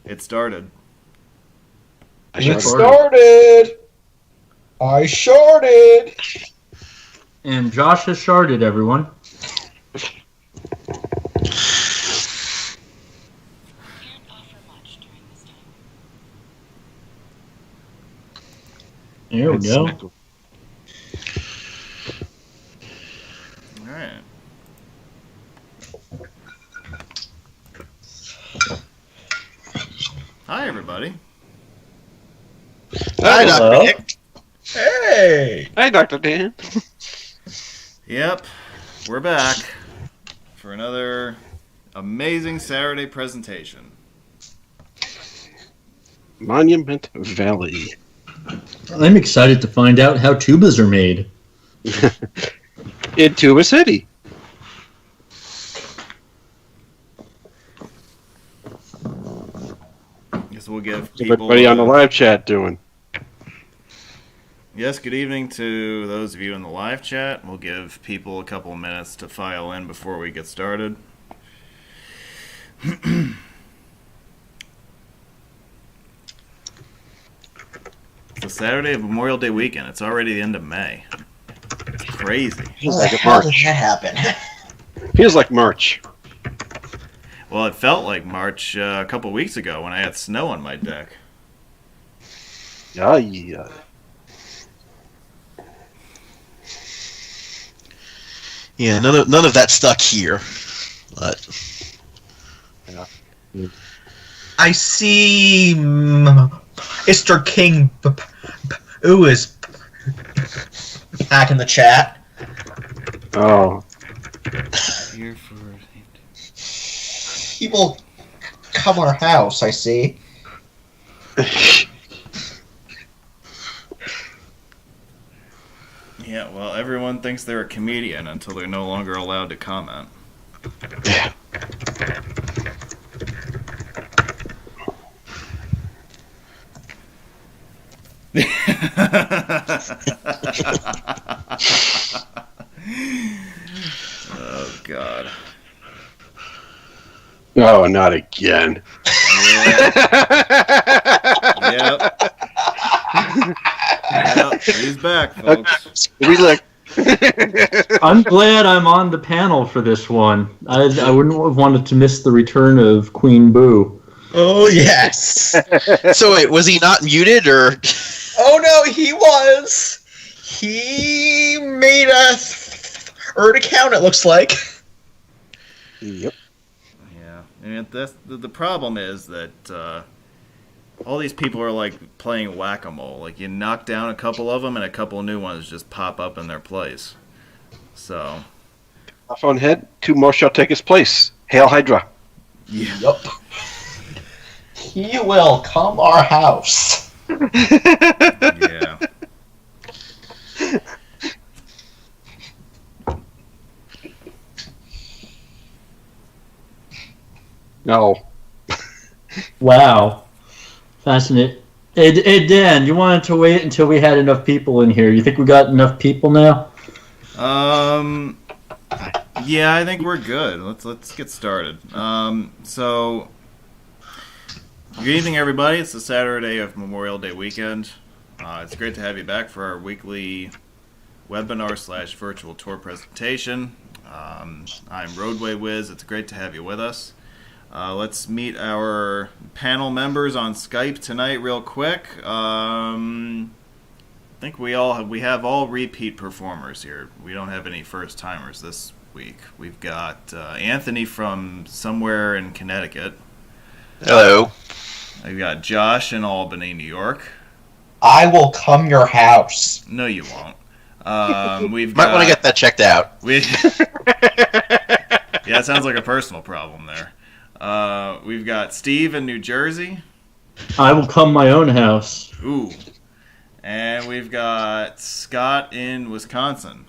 It started. It started! I sharded! And Josh has sharded, everyone. There we go. All right. Hi, everybody. Hi, Dr. Nick. Hey! Hi, Dr. Dan. Yep, we're back for another amazing Saturday presentation. Monument Valley. I'm excited to find out how tubas are made. In Tuba City. Guess we'll give people... Everybody on the live chat doing? Yes, good evening to those of you in the live chat. We'll give people a couple of minutes to file in before we get started. It's a Saturday of Memorial Day weekend. It's already the end of May. It's crazy. Feels like How did March. that happen? Feels like March. Well, it felt like March a couple weeks ago when I had snow on my deck. Yeah. Yeah, none of that stuck here. But I see Mr. King Boo is back in the chat. Oh. Here for... He will come our house, I see. Yeah, well, everyone thinks they're a comedian until they're no longer allowed to comment. Oh, God. Oh, not again. Yep. Yep, he's back, folks. We look. I'm glad I'm on the panel for this one. I wouldn't have wanted to miss the return of Queen Boo. Oh, yes. so wait, was he not muted or? Oh, no, he was. He made a third account, it looks like. Yep. Yeah, and the problem is that all these people are like playing whack-a-mole. Like, you knock down a couple of them and a couple new ones just pop up in their place. So... Off on head, 2 more shall take his place. Hail Hydra. Yeah. Yup. He will come our house. Yeah. No. Wow. Fascinating. Hey, Dan, you wanted to wait until we had enough people in here. You think we got enough people now? Yeah, I think we're good. Let's get started. So, good evening, everybody. It's the Saturday of Memorial Day weekend. It's great to have you back for our weekly webinar/virtual tour presentation. I'm Roadway Wiz. It's great to have you with us. Let's meet our panel members on Skype tonight real quick. I think we have all repeat performers here. We don't have any first-timers this week. We've got Anthony from somewhere in Connecticut. Hello. We've got Josh in Albany, New York. I will come your house. No, you won't. We've Might want to get that checked out. Yeah, it sounds like a personal problem there. We've got Steve in New Jersey. I will come my own house. Ooh. And we've got Scott in Wisconsin.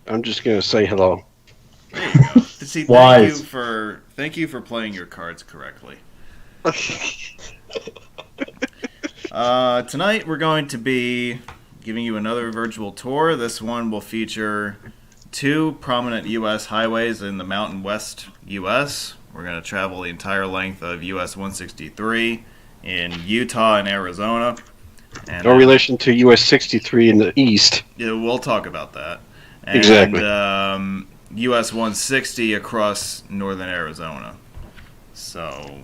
I'm just going to say hello. There you go. See, Wise. Thank you for playing your cards correctly. Tonight we're going to be giving you another virtual tour. This one will feature 2 prominent U.S. highways in the Mountain West U.S. We're going to travel the entire length of U.S. 163 in Utah and Arizona. And, No relation to US 63 in the east. Yeah, we'll talk about that. And, Exactly. US 160 across northern Arizona. So,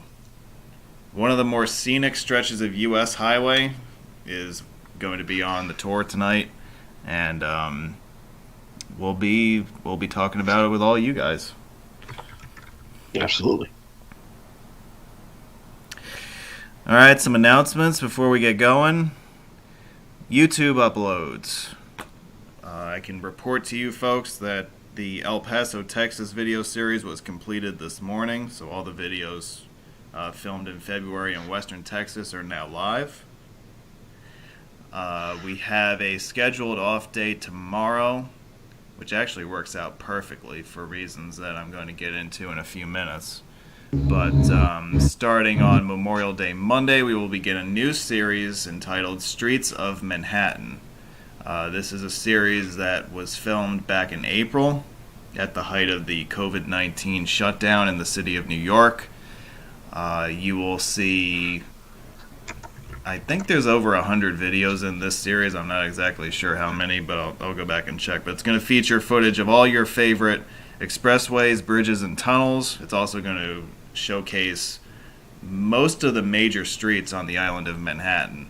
one of the more scenic stretches of US highway is going to be on the tour tonight, and we'll be talking about it with all you guys. Absolutely. All right, some announcements before we get going. YouTube uploads. I can report to you folks that the El Paso, Texas video series was completed this morning, so all the videos filmed in February in Western Texas are now live. We have a scheduled off day tomorrow, which actually works out perfectly for reasons that I'm going to get into in a few minutes. But starting on Memorial Day Monday, we will begin a new series entitled Streets of Manhattan. This is a series that was filmed back in April at the height of the COVID-19 shutdown in the city of New York. You will see, I think there's over 100 videos in this series. I'm not exactly sure how many, but I'll go back and check. But it's going to feature footage of all your favorite expressways, bridges, and tunnels. It's also going to showcase most of the major streets on the island of Manhattan.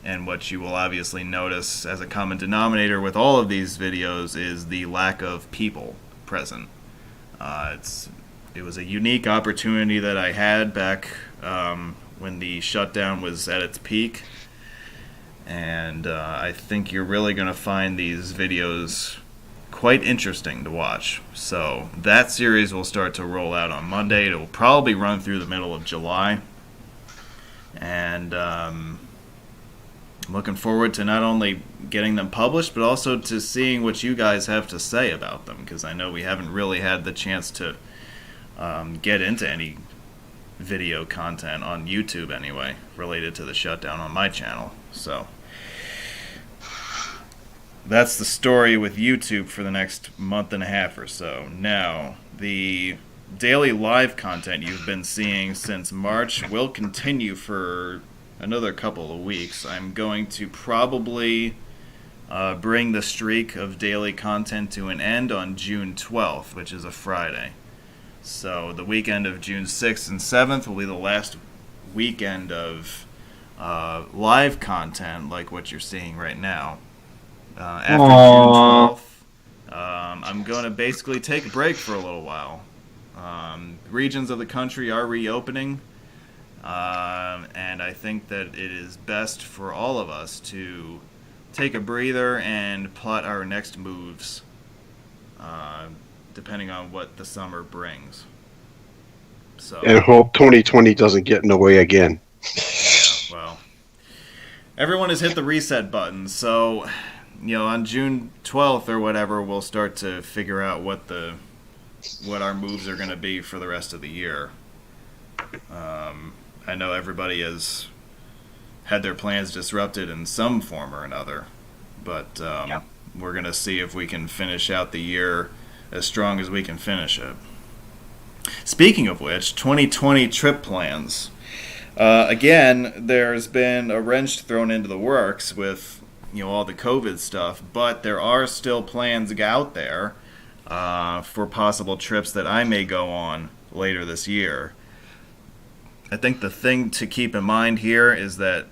And what you will obviously notice as a common denominator with all of these videos is the lack of people present. It was a unique opportunity that I had back when the shutdown was at its peak. And I think you're really going to find these videos quite interesting to watch. So that series will start to roll out on Monday. It will probably run through the middle of July. And I'm looking forward to not only getting them published, but also to seeing what you guys have to say about them, because I know we haven't really had the chance to get into any video content on YouTube anyway, related to the shutdown on my channel. So that's the story with YouTube for the next month and a half or so. Now, the daily live content you've been seeing since March will continue for another couple of weeks. I'm going to probably bring the streak of daily content to an end on June 12th, which is a Friday. So the weekend of June 6th and 7th will be the last weekend of live content like what you're seeing right now. After June 12th, I'm going to basically take a break for a little while. Regions of the country are reopening, and I think that it is best for all of us to take a breather and plot our next moves, depending on what the summer brings. So, And hope 2020 doesn't get in the way again. yeah, well, everyone has hit the reset button, so on June 12th or whatever, we'll start to figure out what our moves are going to be for the rest of the year. I know everybody has had their plans disrupted in some form or another, but we're going to see if we can finish out the year as strong as we can finish it. Speaking of which, 2020 trip plans. Again, there's been a wrench thrown into the works with all the COVID stuff, but there are still plans out there for possible trips that I may go on later this year. I think the thing to keep in mind here is that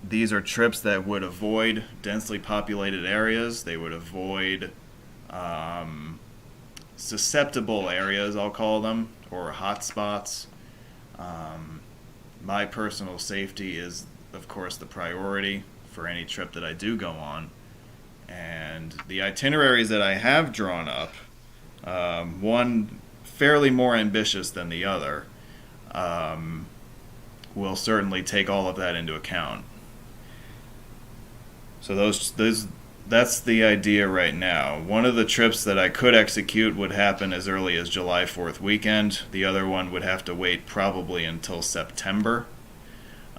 these are trips that would avoid densely populated areas. They would avoid susceptible areas, I'll call them, or hot spots. My personal safety is, of course, the priority for any trip that I do go on. And the itineraries that I have drawn up, one fairly more ambitious than the other, will certainly take all of that into account. So that's the idea right now. One of the trips that I could execute would happen as early as July 4th weekend. The other one would have to wait probably until September.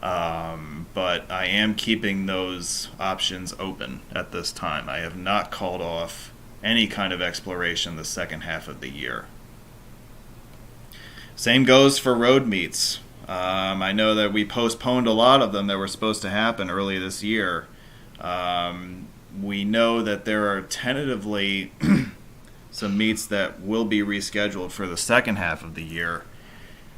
But I am keeping those options open at this time. I have not called off any kind of exploration the second half of the year. Same goes for road meets. I know that we postponed a lot of them that were supposed to happen early this year. We know that there are tentatively some meets that will be rescheduled for the second half of the year.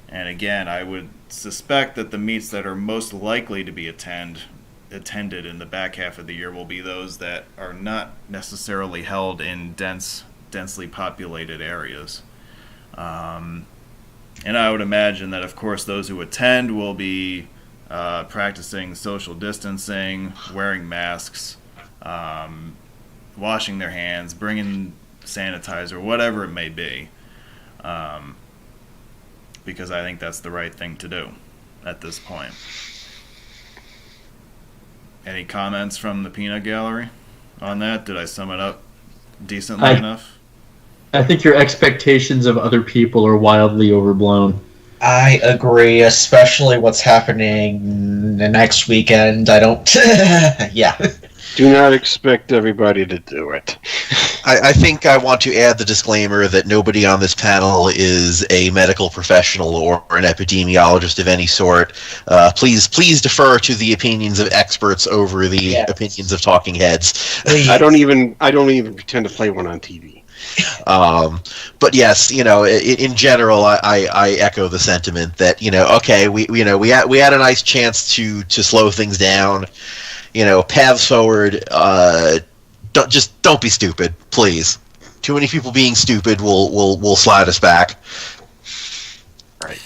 And again, I would suspect that the meets that are most likely to be attended in the back half of the year will be those that are not necessarily held in densely populated areas. And I would imagine that, of course, those who attend will be practicing social distancing, wearing masks, washing their hands, bringing sanitizer, whatever it may be, because I think that's the right thing to do at this point. Any comments from the Peanut Gallery on that? Did I sum it up decently enough? I think your expectations of other people are wildly overblown. I agree, especially what's happening the next weekend. I don't... yeah. Do not expect everybody to do it. I think I want to add the disclaimer that nobody on this panel is a medical professional or an epidemiologist of any sort. Please defer to the opinions of experts over the opinions of talking heads. Please. I don't even pretend to play one on TV. But yes, in general, I echo the sentiment that okay, we had a nice chance to slow things down. Paths forward. Don't be stupid, please. Too many people being stupid will slide us back. Right.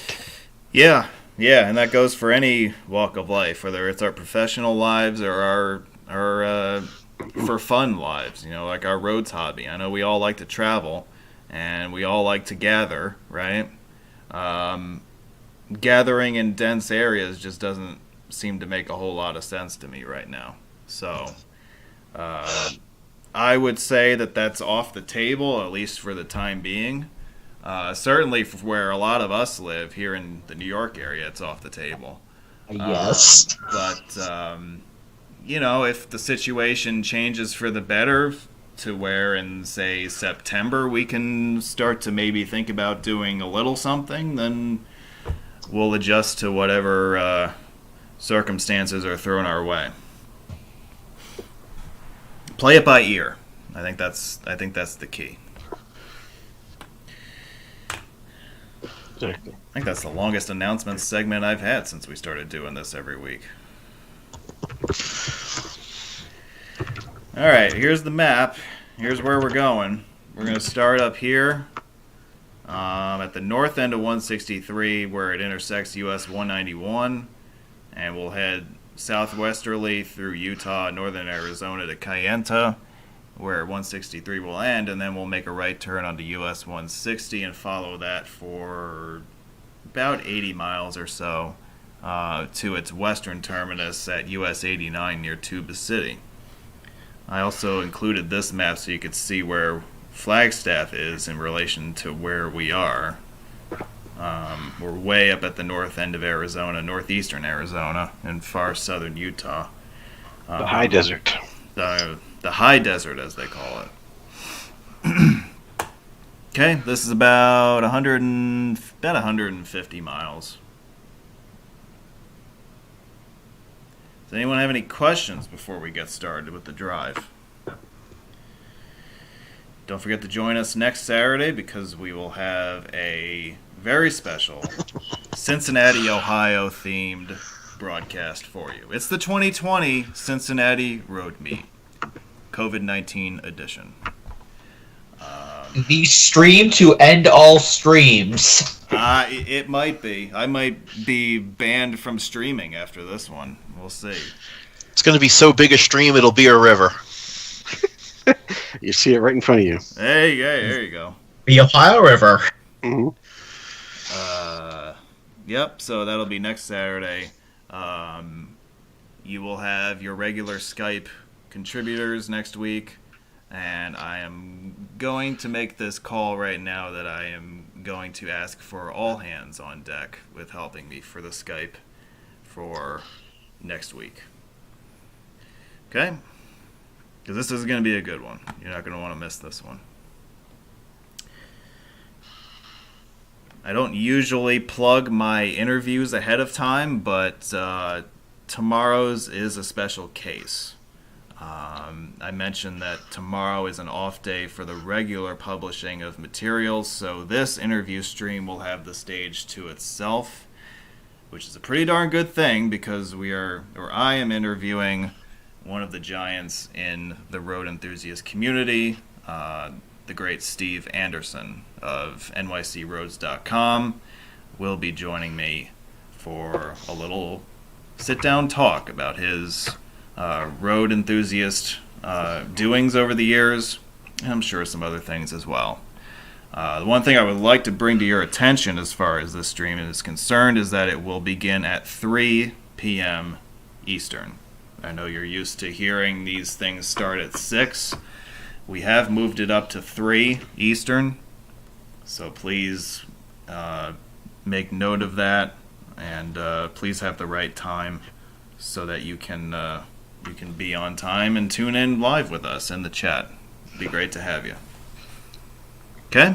Yeah, and that goes for any walk of life, whether it's our professional lives or our for fun lives. Like our roads hobby. I know we all like to travel, and we all like to gather, right? Gathering in dense areas just doesn't seem to make a whole lot of sense to me right now. So I would say that that's off the table, at least for the time being. Certainly for where a lot of us live here in the New York area, it's off the table. Yes. But if the situation changes for the better to where in, say, September we can start to maybe think about doing a little something, then we'll adjust to whatever circumstances are thrown our way. Play it by ear. I think that's the key. Exactly. I think that's the longest announcements segment I've had since we started doing this every week. All right, here's the map. Here's where we're going. We're going to start up here at the north end of 163 where it intersects US 191, and we'll head southwesterly through Utah, northern Arizona to Kayenta, where 163 will end, and then we'll make a right turn onto US 160 and follow that for about 80 miles or so to its western terminus at US 89 near Tuba City. I also included this map so you could see where Flagstaff is in relation to where we are. We're way up at the north end of Arizona, northeastern Arizona, in far southern Utah. The high desert. The high desert, as they call it. Okay, this is about 150 miles. Does anyone have any questions before we get started with the drive? Don't forget to join us next Saturday because we will have a very special Cincinnati, Ohio themed broadcast for you. It's the 2020 Cincinnati Road Meet, COVID-19 edition. The stream to end all streams. It might be. I might be banned from streaming after this one. We'll see. It's going to be so big a stream, it'll be a river. You see it right in front of you. Hey, there you go. The Ohio River. Mm-hmm. Yep, so that'll be next Saturday. You will have your regular Skype contributors next week, and I am going to make this call right now that I am going to ask for all hands on deck with helping me for the Skype for next week. Okay? Because this is going to be a good one. You're not going to want to miss this one. I don't usually plug my interviews ahead of time, but tomorrow's is a special case. I mentioned that tomorrow is an off day for the regular publishing of materials, so this interview stream will have the stage to itself, which is a pretty darn good thing because I am interviewing one of the giants in the road enthusiast community, the great Steve Anderson of nycroads.com will be joining me for a little sit-down talk about his road enthusiast doings over the years, and I'm sure some other things as well. The one thing I would like to bring to your attention as far as this stream is concerned is that it will begin at 3 p.m. Eastern. I know you're used to hearing these things start at 6. We have moved it up to 3 Eastern, so please make note of that, and please have the right time so that you can be on time and tune in live with us in the chat. It'd be great to have you. Okay?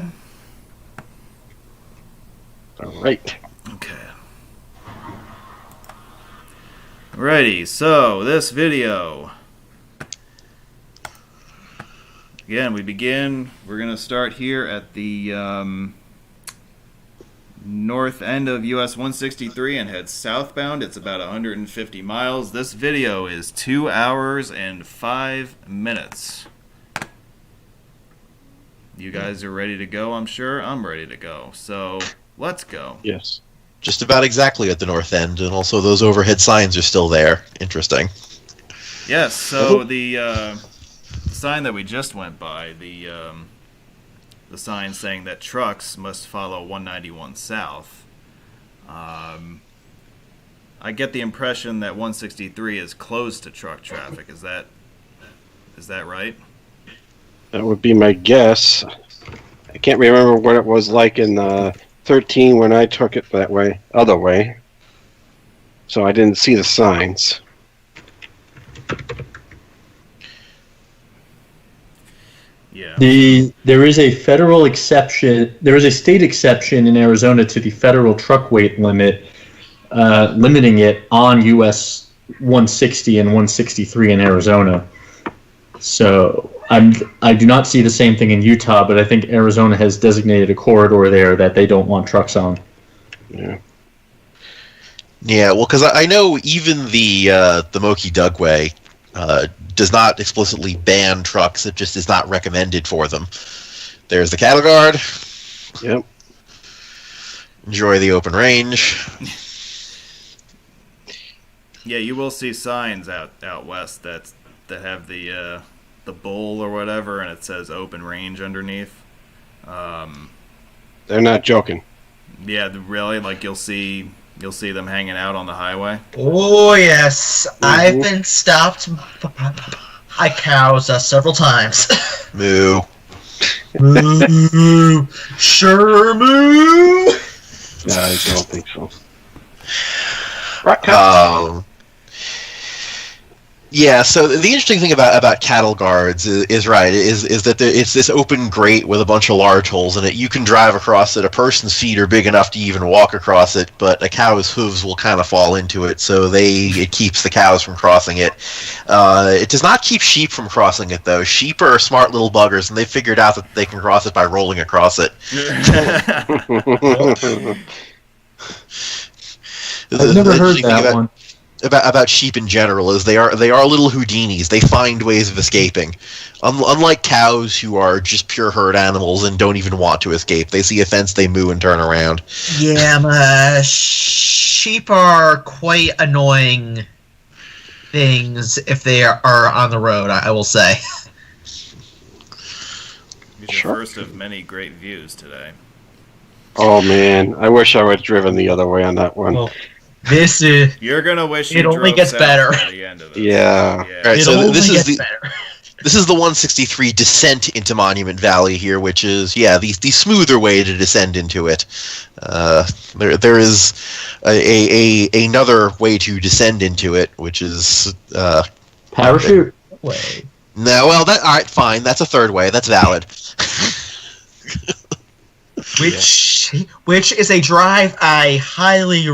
All right. Okay. Alrighty, so this video. Again, we're going to start here at the north end of US 163 and head southbound. It's about 150 miles. This video is 2 hours and 5 minutes. You guys are ready to go, I'm sure? I'm ready to go. So, let's go. Yes. Just about exactly at the north end, and also those overhead signs are still there. Interesting. Yes, so the sign that we just went by, the sign saying that trucks must follow 191 south. I get the impression that 163 is closed to truck traffic. Is that right? That would be my guess. I can't remember what it was like in 13 when I took it that way, other way. So I didn't see the signs. Yeah. There is a federal exception. There is a state exception in Arizona to the federal truck weight limit, limiting it on US 160 and 163 in Arizona. So I do not see the same thing in Utah, but I think Arizona has designated a corridor there that they don't want trucks on. Yeah. Yeah, well, because I know even the Moki Dugway does not explicitly ban trucks. It just is not recommended for them. There's the cattle guard. Yep. Enjoy the open range. Yeah, you will see signs out west that have the bull or whatever, and it says open range underneath. They're not joking. Yeah, really, like you'll see them hanging out on the highway. Oh yes, I've been stopped by cows several times. Moo. Moo, sure moo. No, I don't think so. Yeah, so the interesting thing about cattle guards is that it's this open grate with a bunch of large holes in it. You can drive across it. A person's feet are big enough to even walk across it, but a cow's hooves will kind of fall into it, so it keeps the cows from crossing it. It does not keep sheep from crossing it, though. Sheep are smart little buggers, and they figured out that they can cross it by rolling across it. I've never heard that one. About sheep in general is they are little Houdinis. They find ways of escaping. Unlike cows, who are just pure herd animals and don't even want to escape. They see a fence, they moo and turn around. Yeah, sheep are quite annoying things if they are on the road, I will say. It's the first of many great views today. Oh man, I wish I would have driven the other way on that one. Well, this is. You're gonna wish it you only drove gets south better. by the end of this. Yeah. All right, so this is better. This is the 163 descent into Monument Valley here, which is the smoother way to descend into it. There is another way to descend into it, which is parachute way. No, well, all right, fine. That's a third way. That's valid. which is a drive I highly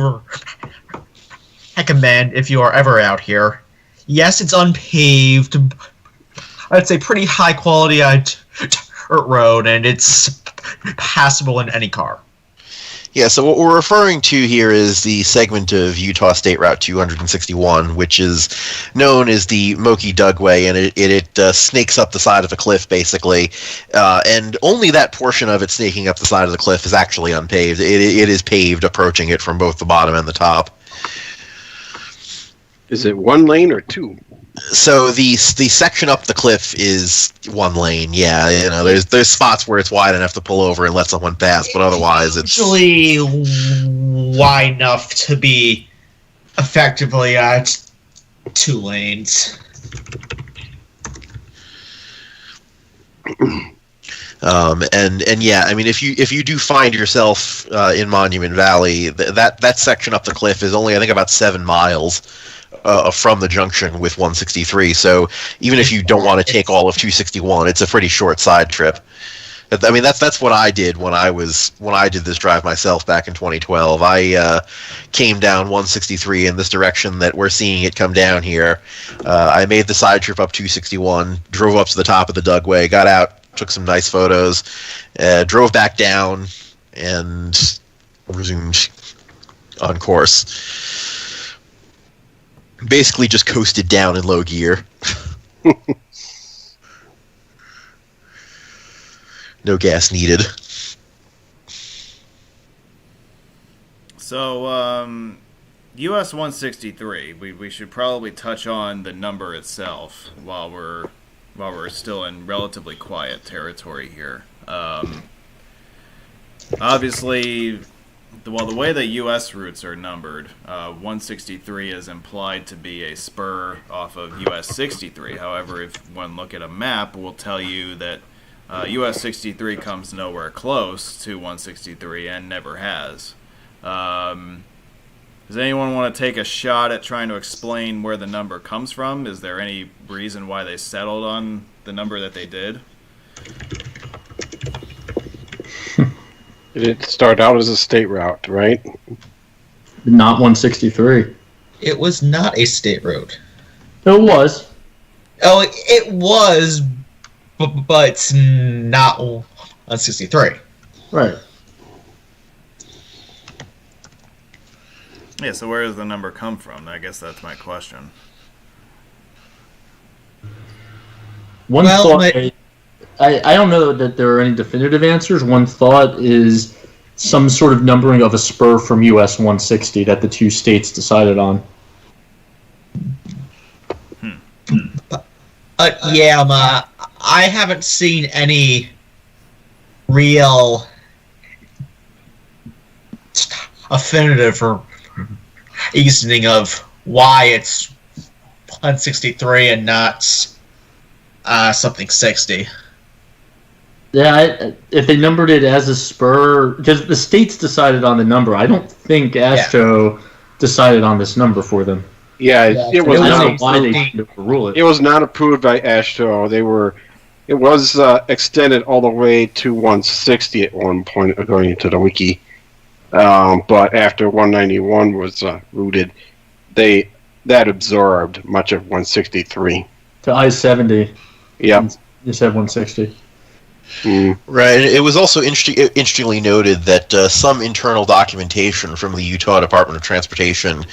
recommend if you are ever out here. Yes, it's unpaved. It's a pretty high quality road, and it's passable in any car. Yeah, so what we're referring to here is the segment of Utah State Route 261, which is known as the Moki Dugway, and it snakes up the side of a cliff, basically. And only that portion of it snaking up the side of the cliff is actually unpaved. It is paved, approaching it from both the bottom and the top. Is it one lane or two? So the section up the cliff is one lane. Yeah, there's spots where it's wide enough to pull over and let someone pass, but otherwise it's usually wide enough to be effectively at 2 lanes. And yeah, I mean, if you do find yourself in Monument Valley, that section up the cliff is only, I think, about 7 miles. From the junction with 163, so even if you don't want to take all of 261, it's a pretty short side trip. I mean, that's what I did when I did this drive myself back in 2012. I came down 163 in this direction that we're seeing it come down here. I made the side trip up 261, drove up to the top of the Dugway, got out, took some nice photos, drove back down, and resumed on course. Basically just coasted down in low gear. No gas needed. So, US 163, we should probably touch on the number itself while we're still in relatively quiet territory here. Obviously, the way the U.S. routes are numbered, 163 is implied to be a spur off of U.S. 63. However, if one look at a map, we'll tell you that U.S. 63 comes nowhere close to 163 and never has. Does anyone want to take a shot at trying to explain where the number comes from? Is there any reason why they settled on the number that they did? It started out as a state route, right? Not 163. It was not a state road. It was. Oh, it was, but it's not 163. Right. Yeah, so where does the number come from? I guess that's my question. One thought, I don't know that there are any definitive answers. One thought is some sort of numbering of a spur from US 160 that the two states decided on. Yeah, I haven't seen any real definitive reasoning of why it's 163 and not something 60. Yeah, if they numbered it as a spur, because the states decided on the number. I don't think AASHTO decided on this number for them. Yeah, it was I don't know not. why they didn't overrule it. It was not approved by AASHTO. It was extended all the way to 160 at one point, according to the wiki. But after 191 was routed, that absorbed much of 163. To I-70. Yeah. You said 160. Right. It was also interestingly noted that some internal documentation from the Utah Department of Transportation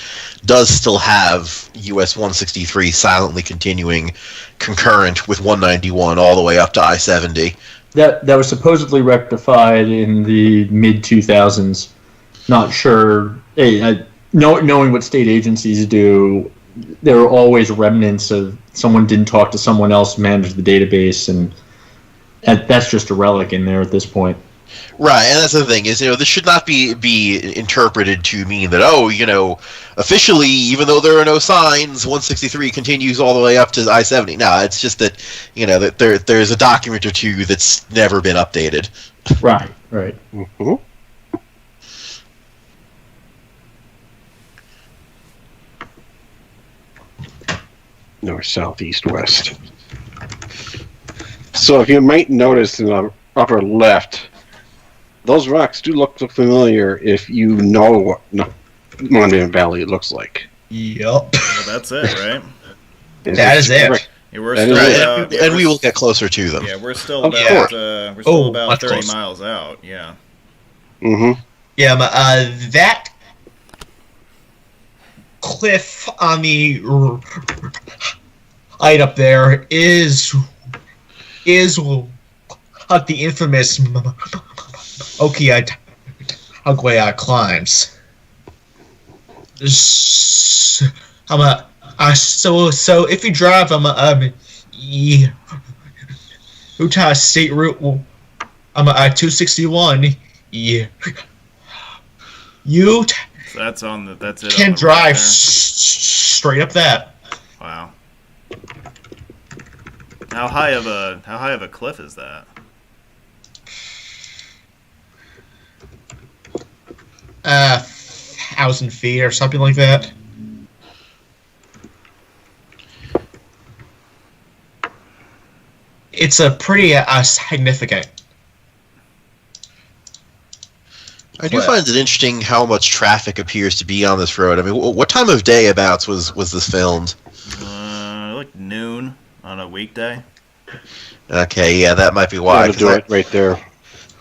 does still have US 163 silently continuing concurrent with 191 all the way up to I-70. That was supposedly rectified in the mid-2000s. Not sure. Knowing what state agencies do, there are always remnants of someone didn't talk to someone else, managed the database, and that's just a relic in there at this point. Right, and that's the thing is, this should not be interpreted to mean that, officially, even though there are no signs, 163 continues all the way up to I-70. No, it's just that, that there's a document or two that's never been updated. Right. Mm-hmm. North, south, east, west. So if you might notice in the upper left, those rocks do look familiar if you know what Monument Valley looks like. Yup. Well, that's it, right? That is it. Yeah, we're That still is it. about, And we will get closer to them. Yeah, we're still Of about course. much 30 closer. miles out. Yeah. Mm-hmm. Yeah, but that cliff on the right up there is the infamous Moki Dugway climbs. So if you drive Utah State Route 261, you So that's it. can on the drive right there. straight up that. Wow. How high of a cliff is that? Uh, 1,000 feet or something like that. It's a pretty significant. I do find it interesting how much traffic appears to be on this road. I mean, what time of day abouts was this filmed? Like noon on a weekday. Okay, yeah, that might be why. Gotta 'cause do it right there.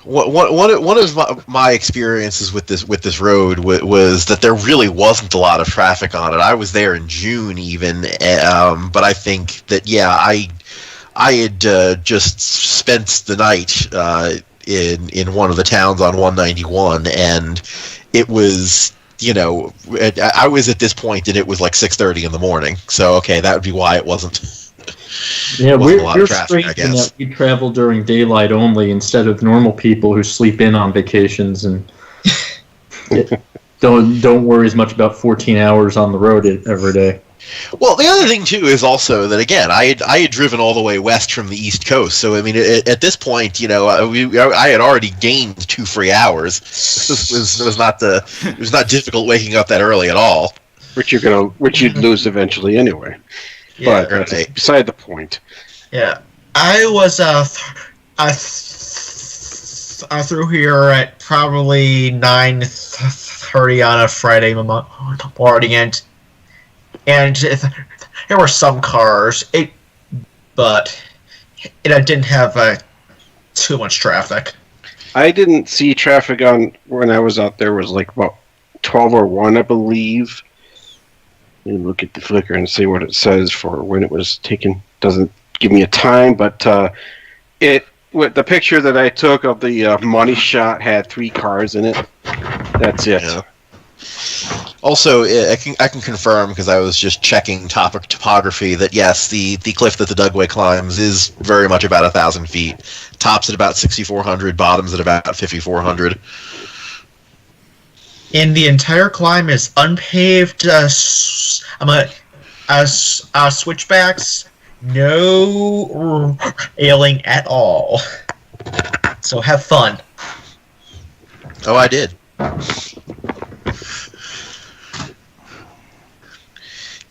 One of my experiences with this road was that there really wasn't a lot of traffic on it. I was there in June even, but I think that I had just spent the night in one of the towns on 191, and it was, I was at this point and it was like 6:30 in the morning. So okay, that would be why it wasn't. Yeah, wasn't a lot we're of traffic, I strange in guess. that we travel during daylight only instead of normal people who sleep in on vacations and don't worry as much about 14 hours on the road every day. Well, the other thing too is also that again, I had driven all the way west from the East Coast, so I mean, at this point, I had already gained 2 free hours. It was not difficult waking up that early at all. Which you'd lose eventually anyway. Yeah. But that's Right. beside the point. Yeah, I was through here at probably 9:30 on a Friday morning, and there were some cars, but it didn't have too much traffic. I didn't see traffic on when I was out there. It was like about 12 or 1, I believe. Let me look at the Flickr and see what it says for when it was taken. Doesn't give me a time, but with the picture that I took of the money shot had 3 cars in it. That's it. Yeah. Also, I can confirm because I was just checking topography that yes, the cliff that the Dugway climbs is very much about 1,000 feet. Tops at about 6,400, bottoms at about 5,400. And the entire climb is unpaved switchbacks, no railing at all. So have fun. Oh, I did.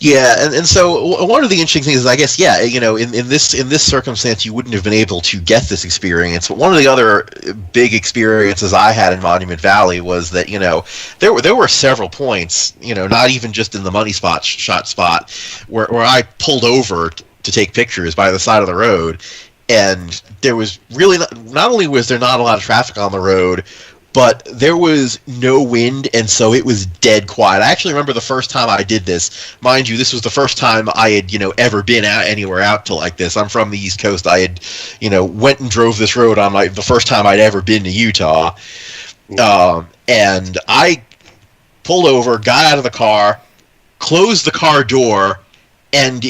Yeah, and so one of the interesting things is, I guess, in this circumstance, you wouldn't have been able to get this experience. But one of the other big experiences I had in Monument Valley was that there were several points, not even just in the money shot spot, where I pulled over to take pictures by the side of the road, and there was really not only was there not a lot of traffic on the road, but there was no wind, and so it was dead quiet. I actually remember the first time I did this. Mind you, this was the first time I had, ever been anywhere out to like this. I'm from the East Coast. I had, went and drove this road on the first time I'd ever been to Utah. And I pulled over, got out of the car, closed the car door, and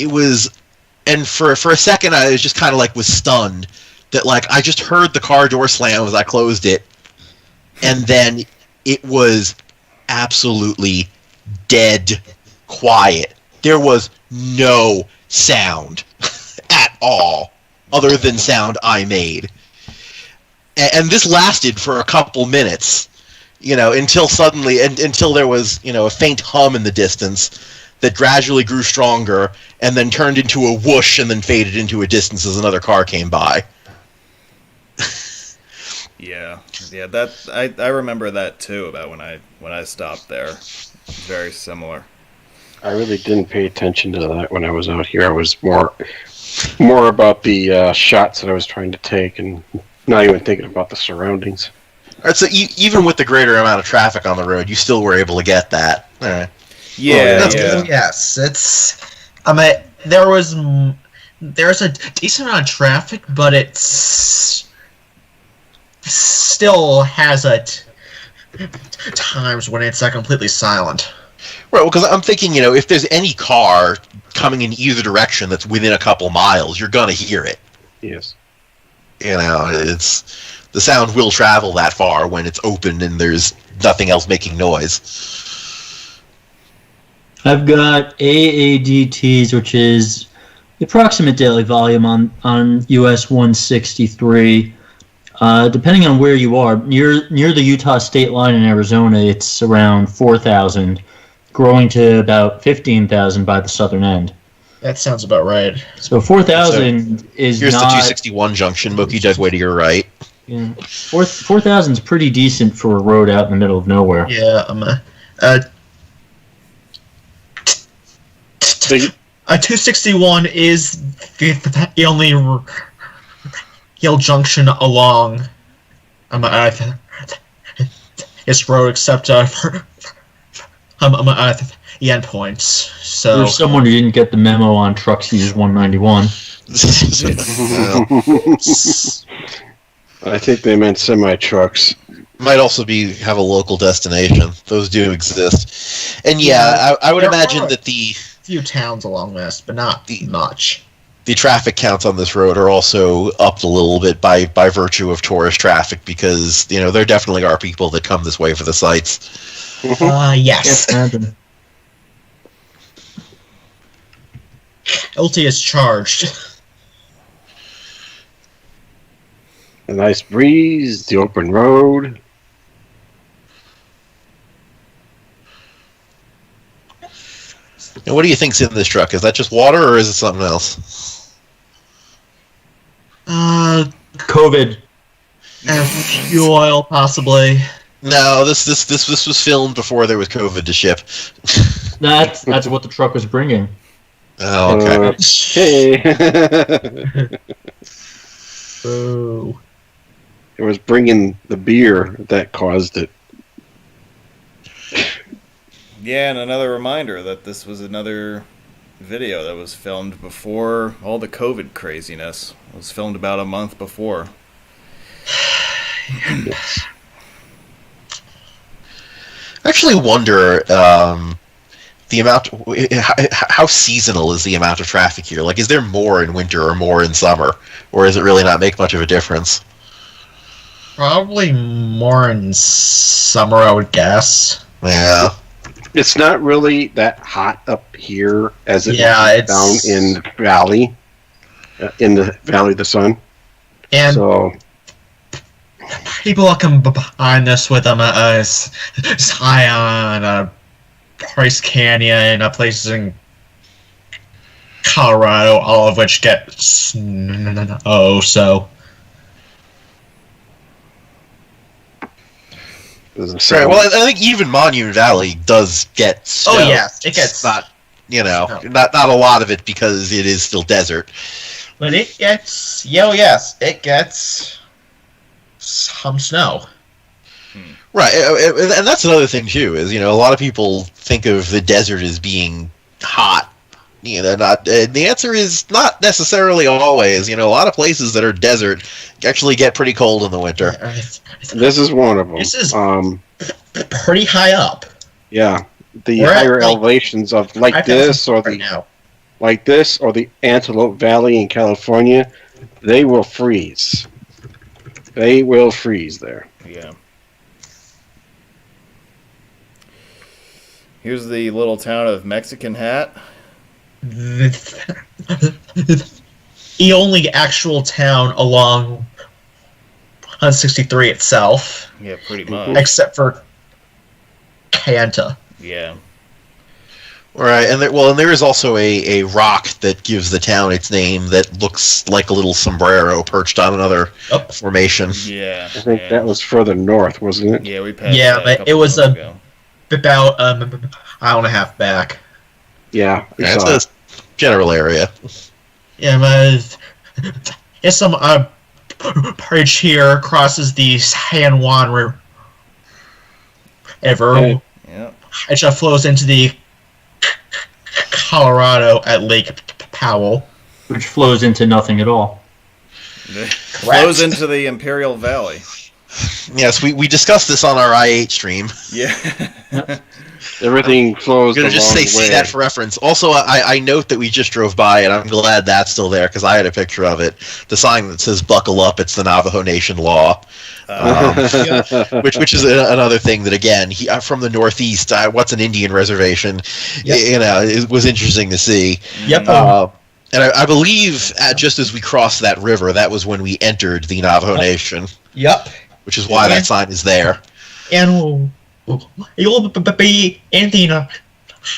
for a second I was just kind of was stunned that I just heard the car door slam as I closed it. And then it was absolutely dead quiet. There was no sound at all, other than sound I made. And this lasted for a couple minutes, until there was, a faint hum in the distance that gradually grew stronger and then turned into a whoosh and then faded into a distance as another car came by. Yeah. That I remember that too about when I stopped there. Very similar. I really didn't pay attention to that when I was out here. I was more about the shots that I was trying to take, and not even thinking about the surroundings. All right, so even with the greater amount of traffic on the road, you still were able to get that. All right. Yeah, Yes, it's. There's a decent amount of traffic, but it's still has times when it's completely silent. Right, well, because I'm thinking, if there's any car coming in either direction that's within a couple miles, you're gonna hear it. Yes. It's the sound will travel that far when it's open and there's nothing else making noise. I've got AADTs, which is the approximate daily volume on US 163. Depending on where you are, near the Utah state line in Arizona, it's around 4,000, growing to about 15,000 by the southern end. That sounds about right. So 4,000 is Here's not... the 261 junction, Moki Dugway to your right. Yeah. 4,000 is pretty decent for a road out in the middle of nowhere. Yeah, 261 is the only real junction along this road, except the endpoints. So There's someone who didn't get the memo on trucks use 191. I think they meant semi-trucks. Might also have a local destination. Those do exist. And I would imagine that the few towns along this, but not much. The traffic counts on this road are also upped a little bit by virtue of tourist traffic, because there definitely are people that come this way for the sights. Yes. LT is charged. A nice breeze, the open road. And what do you think's in this truck? Is that just water, or is it something else? COVID. Fuel oil, possibly. No, this was filmed before there was COVID to ship. That's what the truck was bringing. Oh, okay. Hey. Boo. It was bringing the beer that caused it. Yeah, and another reminder that this was another video that was filmed before all the COVID craziness. It was filmed about a month before. Yes. I actually wonder the amount. How seasonal is the amount of traffic here? Like, is there more in winter or more in summer, or does it really not make much of a difference? Probably more in summer, I would guess. Yeah. It's not really that hot up here as it is it's down in the valley, of the Sun. And So people will combine this with Zion, Price Canyon, places in Colorado, all of which get snow. So Right. Well, I think even Monument Valley does get snow. Oh yes, it gets not snow. not a lot of it, because it is still desert. But it gets it gets some snow. Right, and that's another thing too. Is a lot of people think of the desert as being hot. Not. The answer is not necessarily always. A lot of places that are desert actually get pretty cold in the winter. this is one of them. This is pretty high up. Yeah, the We're at, higher elevations of this or the Antelope Valley in California, they will freeze. They will freeze there. Yeah. Here's the little town of Mexican Hat. The only actual town along 163 itself, Yeah, pretty much. except for Kayenta. Yeah. Right, and there is also a rock that gives the town its name that looks like a little sombrero perched on another formation. Yeah. I think that was further north, wasn't it? Yeah, we passed Yeah, that a but couple it was months ago. about an hour and a half back. Yeah, It's a general area. Yeah, but it's some bridge here crosses the San Juan River. Hey. Yeah. It just flows into the Colorado at Lake Powell. Which flows into nothing at all. Flows into the Imperial Valley. Yes, we discussed this on our I-8 stream. Yeah. Everything flows I'm the going to just wrong say way. that for reference. Also, I note that we just drove by, and I'm glad that's still there, because I had a picture of it. The sign that says, "Buckle up, it's the Navajo Nation law." Which is another thing that, again, from the Northeast, what's an Indian reservation? Yep. You know, it was interesting to see. Yep. And I believe, just as we crossed that river, that was when we entered the Navajo Nation, Yep. which is why that sign is there. And you'll be in the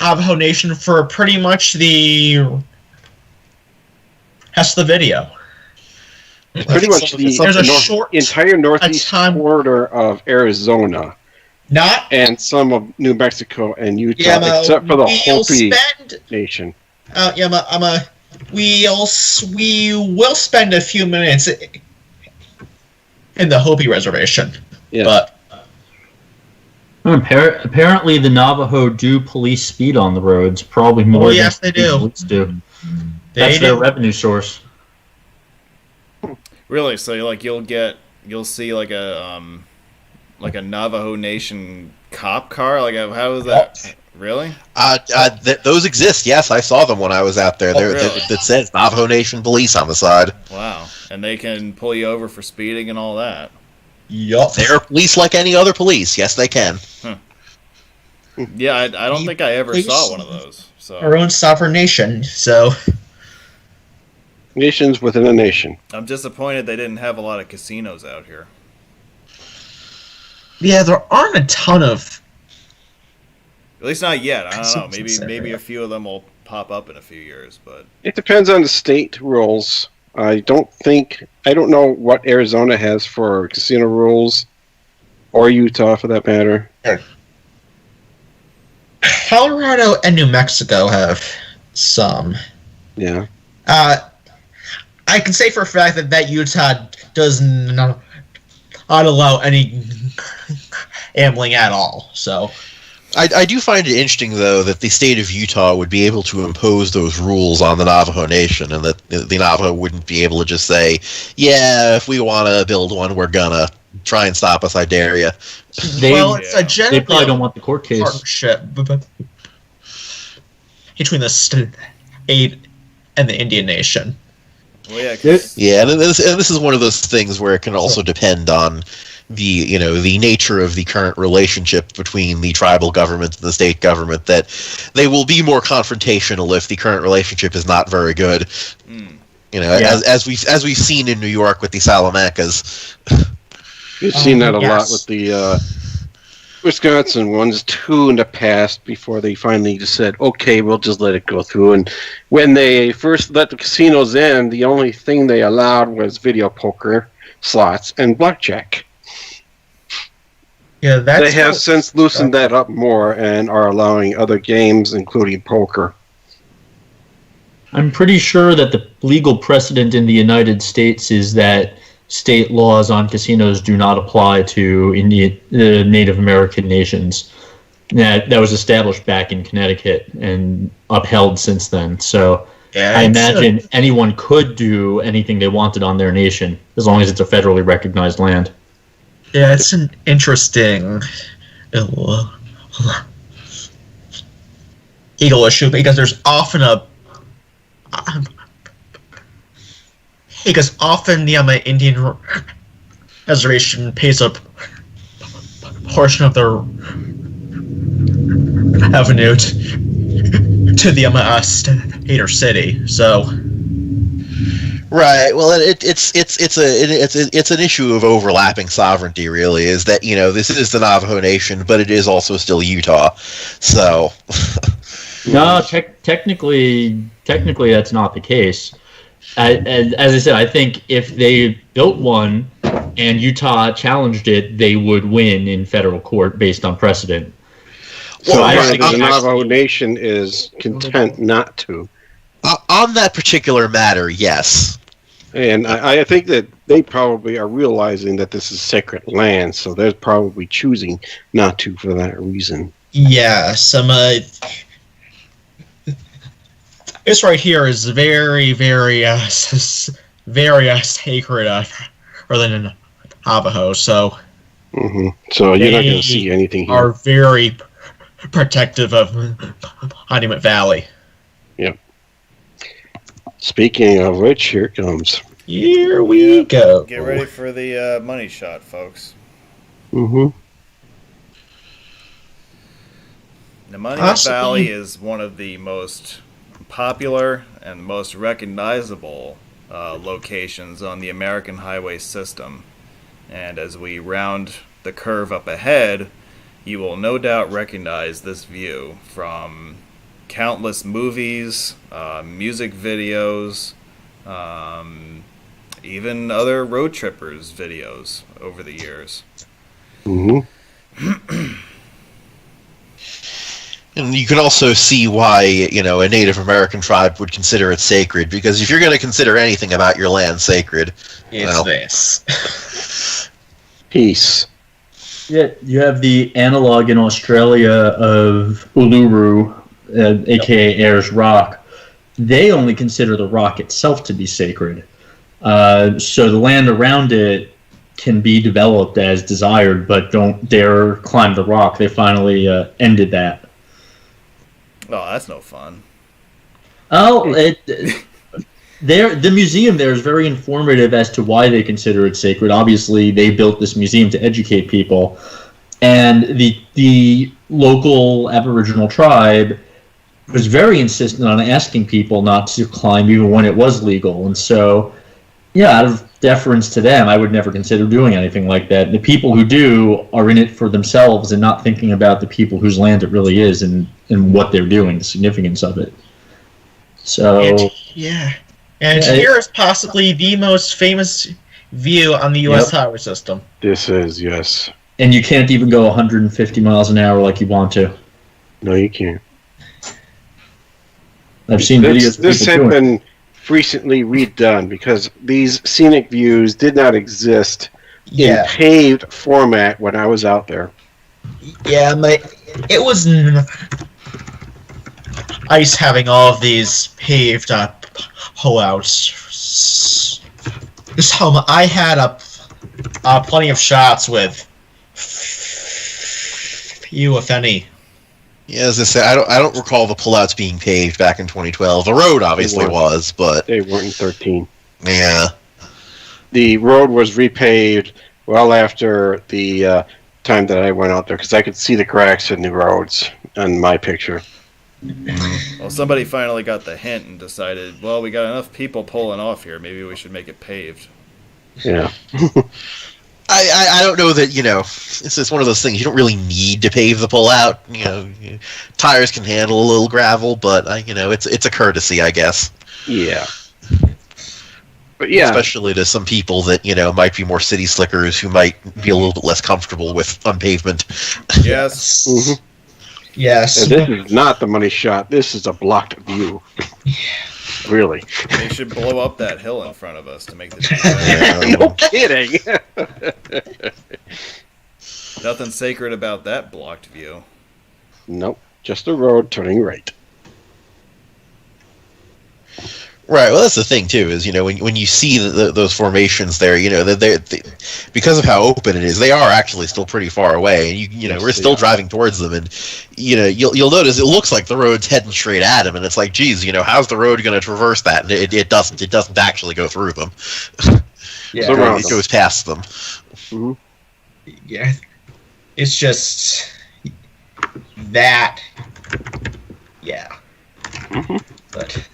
Navajo Nation for pretty much the rest of the video. Pretty much There's a short entire northeast time- corridor of Arizona Not and some of New Mexico and Utah, yeah, but except for the we'll Hopi spend. Nation. We will spend a few minutes in the Hopi reservation, Yeah. but Apparently, the Navajo do police speed on the roads, probably more than yes, they do. police do. They That's their do. revenue source. Really? So you'll see like a Navajo Nation cop car? Like how is that? Really? Those exist. Yes, I saw them when I was out there. Really? That says Navajo Nation Police on the side. Wow. And they can pull you over for speeding and all that. Yup. They're police like any other police. Yes, they can. Yeah, I don't think I ever Please. saw one of those. So Our own sovereign nation, so Nations within a nation. I'm disappointed they didn't have a lot of casinos out here. yeah, there aren't a ton of. At least not yet. I don't know. Casinos in this Maybe area. a few of them will pop up in a few years, but It depends on the state rules. I don't know what Arizona has for casino rules, or Utah for that matter. Colorado and New Mexico have some. Yeah. I can say for a fact that Utah does not allow any gambling at all. So I do find it interesting, though, that the state of Utah would be able to impose those rules on the Navajo Nation, and that the Navajo wouldn't be able to just say, yeah, if we want to build one, we're gonna. Try and stop us, I dare you. it's a They generally probably don't want the court case. partnership between the state and the Indian Nation. well, yeah, 'cause- Yeah, and this is one of those things where it can also depend on the nature of the current relationship between the tribal government and the state government, that they will be more confrontational if the current relationship is not very good. Yeah. As we've seen in New York with the Salamancas. We've seen that a lot yes. with the Wisconsin ones too in the past, before they finally just said, okay, we'll just let it go through. And when they first let the casinos in, the only thing they allowed was video poker, slots, and blackjack. Yeah, that's They have since loosened that up more and are allowing other games, including poker. I'm pretty sure that the legal precedent in the United States is that state laws on casinos do not apply to Native American nations. That was established back in Connecticut and upheld since then. So Yeah, I it's imagine anyone could do anything they wanted on their nation, as long as it's a federally recognized land. it's an interesting legal issue because there's often the Indian reservation pays a portion of their revenue to the state or city. So Right. Well, it's an issue of overlapping sovereignty. Really, is that this is the Navajo Nation, but it is also still Utah. So No, technically, that's not the case. As I said, I think if they built one and Utah challenged it, they would win in federal court based on precedent. So Well, right, the Navajo Nation is content not to. On that particular matter, yes. And I think that they probably are realizing that this is sacred land, so they're probably choosing not to for that reason. Yeah, this right here is very, very, very sacred for the Navajo, so So you're not going to see anything here. are very protective of Monument Valley. Yep. Speaking of which, here it comes. Here we go. Get ready for the money shot, folks. Mm-hmm. The Monument Valley is one of the most popular and most recognizable locations on the American highway system. And as we round the curve up ahead, you will no doubt recognize this view from countless movies, music videos, even other road trippers videos over the years. And you can also see why, a Native American tribe would consider it sacred, because if you're going to consider anything about your land sacred, It's this. Peace. Yeah, you have the analog in Australia of Uluru, aka Ayers Rock. They only consider the rock itself to be sacred. So the land around it can be developed as desired, but don't dare climb the rock. They finally ended that. Oh, that's no fun. Oh, the museum there is very informative as to why they consider it sacred. Obviously, they built this museum to educate people, and the local Aboriginal tribe was very insistent on asking people not to climb even when it was legal. And so, yeah, out of deference to them, I would never consider doing anything like that. The people who do are in it for themselves and not thinking about the people whose land it really is and what they're doing, the significance of it. So, and here is possibly the most famous view on the U.S. highway system. This is, yes. And you can't even go 150 miles an hour like you want to. No, you can't. I've seen videos. This had been recently redone because these scenic views did not exist in paved format when I was out there. Yeah, it was nice having all of these paved pullouts. This home, I had plenty of shots with few, if any. Yeah, as I say, I don't recall the pullouts being paved back in 2012. The road obviously was, but they weren't in 13. Yeah, the road was repaved well after the time that I went out there because I could see the cracks in the roads on my picture. Well, somebody finally got the hint and decided, well, we got enough people pulling off here. Maybe we should make it paved. Yeah. I don't know that, it's just one of those things. You don't really need to pave the pullout. Tires can handle a little gravel, but, it's a courtesy, I guess. Yeah. But yeah. Especially to some people that, might be more city slickers who might be a little bit less comfortable with unpavement. Yes. Mm-hmm. Yes. And this is not the money shot. This is a blocked view. Really. They should blow up that hill in front of us to make the view. No kidding. Nothing sacred about that blocked view. Nope. Just a road turning right. Right. Well, that's the thing too. Is when you see those formations there, they because of how open it is, they are actually still pretty far away, and Yes, we're still driving towards them, and you'll notice it looks like the road's heading straight at them, and it's like, geez, how's the road going to traverse that? And it doesn't actually go through them. Yeah. It goes past them. Mm-hmm. Yeah. It's just that. Yeah. Mm-hmm. But.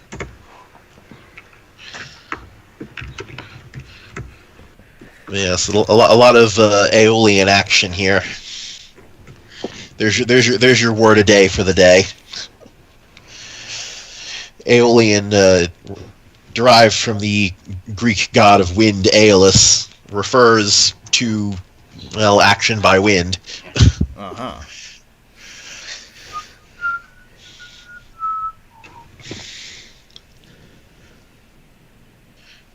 Yes, a lot of Aeolian action here. There's your word a day for the day. Aeolian, derived from the Greek god of wind, Aeolus, refers to, well, action by wind. Uh-huh.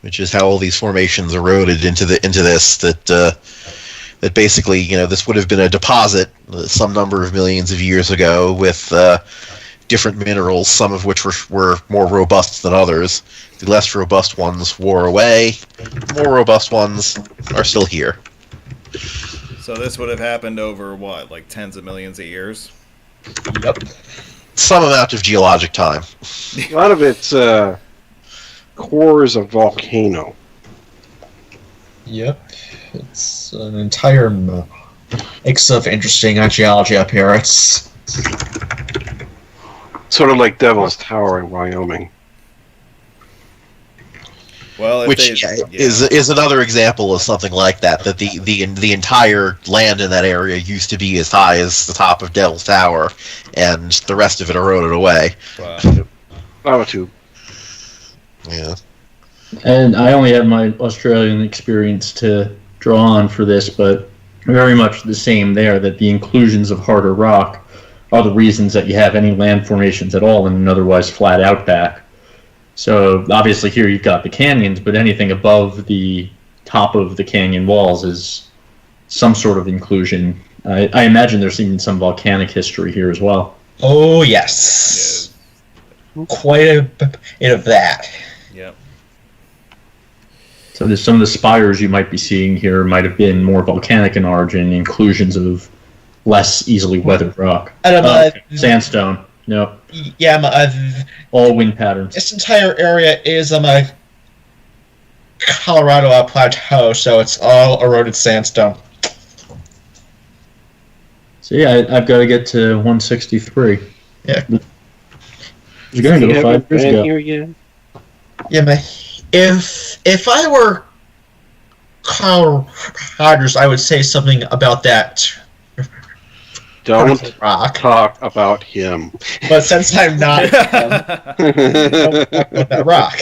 Which is how all these formations eroded into this. That basically, this would have been a deposit some number of millions of years ago with different minerals, some of which were more robust than others. The less robust ones wore away. The more robust ones are still here. So this would have happened over, what, like tens of millions of years? Yep. Some amount of geologic time. A lot of it's cores of volcano. Yep. It's an entire mix of interesting geology up here. It's Sort of like Devil's Tower in Wyoming. Well, if Which they, is another example of something like that. That the entire land in that area used to be as high as the top of Devil's Tower, and the rest of it eroded away. Lava tube. Yeah. And I only have my Australian experience to draw on for this, but very much the same there, that the inclusions of harder rock are the reasons that you have any land formations at all in an otherwise flat outback. So obviously here you've got the canyons, but anything above the top of the canyon walls is some sort of inclusion. I imagine there's even some volcanic history here as well. oh yes, quite a bit of that. Yep. So there's some of the spires you might be seeing here might have been more volcanic in origin, inclusions of less easily weathered rock. Sandstone. Nope. Yeah, All wind patterns. this entire area is a Colorado plateau, so it's all eroded sandstone. So yeah, I've got to get to 163. Yeah. You're going to go 5 years ago. Here yet? Yeah, man. If I were Carl Rogers, I would say something about that Don't rock. talk about him. But since I'm not, don't talk about that rock.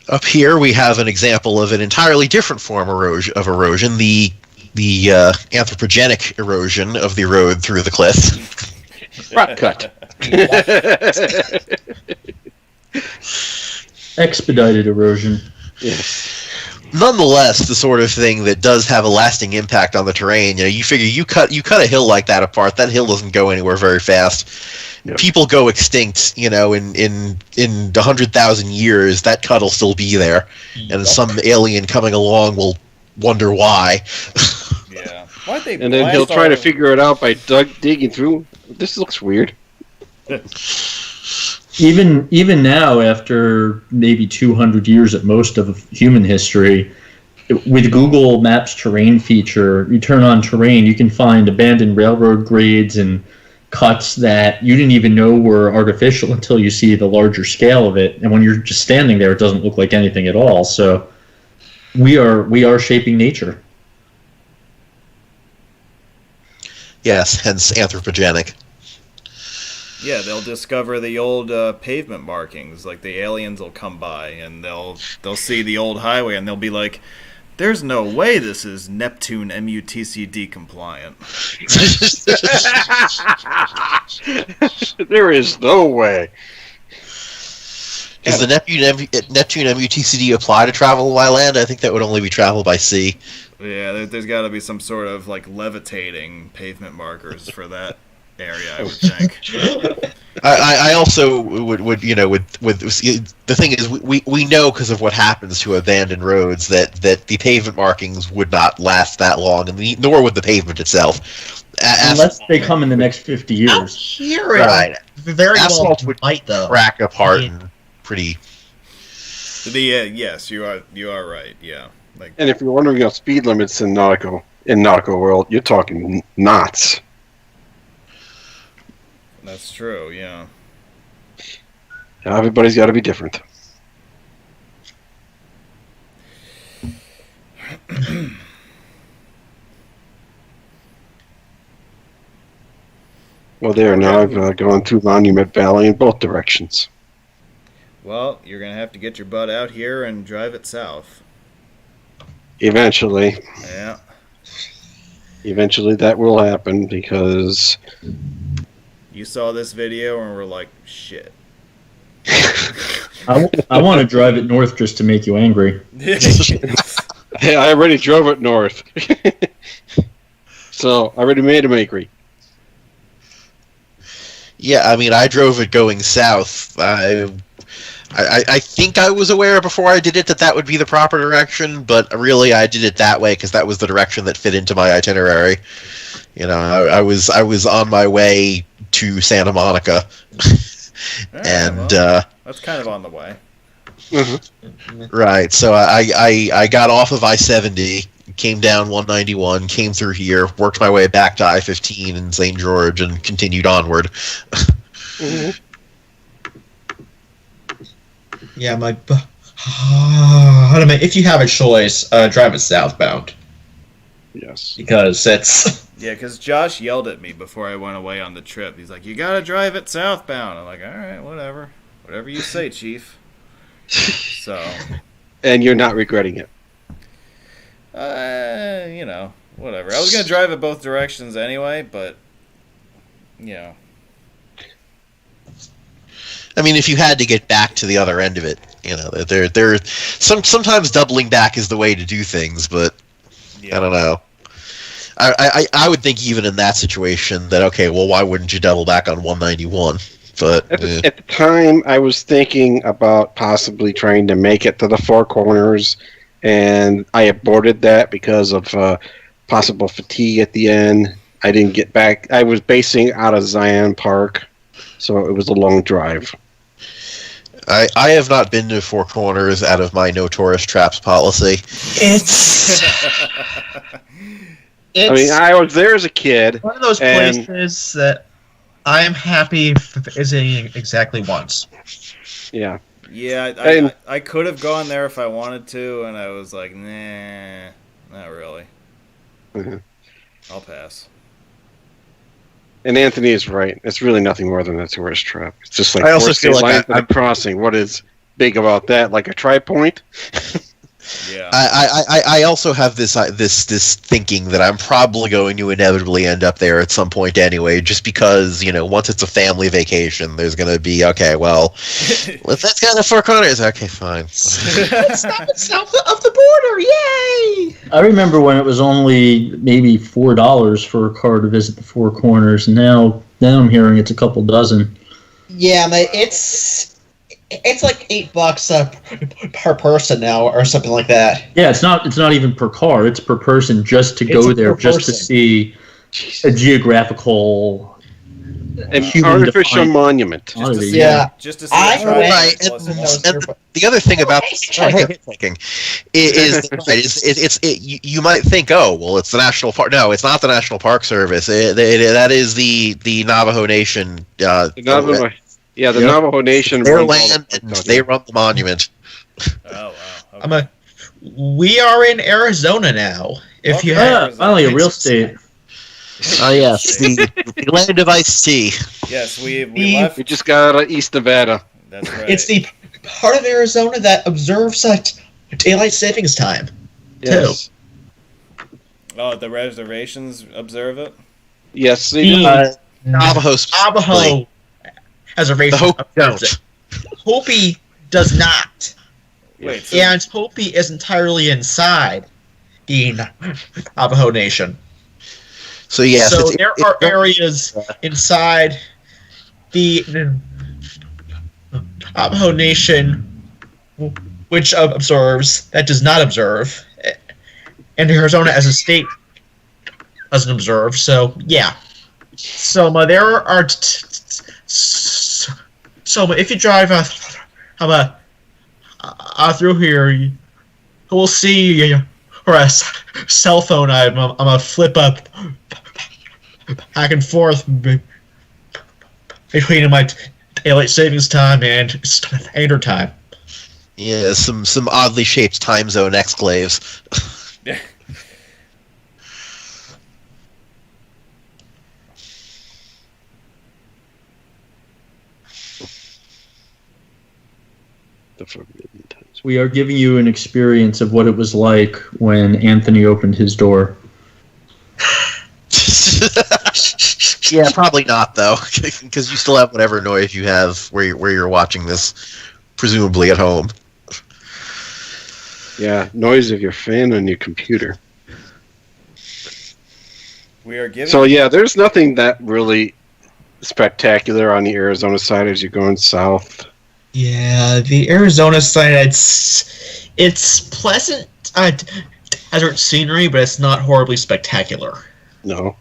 Up here we have an example of an entirely different form of erosion, the anthropogenic erosion of the road through the cliff. Rock cut. Expedited erosion. Nonetheless, the sort of thing that does have a lasting impact on the terrain. You figure you cut a hill like that apart, that hill doesn't go anywhere very fast. Yep. People go extinct, in 100,000 years, that cut will still be there, and some alien coming along will wonder why. Yeah. Why'd they And then he'll try to figure it out by digging through. This looks weird. Even now, after maybe 200 years at most of human history, with Google Maps terrain feature, you turn on terrain, you can find abandoned railroad grades and cuts that you didn't even know were artificial until you see the larger scale of it. And when you're just standing there, it doesn't look like anything at all. So we are shaping nature. Yes, hence anthropogenic. Yeah, they'll discover the old pavement markings. Like the aliens will come by and they'll see the old highway and they'll be like, "There's no way this is Neptune MUTCD compliant." There is no way. Does the Neptune MUTCD apply to travel by land? I think that would only be travel by sea. Yeah, there's got to be some sort of like levitating pavement markers for that area, I would think. I also would the thing is we know because of what happens to abandoned roads that the pavement markings would not last that long, and nor would the pavement itself. Unless they come in the next 50 Out years. here, Right. very well Asphalt would might though. crack apart I mean, and pretty. Yes, you are right. Yeah, like And if you're wondering about speed limits in nautical world, you're talking knots. that's true. Yeah. Everybody's got to be different. Well, there, now I've gone through Monument Valley in both directions. Well, you're going to have to get your butt out here and drive it south. Eventually. Yeah. Eventually that will happen because... You saw this video and were like, shit. I want to drive it north just to make you angry. Hey, I already drove it north. So, I already made him angry. Yeah, I mean, I drove it going south. I think I was aware before I did it that would be the proper direction, but really I did it that way because that was the direction that fit into my itinerary. You know, I was on my way to Santa Monica, and that's kind of on the way. Right. So I got off of I-70, came down 191, came through here, worked my way back to I-15 in St. George, and continued onward. Yeah, if you have a choice, drive it southbound. Yes. Because it's... Yeah, because Josh yelled at me before I went away on the trip. He's like, you gotta drive it southbound. I'm like, alright, whatever. Whatever you say, Chief. So... And you're not regretting it? You know, whatever. I was gonna drive it both directions anyway, but... You know... I mean, if you had to get back to the other end of it, you know, sometimes doubling back is the way to do things, but I don't know. I would think even in that situation that, okay, well, why wouldn't you double back on 191? But at the time, I was thinking about possibly trying to make it to the Four Corners, and I aborted that because of possible fatigue at the end. I didn't get back. I was basing out of Zion Park, so it was a long drive. I have not been to Four Corners out of my no tourist traps policy. I mean, I was there as a kid. One of those places that I am happy visiting exactly once. Yeah. Yeah, I could have gone there if I wanted to, and I was like, nah, not really. I'll pass. And Anthony is right. It's really nothing more than a tourist trap. It's just like I also feel like I'm crossing. What is big about that? Like a tri-point? Yeah. I also have this thinking that I'm probably going to inevitably end up there at some point anyway, just because, you know, once it's a family vacation, there's going to be, okay, well, let's go to Four Corners. Okay, fine. Let's stop south of the border, yay! I remember when it was only maybe $4 for a car to visit the Four Corners, and now I'm hearing it's a couple dozen. Yeah, but it's like $8 per person now, or something like that. Yeah, it's not even per car; it's per person just to go there, just to see a geographical, an artificial monument. Just to see, Yeah. Just to see Right, and the other thing about hitchhiking is you might think, oh, well, it's the National Park. No, it's not the National Park Service. That is the Navajo Nation. The Navajo Nation. Their land, and they run the monument. Oh, wow. Okay. We are in Arizona now. If you have finally a real state. Oh yes, the land of iced tea. Yes, we left. We just got out of East Nevada. That's right. It's the part of Arizona that observes daylight savings time. Yes. Oh, the reservations observe it? Yes, they do. Navajo reservation observes it. Hopi does not. Wait, And Hopi is entirely inside the Navajo Nation. So yes, so there are areas inside the Navajo Nation which observes, that does not observe, and Arizona as a state doesn't observe. So yeah, so there are so if you drive through here, you will see a cell phone. I'm a flip up back and forth between my daylight savings time and standard time. Yeah, some oddly shaped time zone exclaves. The Forbidden Times. We are giving you an experience of what it was like when Anthony opened his door. Yeah, probably not though, because you still have whatever noise you have where you're watching this, presumably at home. Yeah, noise of your fan on your computer. We are giving. So yeah, there's nothing that really spectacular on the Arizona side as you're going south. Yeah, the Arizona side, it's pleasant desert scenery, but it's not horribly spectacular. No.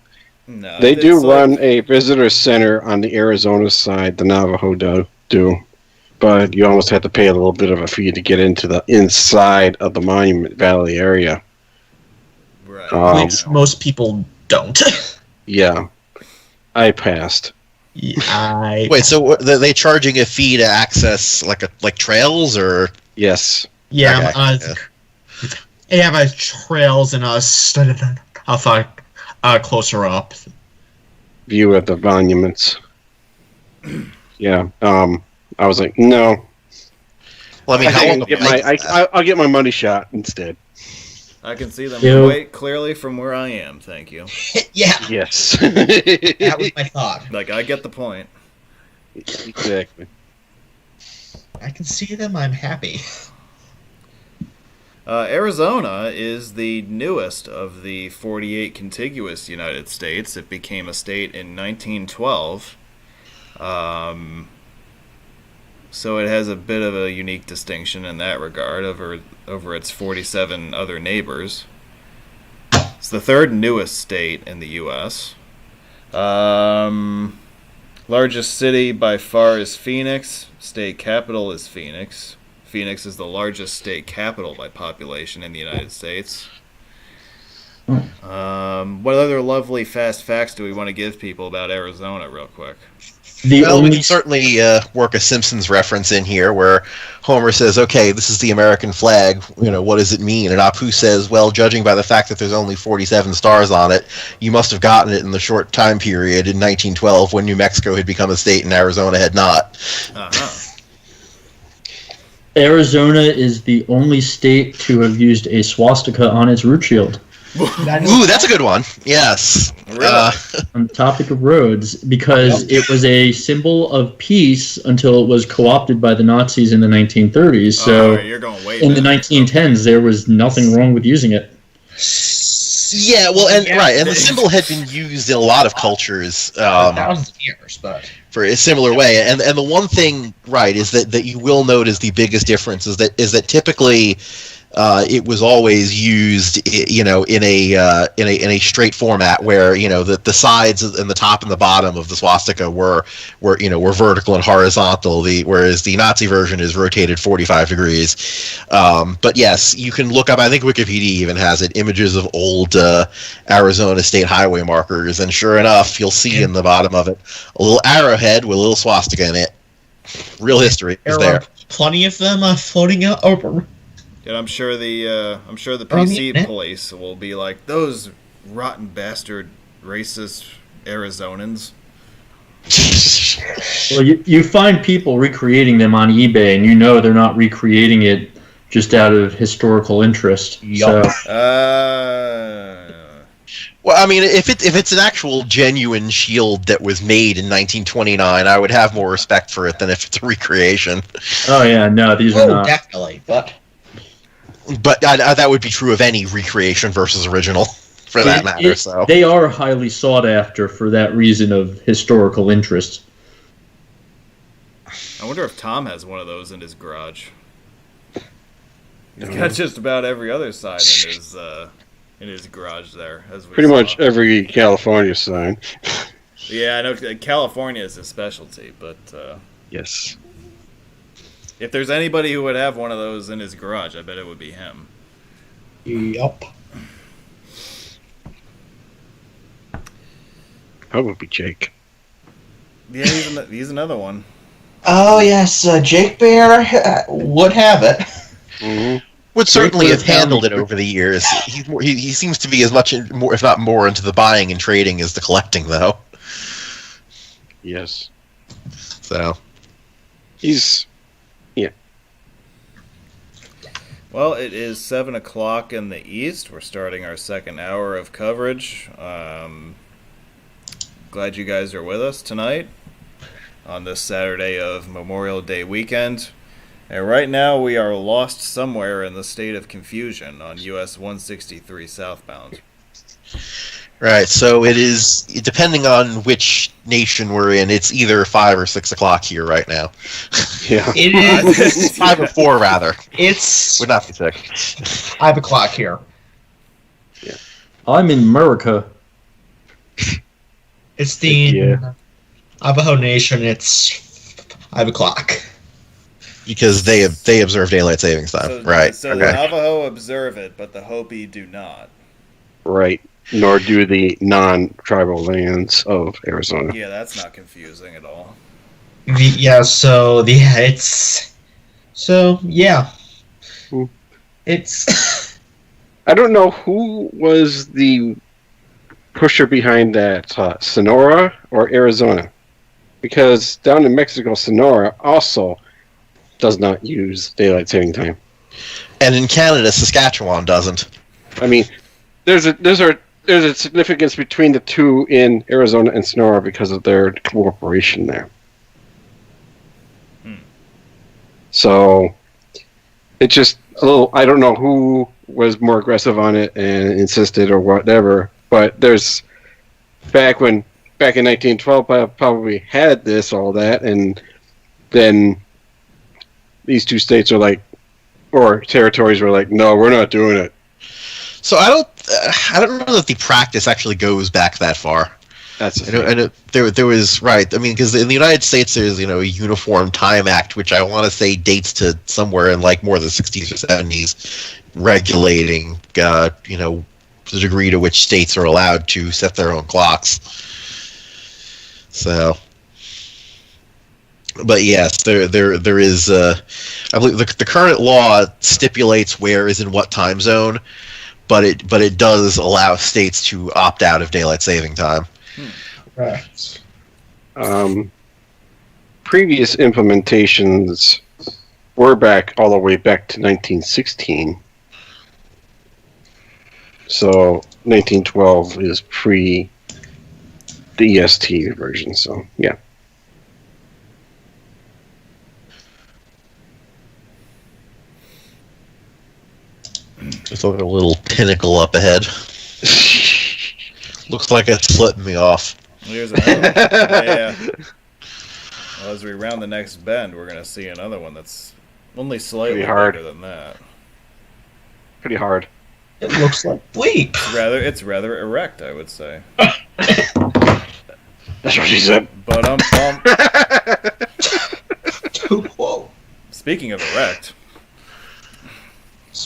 No, They do it's run a visitor center on the Arizona side, the Navajo do. But you almost have to pay a little bit of a fee to get into the inside of the Monument Valley area. Right. Which most people don't. Yeah. I passed. Yeah, Wait, so are they charging a fee to access like trails or? Yes. yeah, Okay, they have trails and closer up. View of the monuments. Yeah. I was like, no. Well, I mean, how long I'll get my money shot instead. I can see them Ew. quite clearly from where I am. Thank you. Yeah, Yes. that was my thought. Like, I get the point. Exactly. I can see them, I'm happy. Arizona is the newest of the 48 contiguous United States. It became a state in 1912. So it has a bit of a unique distinction in that regard over its 47 other neighbors. It's the third newest state in the U.S. Largest city by far is Phoenix. State capital is Phoenix. Phoenix is the largest state capital by population in the United States. What other lovely fast facts do we want to give people about Arizona real quick? The Well, we only can certainly work a Simpsons reference in here where Homer says, okay, this is the American flag, what does it mean? And Apu says, well, judging by the fact that there's only 47 stars on it, you must have gotten it in the short time period in 1912 when New Mexico had become a state and Arizona had not. Uh-huh. Arizona is the only state to have used a swastika on its root shield. Ooh, that's a good one. Yes. Really? On the topic of roads, because it was a symbol of peace until it was co-opted by the Nazis in the 1930s. So you're going way in the back. 1910s, there was nothing wrong with using it. Yeah, well, and the symbol had been used in a lot of cultures thousands of years, but for a similar way. And the one thing, is that you will note is the biggest difference is that typically it was always used, in a straight format where the sides and the top and the bottom of the swastika were vertical and horizontal. Whereas the Nazi version is rotated 45 degrees. But yes, you can look up. I think Wikipedia even has it. Images of old Arizona state highway markers, and sure enough, you'll see in the bottom of it a little arrowhead with a little swastika in it. Real history is there. Plenty of them floating out over. And I'm sure the PC police will be like, those rotten bastard racist Arizonans. Well, you find people recreating them on eBay, and they're not recreating it just out of historical interest. Yup. So, Well, I mean, if it's an actual genuine shield that was made in 1929, I would have more respect for it than if it's a recreation. oh yeah, no, these are not. Definitely, but that would be true of any recreation versus original, for that matter. So They are highly sought after for that reason of historical interest. I wonder if Tom has one of those in his garage. He's got just about every other sign in his garage there. As we Pretty saw. much every California sign. Yeah, I know California is a specialty, but Yes. if there's anybody who would have one of those in his garage, I bet it would be him. yup. Probably Jake. Yeah, he's another one. Oh yes, Jake Bear would have it. Mm-hmm. would certainly have Breaker handled it County. over the years. He seems to be as much, more, if not more, into the buying and trading as the collecting, though. Yes. So He's Well, it is 7 o'clock in the east. We're starting our second hour of coverage. Glad you guys are with us tonight on this Saturday of Memorial Day weekend. And right now we are lost somewhere in the state of confusion on US 163 southbound. Right, so it is, depending on which nation we're in, it's either 5 or 6 o'clock here right now. Yeah. It is. 5 or 4, rather. It's Would not be sick. 5 o'clock here. I'm in America. It's the Yeah. Navajo Nation. It's 5 o'clock. Because they observe daylight savings time. So, Right. So the Navajo observe it, but the Hopi do not. Right. Nor do the non-tribal lands of Arizona. Yeah, that's not confusing at all. It's I don't know who was the pusher behind that, Sonora or Arizona, because down in Mexico, Sonora also does not use daylight saving time. And in Canada, Saskatchewan doesn't. I mean, there's a significance between the two in Arizona and Sonora because of their cooperation there. So it's just a little. I don't know who was more aggressive on it and insisted or whatever. But there's back in 1912, I probably had all that, and then these two states are like, or territories were like, no, we're not doing it. So I don't know that the practice actually goes back that far. That's the And there was, right. I mean, because in the United States, there's a Uniform Time Act, which I want to say dates to somewhere in like more the 60s or 70s, regulating the degree to which states are allowed to set their own clocks. So, but yes, there is. I believe the current law stipulates where is in what time zone, but it does allow states to opt out of daylight saving time. right. Previous implementations were all the way back to 1916. So 1912 is pre the EST version. So yeah. There's a little pinnacle up ahead. Looks like it's slipping me off. Here's another one. Yeah. Well, as we round the next bend, we're going to see another one that's only slightly Pretty hard. bigger than that. Pretty hard. It looks like bleep. It's rather erect, I would say. That's what she said. But Whoa. speaking of erect,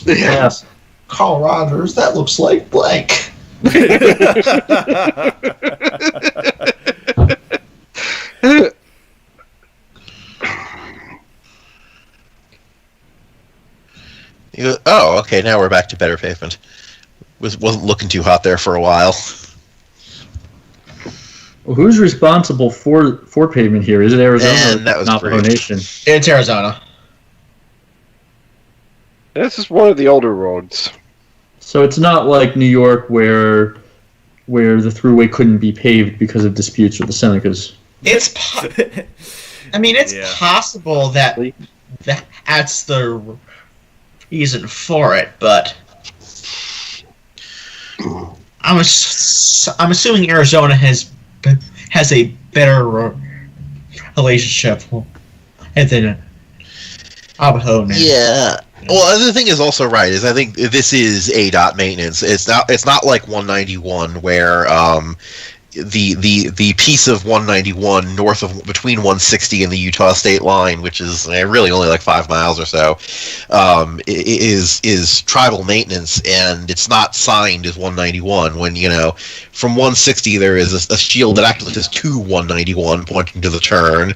Yes. Carl Rogers, that looks like blank. Oh, okay. Now we're back to better pavement. Wasn't looking too hot there for a while. Well, who's responsible for pavement here? Is it Arizona And that or was Navajo brief. Nation? It's Arizona. This is one of the older roads. So it's not like New York where the thruway couldn't be paved because of disputes with the Senecas. It's Yeah. possible that's the reason for it, but I'm assuming Arizona has a better relationship than Navajo Nation. Yeah. Well, the thing is also right is I think this is ADOT maintenance. It's not like 191 where the piece of 191 between 160 and the Utah state line, which is really only like 5 miles or so, is tribal maintenance, and it's not signed as 191. When from 160 there is a shield that actually says to 191 pointing to the turn,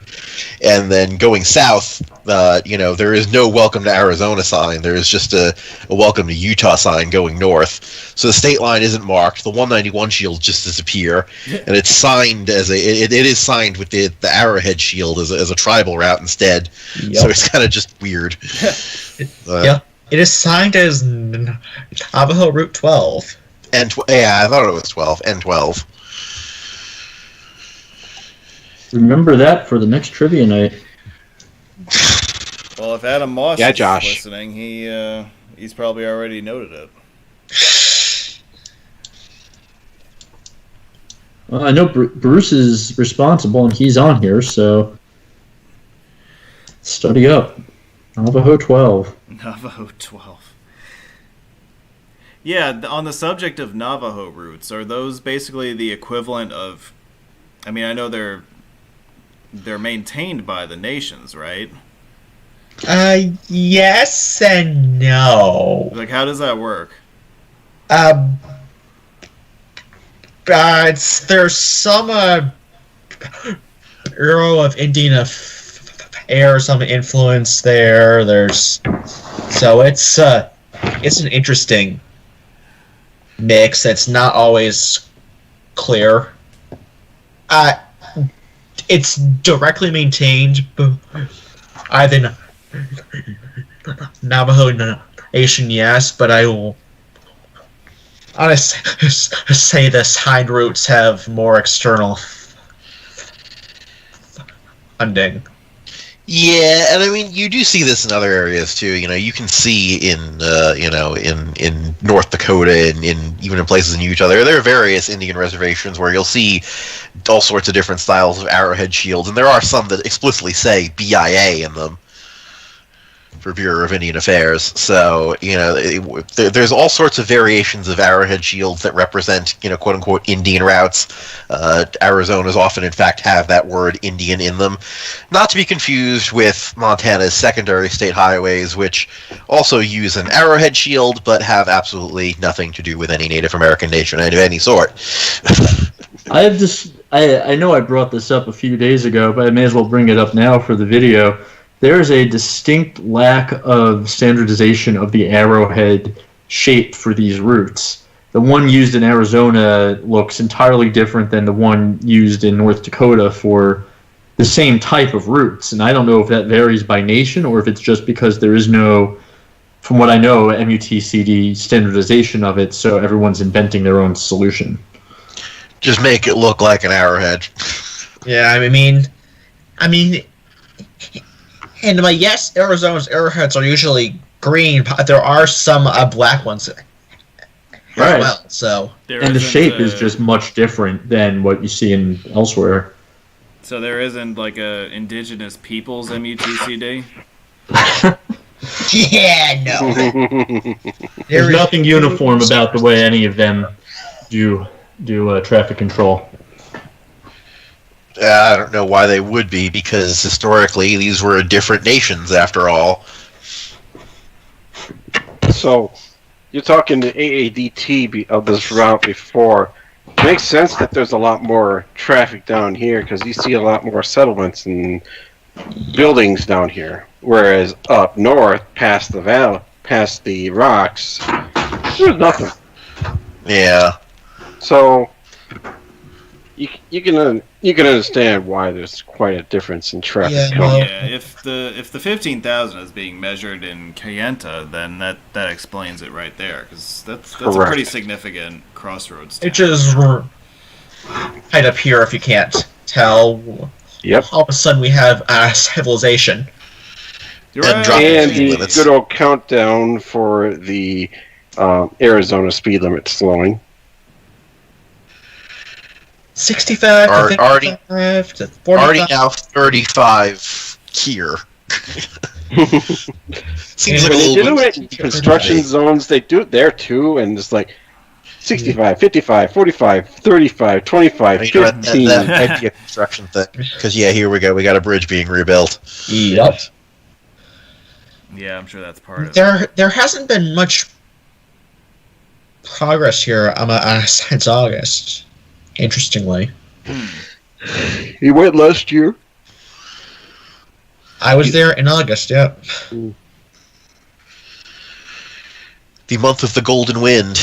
and then going south, there is no welcome to Arizona sign. There is just a welcome to Utah sign going north. So the state line isn't marked. The 191 shields just disappear, and it's signed as it is signed with the arrowhead shield as a tribal route instead. Yep. So it's kind of just weird. Yeah. It is signed as Navajo Route 12. Yeah, I thought it was 12. N12. Remember that for the next trivia night. Well, if Adam Moss Yeah, is Josh. listening, he's probably already noted it. Well, I know Bruce is responsible and he's on here, so study up. Navajo 12. Navajo 12. Yeah, on the subject of Navajo roots, are those basically the equivalent of? I mean, I know they're maintained by the nations, right? Yes and no. Like, how does that work? There's some Bureau of Indian Affairs, some influence there. So it's an interesting mix. It's not always clear. It's directly maintained by the Navajo Nation, yes, but I will honestly say the side routes have more external funding. Yeah, and I mean, you do see this in other areas too. You know, you can see in North Dakota and even in places in Utah, there are various Indian reservations where you'll see all sorts of different styles of arrowhead shields, and there are some that explicitly say BIA in them for Bureau of Indian Affairs. So, you know, there's all sorts of variations of arrowhead shields that represent, you know, quote unquote Indian routes. Arizona's often, in fact, have that word Indian in them. Not to be confused with Montana's secondary state highways, which also use an arrowhead shield, but have absolutely nothing to do with any Native American nation of any sort. I know I brought this up a few days ago, but I may as well bring it up now for the video. There is a distinct lack of standardization of the arrowhead shape for these routes. The one used in Arizona looks entirely different than the one used in North Dakota for the same type of routes. And I don't know if that varies by nation or if it's just because there is no, from what I know, MUTCD standardization of it, so everyone's inventing their own solution. Just make it look like an arrowhead. Yeah, I mean, and yes, Arizona's arrowheads are usually green, but there are some black ones as Right. well. So, And the shape is just much different than what you see in elsewhere. So there isn't like a Indigenous Peoples MUTCD? yeah, no. There's nothing uniform about the way any of them do traffic control. I don't know why they would be, because historically these were different nations, after all. So, you're talking the AADT of this route before. It makes sense that there's a lot more traffic down here, because you see a lot more settlements and buildings down here. Whereas up north, past the valley, past the rocks, there's nothing. Yeah. So, you can understand why there's quite a difference in traffic. Yeah, well, Yeah, if the 15,000 is being measured in Kayenta, then that explains it right there, because that's a Correct. pretty significant crossroads. Which is right up here if you can't tell. Yep. All of a sudden we have civilization. You're And right. drop And speed the limits. good old countdown for the Arizona speed limit slowing. 65 to Already- 55 to Already 45. now 35 here. Seems like a When they do little bit. it in construction zones, they do it there too, and it's like 65, 55, 45, 35, 25, You know, 15. that might be a construction thing. Because, yeah, here we go. We got a bridge being rebuilt. Yep. Yeah, I'm sure that's part of it. There hasn't been much progress here since August. Interestingly, He went last year. I was there in August. Yep. The month of the golden wind.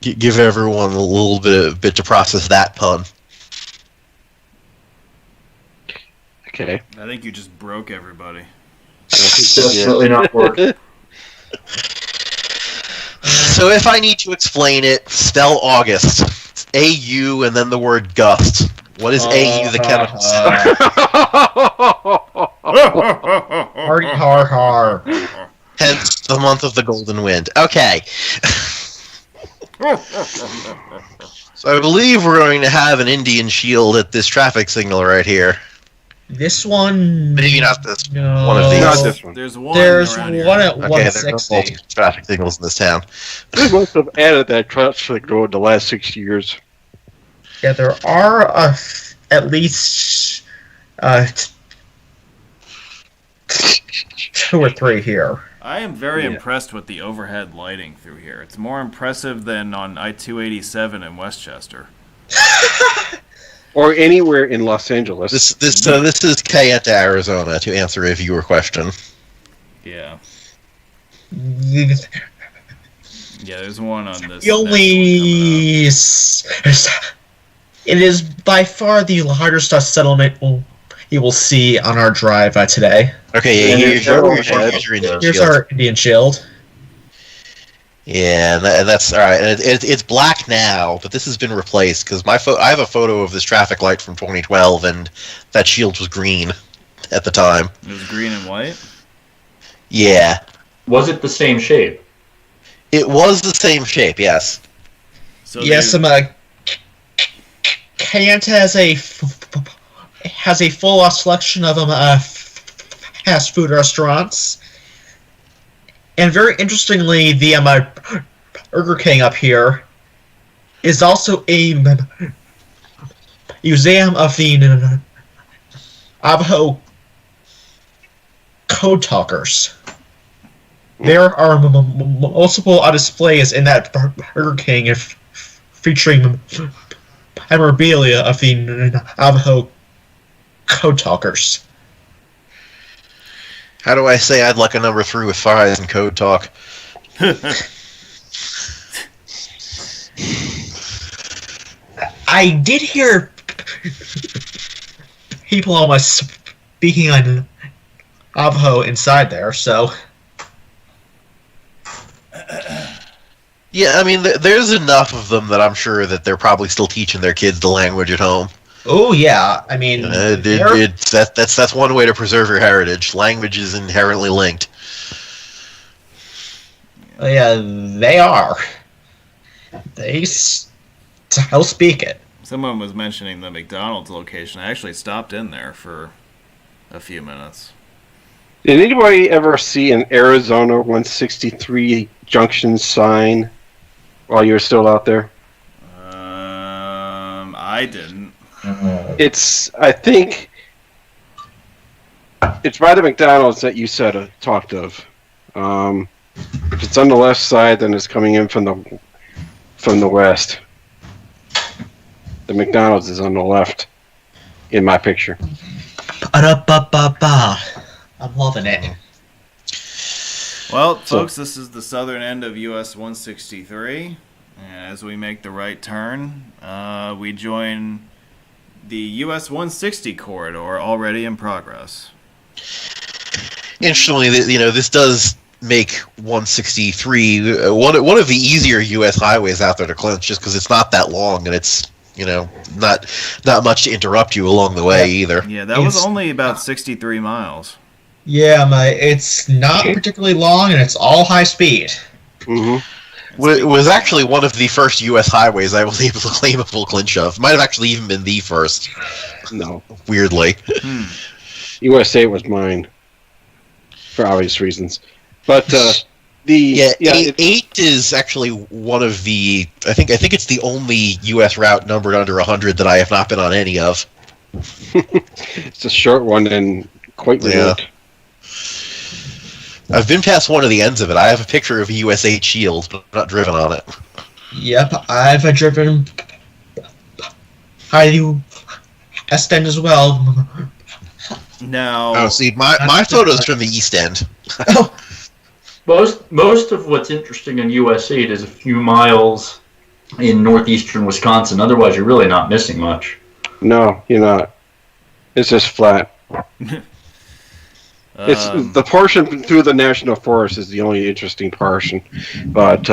Give everyone a little bit to process that pun. Okay. I think you just broke everybody. Definitely not working. So if I need to explain it, spell August. It's A-U and then the word gust. What is A-U the chemical? Hardy har har. Hence the month of the golden wind. Okay. So I believe we're going to have an Indian shield at this traffic signal right here. This one. Maybe not this. No. One of these. Not this one. There's one. There's around one here. at Okay, there are 160. multiple traffic signals in this town. They must have added that traffic road the last 6 years. Yeah, there are at least 2 or 3 here. I am very Yeah. impressed with the overhead lighting through here. It's more impressive than on I-287 in Westchester. Or anywhere in Los Angeles. This is Cayeta, Arizona, to answer a viewer question. Yeah. The Yeah, there's one on this. only. It is by far the largest settlement you will see on our drive today. Okay, yeah, And here's they're your overhead. Indian Here's shield. our Indian shield. Yeah, and that's all right. And it's black now, but this has been replaced because I have a photo of this traffic light from 2012, and that shield was green at the time. It was green and white. Yeah, Was it the same shape? it was the same shape. Yes. So Yes, Kayenta has a full selection of fast food restaurants, and very interestingly, the Burger King up here is also a museum of the Navajo code talkers. There are multiple displays in that Burger King featuring memorabilia of the Navajo code talkers. How do I say I'd like a number 3 with fries and code talk? I did hear people almost speaking on Navajo inside there, so Yeah, I mean, there's enough of them that I'm sure that they're probably still teaching their kids the language at home. oh yeah, I mean they're- That's one way to preserve your heritage. Language is inherently linked. yeah, they are. They still speak it. Someone was mentioning the McDonald's location. I actually stopped in there for a few minutes. Did anybody ever see an Arizona 163 junction sign while you were still out there? I didn't. I think, it's by the McDonald's that you talked of. If it's on the left side, then it's coming in from the west. The McDonald's is on the left in my picture. Ba-da-ba-ba-ba. I'm loving it. Well, folks, this is the southern end of US 163. And as we make the right turn, we join the US 160 corridor already in progress. Interestingly, this does make 163 one of the easier U.S. highways out there to clinch, just because it's not that long and it's not much to interrupt you along the way either. Yeah, that was only about 63 miles. Yeah, it's not particularly long and it's all high speed. Mm-hmm. It was actually one of the first U.S. highways I was able to claim a full clinch of. Might have actually even been the first. No. Weirdly. USA was mine. For obvious reasons. But, eight is actually one of the. I think it's the only U.S. route numbered under 100 that I have not been on any of. It's a short one and quite remote. I've been past one of the ends of it. I have a picture of a US 8 Shield, but I'm not driven on it. Yep, I've driven high West End as well. Now, Oh, see, my photo's from the East End. Most of what's interesting in US 8 is a few miles in northeastern Wisconsin. Otherwise, you're really not missing much. No, you're not. It's just flat It's the portion through the national forest is the only interesting portion, but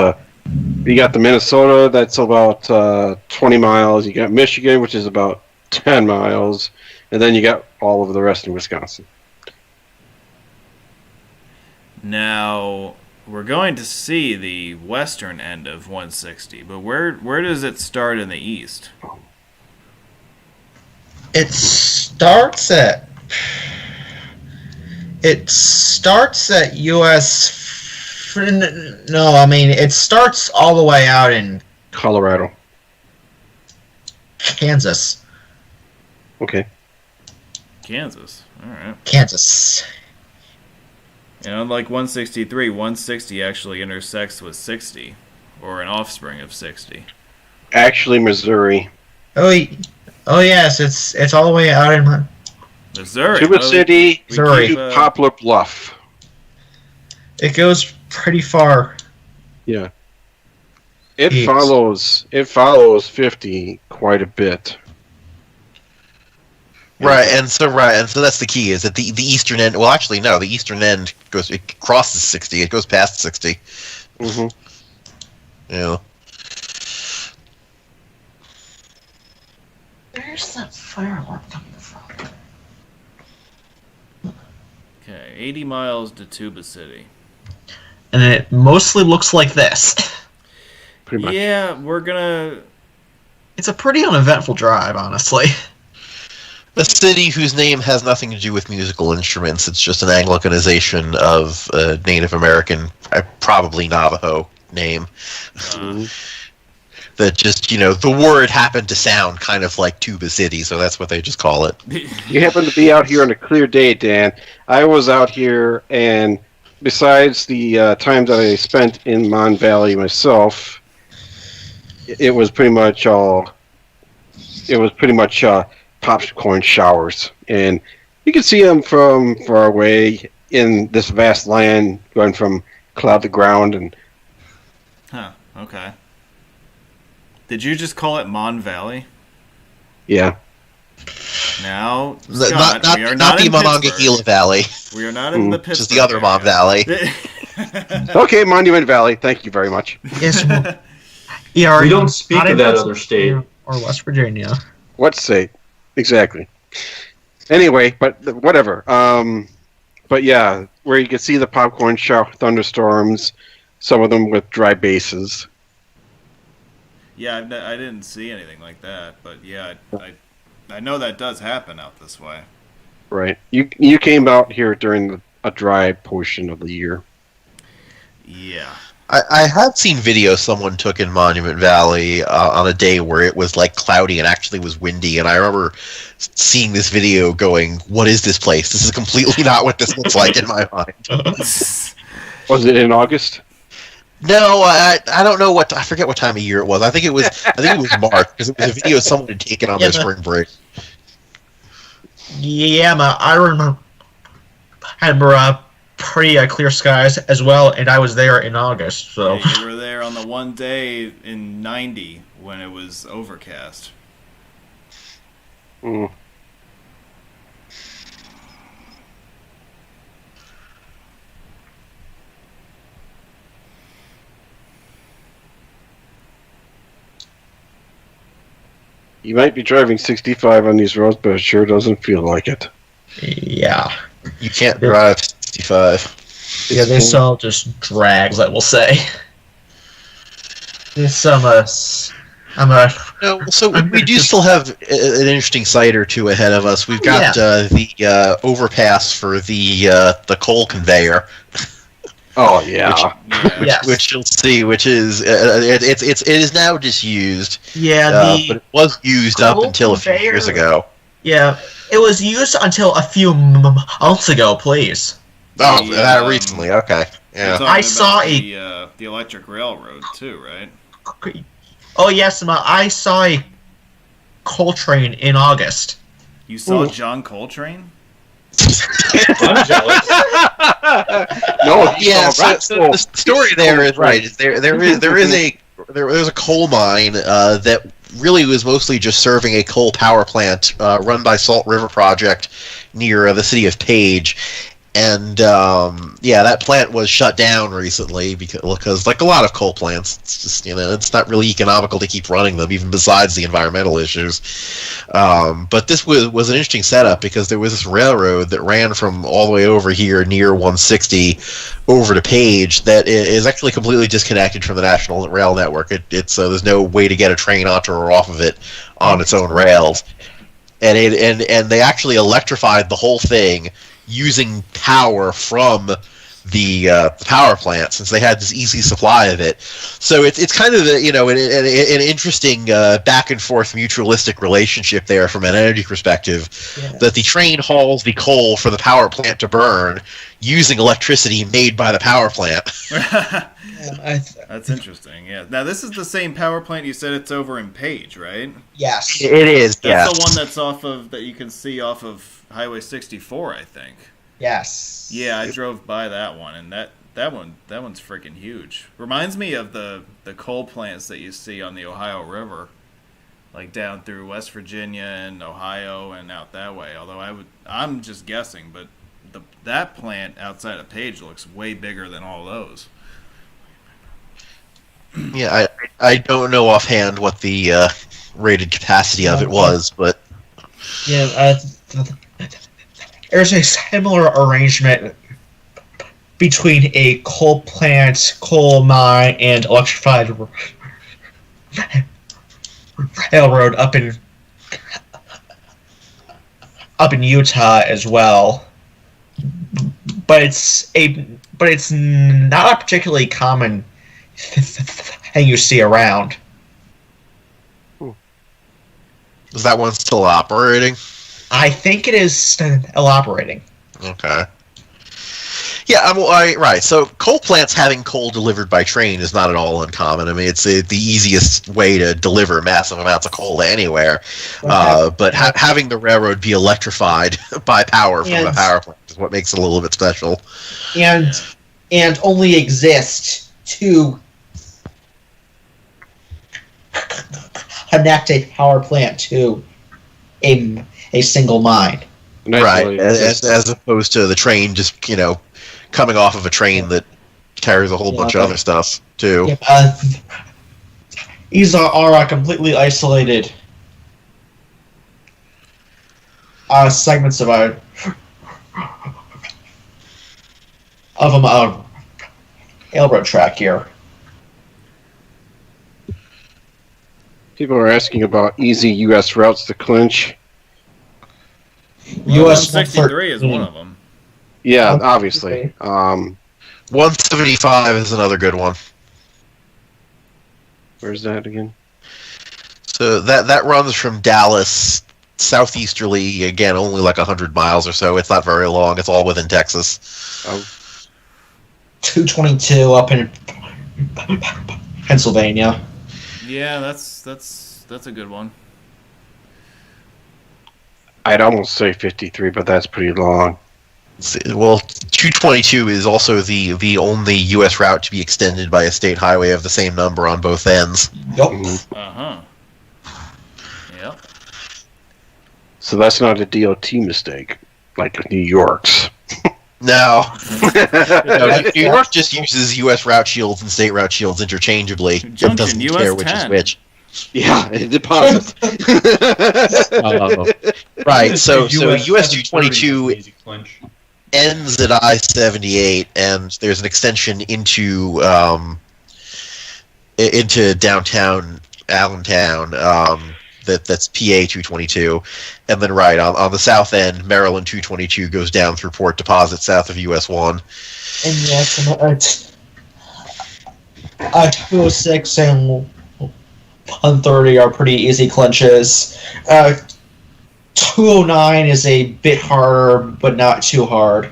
you got the Minnesota that's about 20 miles. You got Michigan, which is about 10 miles, and then you got all of the rest in Wisconsin. Now we're going to see the western end of 160, but where does it start in the east? It starts at U.S. No, I mean it starts all the way out in Colorado. Kansas. Okay. Kansas. All right. Kansas. And unlike 163, 160 actually intersects with 60, or an offspring of 60. Actually, Missouri. Oh yes, it's all the way out in Missouri. Tuba City, Missouri. to Poplar Bluff. It goes pretty far. Yeah. It East. follows 50 quite a bit. Right, and so that's the key, is that the eastern end. Well, actually, no, the eastern end crosses 60. It goes past 60. Mm-hmm. Yeah. Where's that firework coming from? Okay, 80 miles to Tuba City. And it mostly looks like this. Pretty much. Yeah, we're gonna. It's a pretty uneventful drive, honestly. A city whose name has nothing to do with musical instruments. It's just an Anglicanization of a Native American, probably Navajo name. That just, the word happened to sound kind of like Tuba City, so that's what they just call it. You happen to be out here on a clear day, Dan. I was out here, and besides the time that I spent in Mon Valley myself, it was pretty much popcorn showers, and you can see them from far away in this vast land, going from cloud to ground. And Huh. Okay. Did you just call it Mon Valley? yeah, Now, Not Scott, we are not the in Monongahela Pittsburgh. Valley, We are not in the which Pittsburgh. is the other Mon area. Valley. okay, Monument Valley. Thank you very much. Yes. Yeah, We don't speak of that other state. Or West Virginia. What state? Exactly. Anyway, but whatever. But yeah, where you can see the popcorn shower thunderstorms, some of them with dry bases. Yeah, I didn't see anything like that, but yeah, I know that does happen out this way. Right. You came out here during a dry portion of the year. Yeah. I have seen videos someone took in Monument Valley on a day where it was like cloudy and actually was windy, and I remember seeing this video going, what is this place? This is completely not what this looks like in my mind. Was it in August? No, I don't know I forget what time of year it was. I think it was March, because it was a video someone had taken on their spring break. Yeah, I remember pretty clear skies as well, and I was there in August. So Yeah, you were there on the one day in 90 when it was overcast. Mm. You might be driving 65 on these roads, but it sure doesn't feel like it. yeah, You can't drive 65. yeah, this all just drags. I will say. This No, so we do still have an interesting site or two ahead of us. We've got the overpass for the coal conveyor. Oh yeah. Yes. Which you'll see, which is it is now disused. Yeah, but it was used up coal until a few conveyor- years ago. yeah, it was used until a few months ago. Please. Oh, The, that recently. Okay, You're yeah. talking I about saw the electric railroad too, right? Oh yes, I saw a coal train in August. You saw John Coltrane? I'm jealous. No, Yeah, so the story there is right. Is there's a coal mine that really was mostly just serving a coal power plant run by Salt River Project near the city of Page. And that plant was shut down recently because, like a lot of coal plants, it's just it's not really economical to keep running them, even besides the environmental issues. But this was an interesting setup because there was this railroad that ran from all the way over here near 160 over to Page that is actually completely disconnected from the national rail network. It's there's no way to get a train onto or off of it on its own rails, and they actually electrified the whole thing using power from the power plant, since they had this easy supply of it. So it's kind of an interesting back and forth mutualistic relationship there from an energy perspective. Yeah. That the train hauls the coal for the power plant to burn using electricity made by the power plant. That's interesting. Yeah. Now this is the same power plant you said it's over in Page, right? Yes, it is. That's the one that's that you can see off of Highway 64, I think. Yes. Yeah, I drove by that one, and that one's freaking huge. Reminds me of the coal plants that you see on the Ohio River, like down through West Virginia and Ohio and out that way. Although I'm just guessing, but that plant outside of Page looks way bigger than all those. Yeah, I don't know offhand what the rated capacity of it was, but there's a similar arrangement between a coal plant, coal mine, and electrified railroad up in Utah as well. But it's not a particularly common thing you see around. Is that one still operating? I think it is still operating. Okay. Yeah, right. So coal plants having coal delivered by train is not at all uncommon. I mean, it's the easiest way to deliver massive amounts of coal to anywhere. But having the railroad be electrified by power from a power plant is what makes it a little bit special. And only exist to connect a power plant to a single mine. Right, as opposed to the train just, coming off of a train that carries a whole bunch of other stuff, too. These are completely isolated segments of a railroad track here. People are asking about easy U.S. routes to clinch. US 163 is one of them. Yeah, obviously. 175 is another good one. Where's that again? So that runs from Dallas southeasterly, again, only like 100 miles or so. It's not very long. It's all within Texas. 222 up in Pennsylvania. Yeah, that's a good one. I'd almost say 53, but that's pretty long. Well, 222 is also the only U.S. route to be extended by a state highway of the same number on both ends. Yep. Uh-huh. Yep. So that's not a DOT mistake, like New York's. No. New York just uses U.S. route shields and state route shields interchangeably. It doesn't US care which 10. is which. Yeah, it deposits. Right, so US 222 ends at I-78, and there's an extension into downtown Allentown that's PA 222, and then on the south end, Maryland 222 goes down through Port Deposit south of US 1. And yes, 206 and 130 are pretty easy clinches. 209 is a bit harder, but not too hard.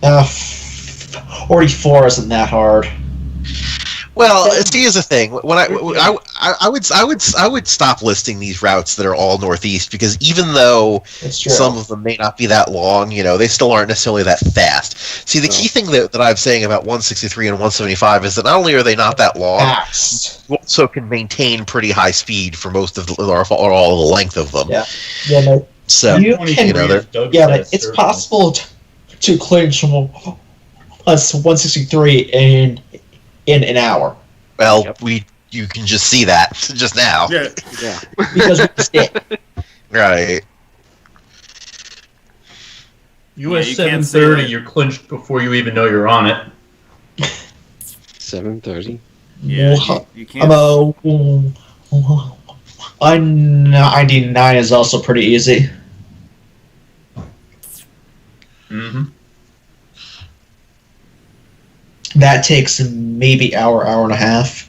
44 isn't that hard. Well, see, here's the thing. When I would stop listing these routes that are all northeast, because even though some of them may not be that long, they still aren't necessarily that fast. See, the key thing that I'm saying about 163 and 175 is that not only are they not that long, you also can maintain pretty high speed for most of or all of the length of them. Yeah. No, so it's possible to clinch 163 in an hour. Well, you can just see that just now. Yeah. Because we just did. Right. US 730, you're clinched before you even know you're on it. 7:30. Yeah, you can't. 99 is also pretty easy. Mm-hmm. That takes maybe hour and a half.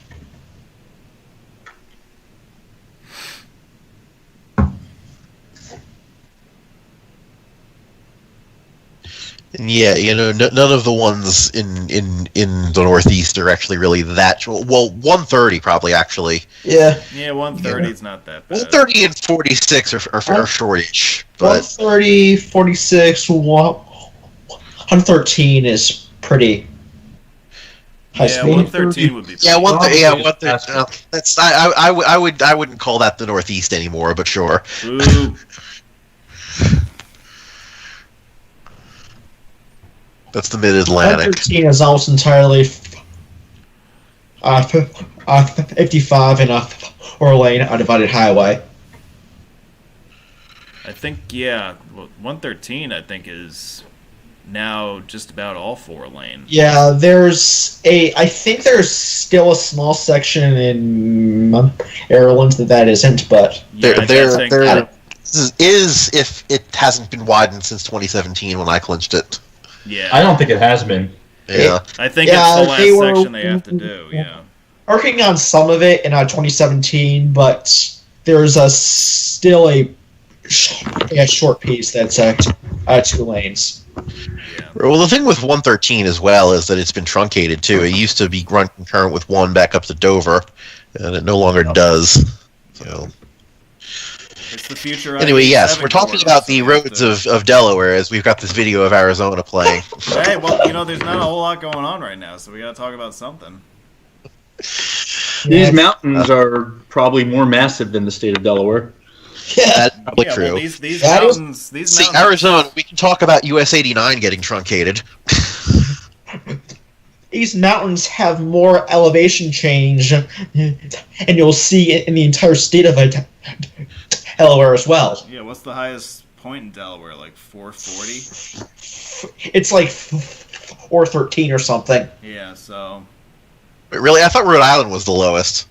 And yeah, none of the ones in the Northeast are actually really that. Well, 130 probably actually. Yeah. Yeah, 130 is not that bad. 130 and 46 are shortish. But 130, 46, 113 is pretty high speed. 113 would be. Yeah, 113. That's I wouldn't call that the Northeast anymore, but sure. Ooh. That's the Mid-Atlantic. 113 is almost entirely 55 and a 4-lane undivided highway. I think, yeah, 113 I think is now just about all 4-lane. Yeah, I think there's still a small section in Maryland that isn't, but there is if it hasn't been widened since 2017 when I clinched it. Yeah, I don't think it has been. Yeah, I think it's the last section they have to do. Yeah, working on some of it in 2017, but there's still a short piece that's 2 lanes. Yeah. Well, the thing with 113 as well is that it's been truncated too. It used to be run concurrent with 1 back up to Dover, and it no longer does. So. It's the future. Anyway, yes, we're talking about the roads of Delaware as we've got this video of Arizona playing. Hey, well, there's not a whole lot going on right now, so we got to talk about something. These mountains are probably more massive than the state of Delaware. Yeah, that's probably true. Well, these mountains. See, Arizona, we can talk about US 89 getting truncated. These mountains have more elevation change, and you'll see it in the entire state of Delaware as well. Yeah, what's the highest point in Delaware? Like 440? It's like 413 or something. Yeah, so. Wait, really? I thought Rhode Island was the lowest.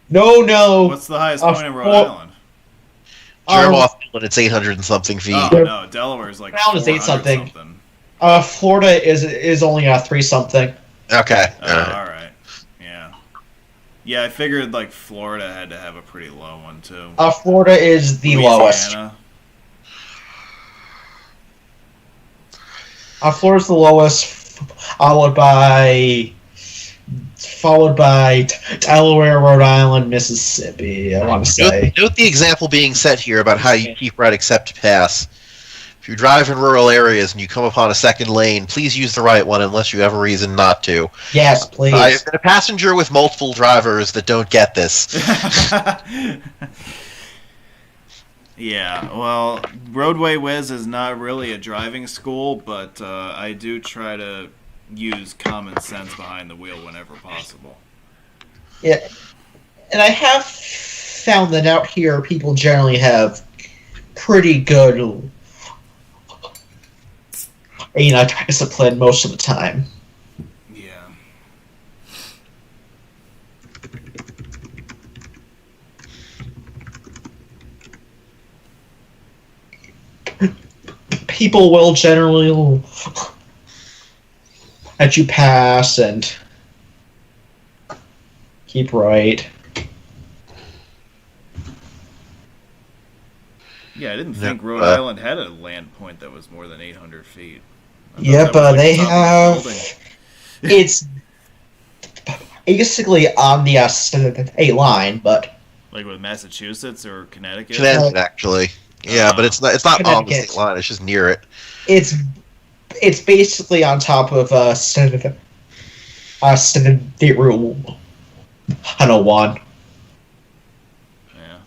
No. What's the highest point in Rhode Island? Jerimoth, it's 800 and something feet. Oh, no, Delaware's like 400 something. Florida is only 3 something. Okay. All right. Yeah. Yeah, I figured like Florida had to have a pretty low one too. Florida is the lowest. Florida's the lowest, followed by Delaware, Rhode Island, Mississippi. I want to say. Note the example being set here about how you keep right except to pass. If you drive in rural areas and you come upon a second lane, please use the right one unless you have a reason not to. Yes, please. I've been a passenger with multiple drivers that don't get this. Yeah, well, Roadway Wiz is not really a driving school, but I do try to use common sense behind the wheel whenever possible. Yeah, and I have found that out here people generally have pretty good discipline most of the time. Yeah. People will generally let you pass and keep right. Yeah, I didn't think Rhode Island had a land point that was more than 800 feet. Yeah, but they have... It's basically on the state line, but Like with Massachusetts or Connecticut? Connecticut, actually. Yeah, but it's not on the Connecticut. state line. It's just near it. it's basically on top of State Route 101. Yeah.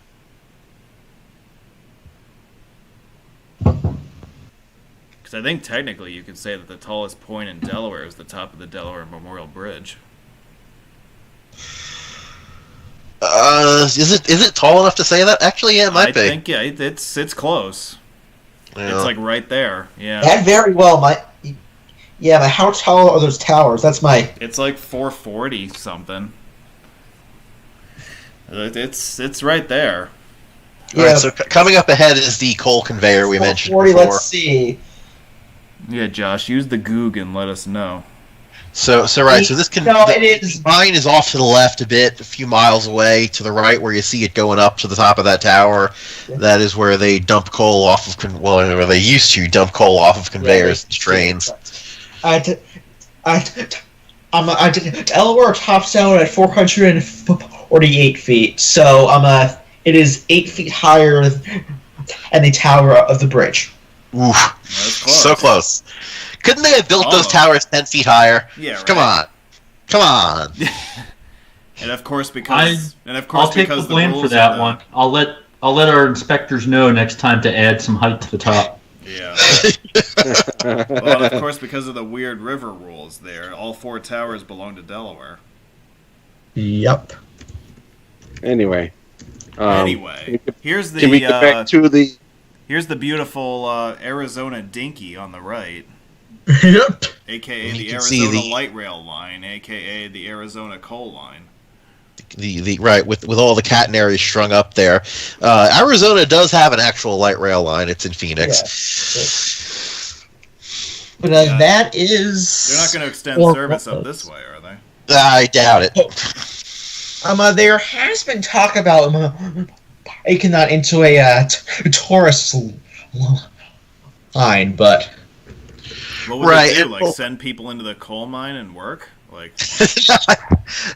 Because I think technically you could say that the tallest point in Delaware is the top of the Delaware Memorial Bridge. Is it tall enough to say that? Actually, yeah, it might be. I think, yeah, it's close. Yeah. It's like right there. Yeah. That very well might. Yeah, but how tall are those towers? That's my. It's like 440 something. It's right there. All right, so coming up ahead is the coal conveyor we mentioned 40, before. let's see. Yeah, Josh, use the Goog and let us know. So this it is. mine is off to the left a bit, a few miles away. To the right, where you see it going up to the top of that tower, that is where they dump coal off of where they used to dump coal off of conveyors and trains. Delaware tops out at 448 feet, so it is 8 feet higher than the tower of the bridge. Oof, That's close. so close. Couldn't they have built those Almost. towers 10 feet higher? Yeah, right. Come on. And of course, because I'll take the blame for that one. I'll let our inspectors know next time to add some height to the top. Yeah. Well, and of course, because of the weird river rules there, all 4 towers belong to Delaware. Yep. Anyway. Anyway, here's Can we get back to the... Here's the beautiful Arizona Dinky on the right, Yep. a.k.a. You the can see Arizona the- Light Rail Line, a.k.a. the Arizona Coal Line. The right with all the catenaries strung up there. Arizona does have an actual light rail line. It's in Phoenix. But Yeah. that is. They're not going to extend Well, service up this way, are they? I doubt it. There has been talk about making that into a tourist line, but What would Right, they do? it- Like send people into the coal mine and work? Like,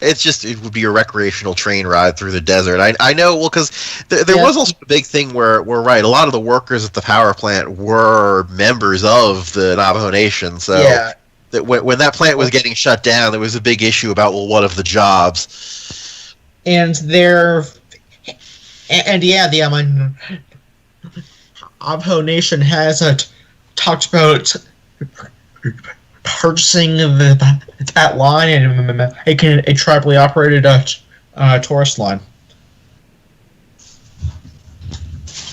It would be a recreational train ride through the desert. I know, well, because there was also a big thing where right, a lot of the workers at the power plant were members of the Navajo Nation. So yeah, that when that plant was getting shut down, there was a big issue about, well, what of the jobs? and the Navajo Nation has talked about purchasing that line and making a tribally operated tourist line.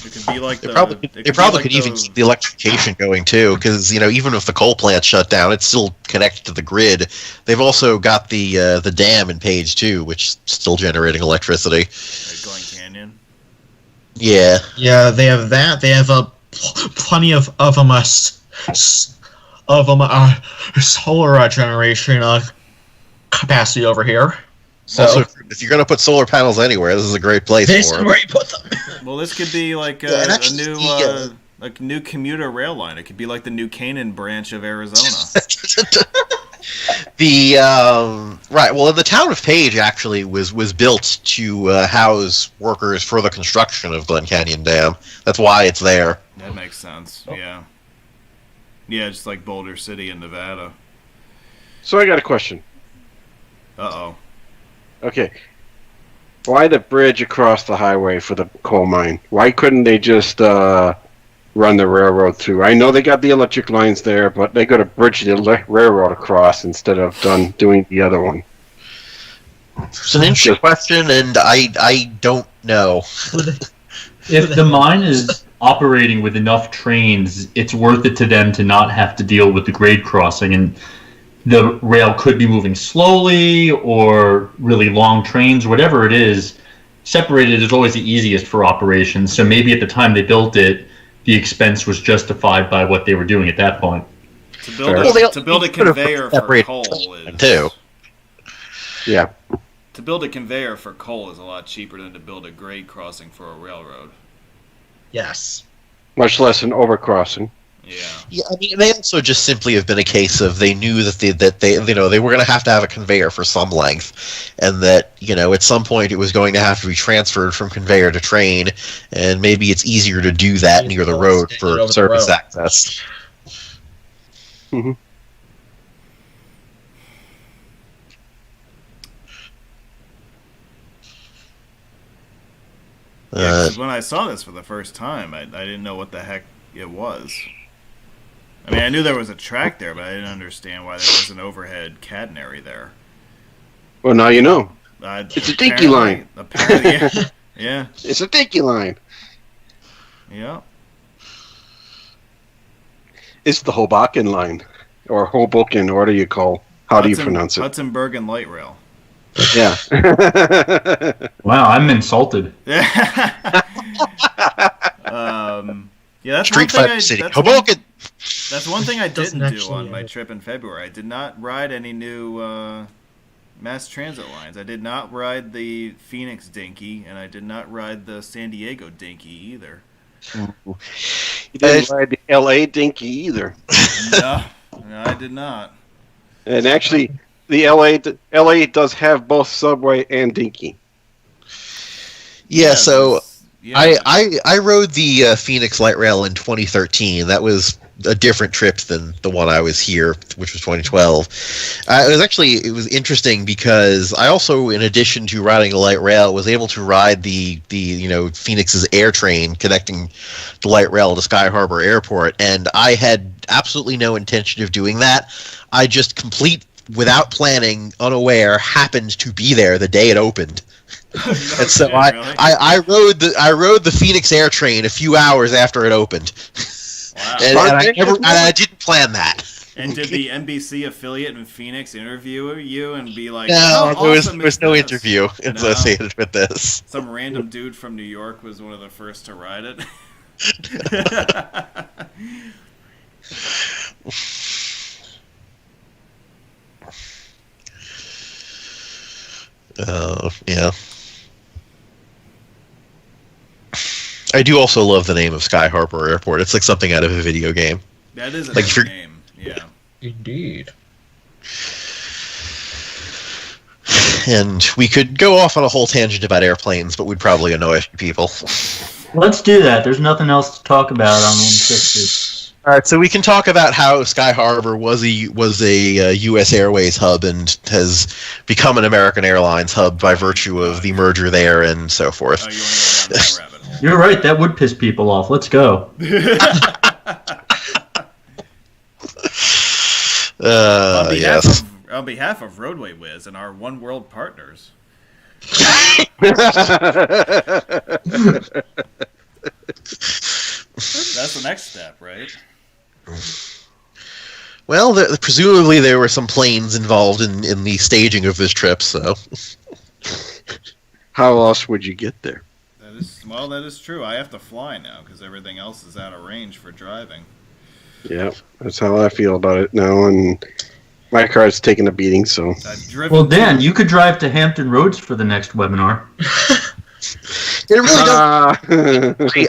it could be like They the. probably it they be probably like could even those- keep the electrification going too, because even if the coal plant shut down, it's still connected to the grid. They've also got the dam in Page 2, which is still generating electricity. like Glen Canyon. Yeah. Yeah, they have that. They have plenty of solar generation capacity over here. So Also, if you're going to put solar panels anywhere, this is a great place this for is them. where you put them. Well, this could be like Yeah, and a actually, new commuter rail line. It could be like the New Canaan branch of Arizona. Right. Well, the town of Page actually was built to house workers for the construction of Glen Canyon Dam. That's why it's there. That makes sense. Yeah. Yeah, just like Boulder City in Nevada. So I got a question. Uh-oh. Okay. Why the bridge across the highway for the coal mine? Why couldn't they just run the railroad through? I know they got the electric lines there, but they could have bridged the railroad across instead of doing the other one. It's an interesting question, and I don't know. If the mine is operating with enough trains, it's worth it to them to not have to deal with the grade crossing, and the rail could be moving slowly or really long trains, whatever it is. Separated is always the easiest for operations, so maybe at the time they built it, the expense was justified by what they were doing at that point. To build Fair. a, Well, they- to build a they could've conveyor for separated coal is too. Yeah. To build a conveyor for coal is a lot cheaper than to build a grade crossing for a railroad. Yes. Much less an overcrossing. Yeah, I mean, they also just simply have been a case of they knew that they were going to have a conveyor for some length, and that at some point it was going to have to be transferred from conveyor to train, and maybe it's easier to do that near the road for service access. Mm-hmm. Yeah, 'cause when I saw this for the first time, I didn't know what the heck it was. I mean, I knew there was a track there, but I didn't understand why there was an overhead catenary there. Well, now you know. It's a dinky line. Apparently, yeah. Yeah. It's a dinky line. Yeah. It's the Hoboken line, or Hoboken, or what do you call? How do you pronounce it? Hudsonburg and Light Rail. Yeah. Wow, I'm insulted. Yeah, that's Street one thing Fighter City, Hoboken. That's one thing I didn't do actually, on my trip in February. I did not ride any new mass transit lines. I did not ride the Phoenix Dinky, and I did not ride the San Diego Dinky either. You didn't ride the L.A. Dinky either. No, I did not. And actually, the L.A. does have both subway and dinky. Yeah, so I rode the Phoenix Light Rail in 2013. That was a different trip than the one I was here, which was 2012. It was interesting because I also, in addition to riding the light rail, was able to ride the Phoenix's air train connecting the light rail to Sky Harbor Airport, and I had absolutely no intention of doing that. I just without planning, unaware, happened to be there the day it opened. And so I rode the Phoenix Air train a few hours after it opened. Wow. And I didn't plan that. And did the NBC affiliate in Phoenix interview you and be like, no, "How there awesome was is no this?" interview associated with this. Some random dude from New York was one of the first to ride it. Yeah. I do also love the name of Sky Harbor Airport. It's like something out of a video game. That is a Like, good name. Yeah. Indeed. And we could go off on a whole tangent about airplanes, but we'd probably annoy a few people. Let's do that. There's nothing else to talk about on 160. All right, so we can talk about how Sky Harbor was a U.S. Airways hub and has become an American Airlines hub by virtue of the merger there and so forth. Oh, you want to go down that rabbit hole? You're right. That would piss people off. Let's go. Yes. On behalf of Roadway Wiz and our One World partners. That's the next step, right? Well, presumably there were some planes involved in the staging of this trip, so... How else would you get there? That is true. I have to fly now because everything else is out of range for driving. Yeah, that's how I feel about it now, and my car's taking a beating, so... Well, Dan, you could drive to Hampton Roads for the next webinar. It really does.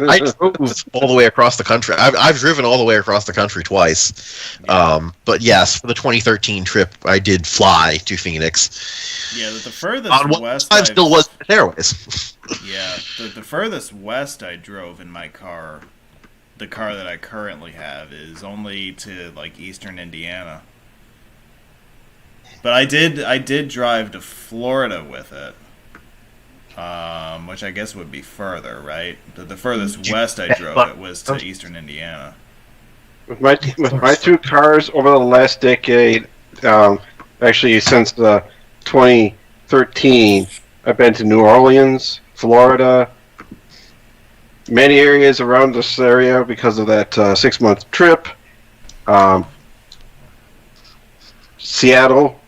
I drove all the way across the country. I've driven all the way across the country twice. Yeah. But yes, for the 2013 trip, I did fly to Phoenix. Yeah, the furthest On what west time still was Airways. Yeah, the furthest west I drove in my car, the car that I currently have, is only to like eastern Indiana. But I did drive to Florida with it. Which I guess would be further, right? The furthest west I drove it was to eastern Indiana. With my two cars over the last decade, actually since 2013, I've been to New Orleans, Florida, many areas around this area because of that 6-month trip. Seattle,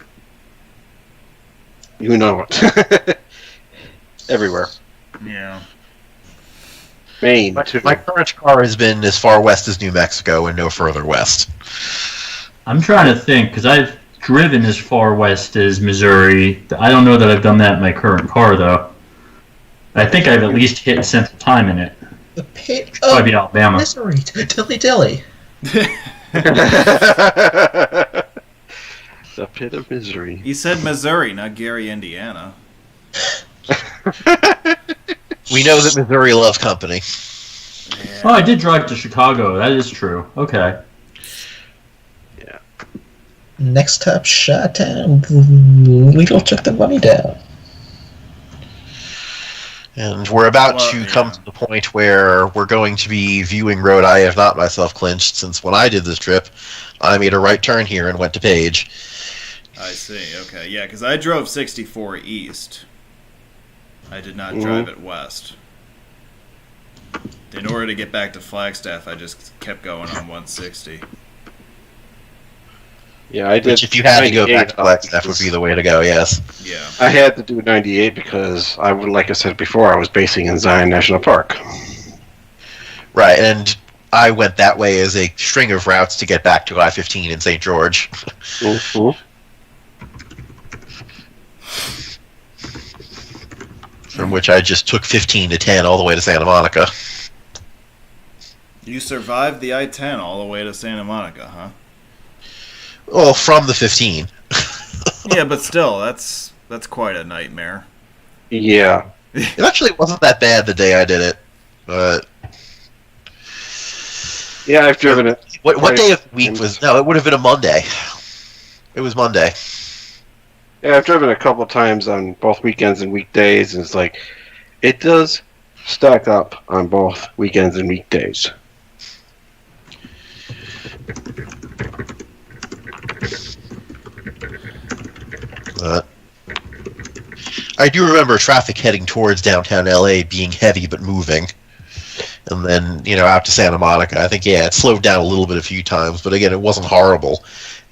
you know it. Everywhere. Yeah. Maine, My too. current car has been as far west as New Mexico and no further west. I'm trying to think, because I've driven as far west as Missouri. I don't know that I've done that in my current car, though. I think I've at least hit Central Time in it. The pit Probably of Alabama. misery. Dilly dilly. The pit of misery. He said Missouri, not Gary, Indiana. We know that Missouri loves company. Yeah. Oh, I did drive to Chicago. That is true. Okay. Next top shot time. Legal took the money down. And we're about Well, to come to the point where we're going to be viewing road I have not myself clinched, since when I did this trip, I made a right turn here and went to Page. I see. Okay, yeah, because I drove 64 east. I did not drive it west. In order to get back to Flagstaff, I just kept going on 160. Yeah, I did. Which, if you had to go back to 98 Flagstaff, would be the way to go, yes. Yeah. I had to do 98 because like I said before, I was basing in Zion National Park. Right, and I went that way as a string of routes to get back to I-15 in St. George. Mm-hmm. From which I just took 15 to 10 all the way to Santa Monica. You survived the I-10 all the way to Santa Monica, huh? Well, from the 15. Yeah, but still, that's quite a nightmare. Yeah. It actually wasn't that bad the day I did it. But Yeah, I've driven it. what day of the week was... No, it would have been a Monday. It was Monday. Yeah, I've driven a couple times on both weekends and weekdays, and it's like, it does stack up on both weekends and weekdays. I do remember traffic heading towards downtown LA being heavy but moving. And then, out to Santa Monica. I think, it slowed down a little bit a few times, but again, it wasn't horrible.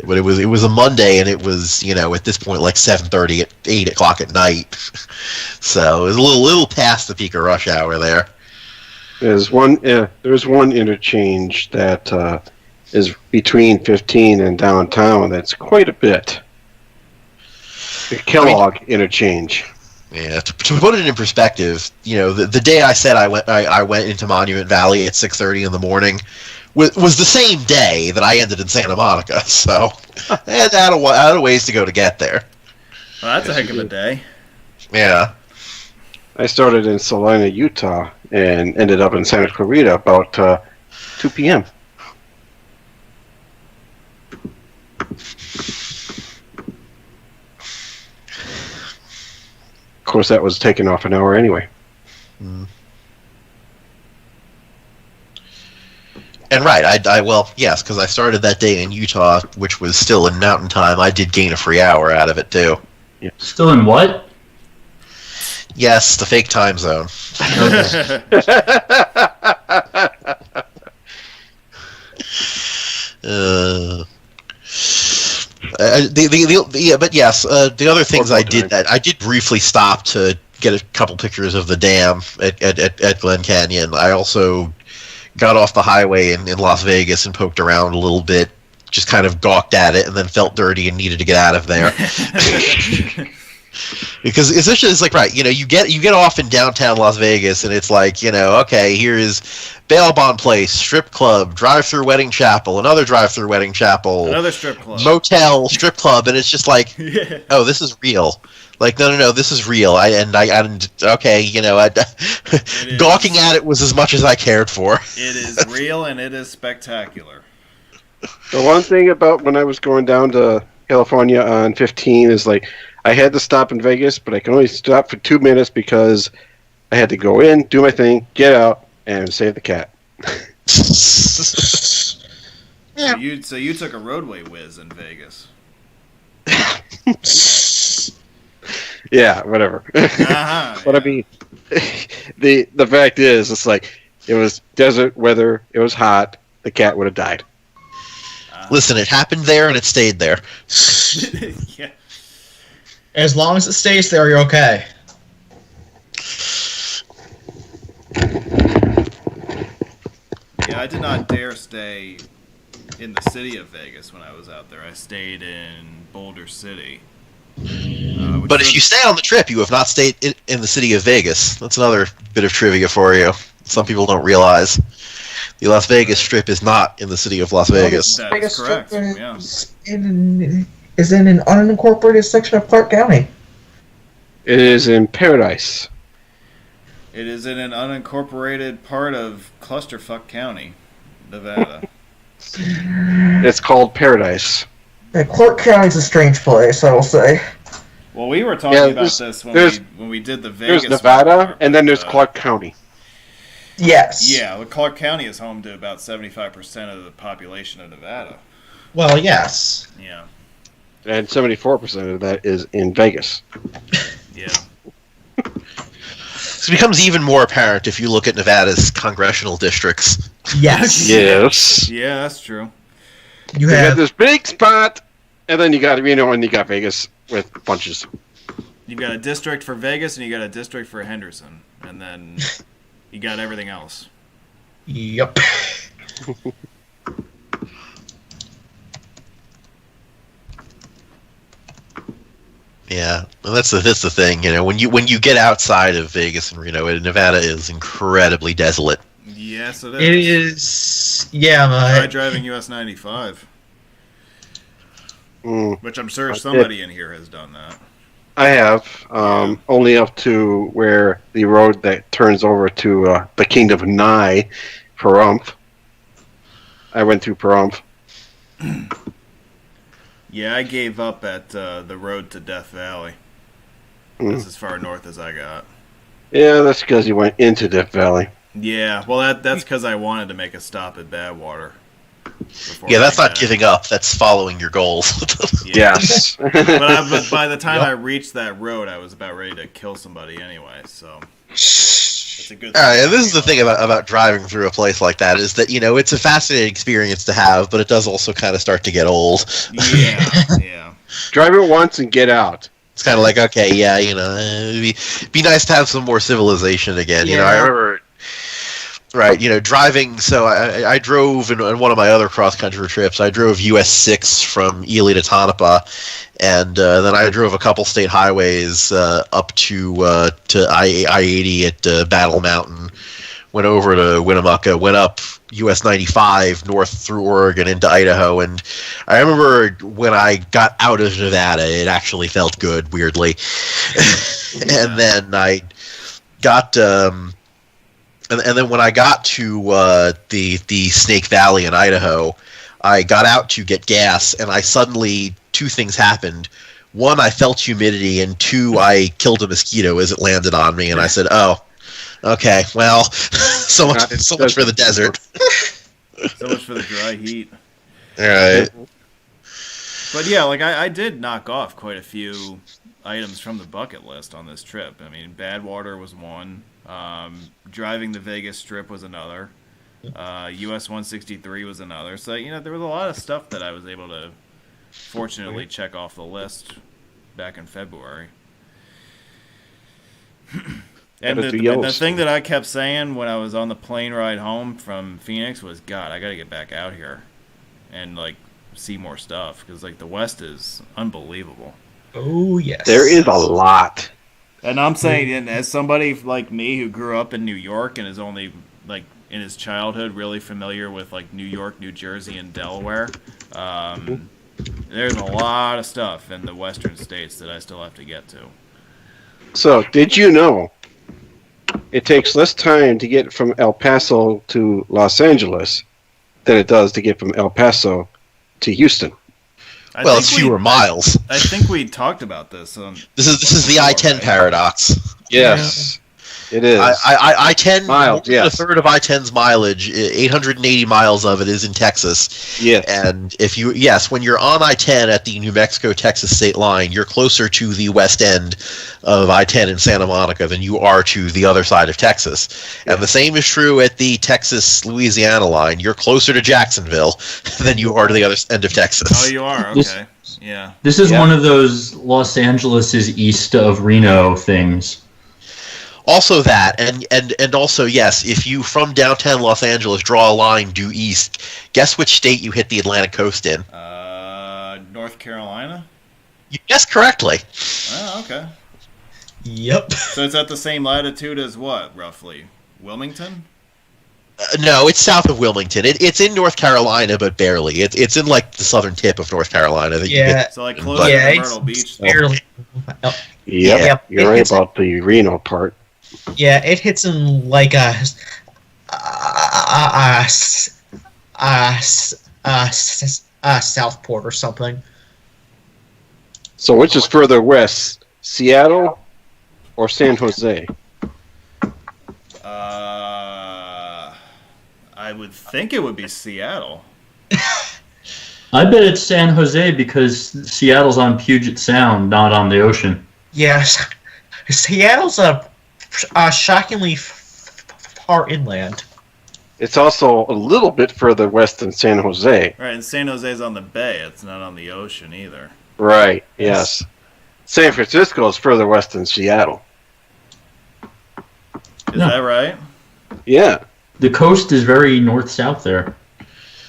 But it was a Monday, and it was, at this point, like 7:30 at 8 o'clock at night. So it was a little past the peak of rush hour there. There's one interchange that is between 15 and downtown. That's quite a bit. The Kellogg Interchange. Yeah, to put it in perspective, the day I said I went into Monument Valley at 6:30 in the morning was the same day that I ended in Santa Monica. So I had a ways to go to get there. Well, that's a heck of a day. Yeah. I started in Salina, Utah, and ended up in Santa Clarita about 2 p.m. Of course, that was taking off an hour anyway. Mm. And right, yes, because I started that day in Utah, which was still in Mountain Time. I did gain a free hour out of it too. Yeah. Still in what? Yes, the fake time zone. But yes, the other things I did briefly stop to get a couple pictures of the dam at Glen Canyon. I also got off the highway in Las Vegas and poked around a little bit, just kind of gawked at it, and then felt dirty and needed to get out of there. Because essentially it's like, right, you get off in downtown Las Vegas, and it's like, okay, here's bail bond place, strip club, drive-through wedding chapel, another drive-through wedding chapel, Another strip club, motel, strip club, and it's just like, yeah. Oh, this is real. Like, no, this is real. Gawking at it was as much as I cared for. It is real and it is spectacular. The one thing about when I was going down to California on 15 is like, I had to stop in Vegas, but I can only stop for 2 minutes because I had to go in, do my thing, get out, and save the cat. So you took a roadway whiz in Vegas. Yeah, whatever. Uh-huh, But I mean, the fact is, it's like, it was desert weather, it was hot, the cat would have died. Listen, it happened there and it stayed there. Yeah. As long as it stays there, you're okay. Yeah, I did not dare stay in the city of Vegas when I was out there. I stayed in Boulder City. But if you stay on the trip, you have not stayed in the city of Vegas. That's another bit of trivia for you. Some people don't realize. The Las Vegas Strip is not in the city of Las Vegas. That is correct. Yeah. Is in an unincorporated section of Clark County. It is in Paradise. It is in an unincorporated part of Clusterfuck County, Nevada. It's called Paradise. Yeah, Clark County's a strange place, I will say. Well, we were talking about this when we did the Vegas. There's Nevada, one, and then there's Clark County. Yes. Yeah, well, Clark County is home to about 75% of the population of Nevada. Well, yes. Yeah. And 74% of that is in Vegas. Yeah. This becomes even more apparent if you look at Nevada's congressional districts. Yes. Yes. Yeah, that's true. You You got have this big spot, and then you got Reno, and you got Vegas with bunches. You've got a district for Vegas, and you got a district for Henderson, and then you got everything else. Yep. Yeah, and that's the thing. You know, when you get outside of Vegas and Reno, Nevada is incredibly desolate. Yes, it is. It is. Yeah, Try my. driving US 95, Mm, which I'm sure somebody in here has done that. I have only up to where the road that turns over to the Kingdom of Nye, Pahrump. I went through Pahrump. Yeah, I gave up at the road to Death Valley. Mm. That's as far north as I got. Yeah, that's because you went into Death Valley. Yeah, well, that's because I wanted to make a stop at Badwater. Yeah, that's not giving up. That's following your goals. Yeah. Yes. But by the time I reached that road, I was about ready to kill somebody anyway. So it's a good. All right, and this is the thing about driving through a place like that is that, you know, it's a fascinating experience to have, but it does also kind of start to get old. Yeah, yeah. Drive it once and get out. It's kind of like, okay, yeah, you know, it'd be nice to have some more civilization again. You know, I remember, right, you know, driving. So I drove in one of my other cross country trips. I drove US 6 from Ely to Tonopah, and then I drove a couple state highways up to I-80 at Battle Mountain. Went over to Winnemucca, went up US 95 north through Oregon into Idaho, and I remember when I got out of Nevada, it actually felt good, weirdly. And then I got, and then when I got to the Snake Valley in Idaho, I got out to get gas, and I suddenly, two things happened. One, I felt humidity, and two, I killed a mosquito as it landed on me, and I said, "Oh, okay, well, so much for the desert." So much for the dry heat. All right. But yeah, like I did knock off quite a few items from the bucket list on this trip. I mean, Badwater was one. Driving the Vegas Strip was another. US 163 was another. So, you know, there was a lot of stuff that I was able to fortunately check off the list back in February. And the thing that I kept saying when I was on the plane ride home from Phoenix was, God, I got to get back out here and, like, see more stuff. Because, like, the West is unbelievable. Oh, yes. There is a lot. And I'm saying, and as somebody like me who grew up in New York and is only, like, in his childhood really familiar with, like, New York, New Jersey, and Delaware, there's a lot of stuff in the western states that I still have to get to. So, did you know it takes less time to get from El Paso to Los Angeles than it does to get from El Paso to Houston? Well, it's fewer miles. I think we talked about this. This is the I-10 paradox. Yes, it is. I-10, Miles, yes. a third of I-10's mileage, 880 miles of it is in Texas. Yes. And when you're on I-10 at the New Mexico-Texas state line, you're closer to the west end of I-10 in Santa Monica than you are to the other side of Texas. And the same is true at the Texas-Louisiana line. You're closer to Jacksonville than you are to the other end of Texas. Oh, you are? Okay. Yeah. This is one of those Los Angeles is east of Reno things. Also that, and also, yes, if you from downtown Los Angeles draw a line due east, guess which state you hit the Atlantic coast in? North Carolina? You guessed correctly. Oh, okay. Yep. So it's at the same latitude as what, roughly? Wilmington? No, it's south of Wilmington. It's in North Carolina, but barely. It's in like the southern tip of North Carolina. That you get, So like close to Myrtle Beach. barely. Yep, you're right about the Reno part. Yeah, it hits in like a Southport or something. So which is further west, Seattle or San Jose? I would think it would be Seattle. I bet it's San Jose because Seattle's on Puget Sound, not on the ocean. Yes, Seattle's a shockingly far inland. It's also a little bit further west than San Jose. Right, and San Jose's on the bay. It's not on the ocean either. Right, yes. San Francisco is further west than Seattle. Is that right? Yeah. The coast is very north-south there.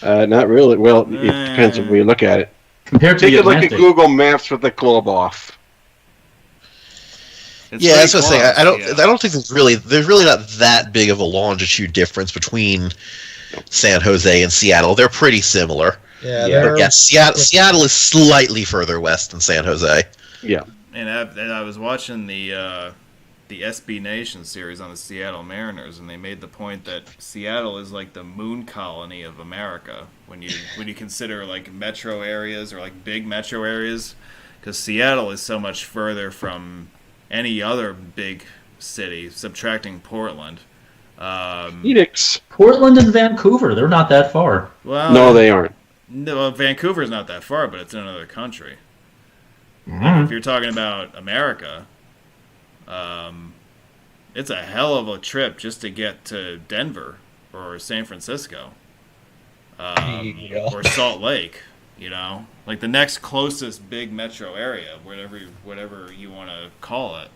Not really. Well, it depends on where you look at it. Compared to Take the a look at Atlantic. Google Maps with the globe off. yeah, that's what I'm saying. I close, don't think there's really not that big of a longitude difference between San Jose and Seattle. They're pretty similar. Yeah, But yes, Seattle is slightly further west than San Jose. Yeah. And I was watching the SB Nation series on the Seattle Mariners, and they made the point that Seattle is like the moon colony of America when you consider like metro areas or like big metro areas, because Seattle is so much further from any other big city, subtracting Portland. Phoenix. Portland and Vancouver, they're not that far. Well, No, they aren't. No, Vancouver's not that far, but it's in another country. Mm. If you're talking about America, it's a hell of a trip just to get to Denver or San Francisco or Salt Lake. You know, like the next closest big metro area, whatever you want to call it,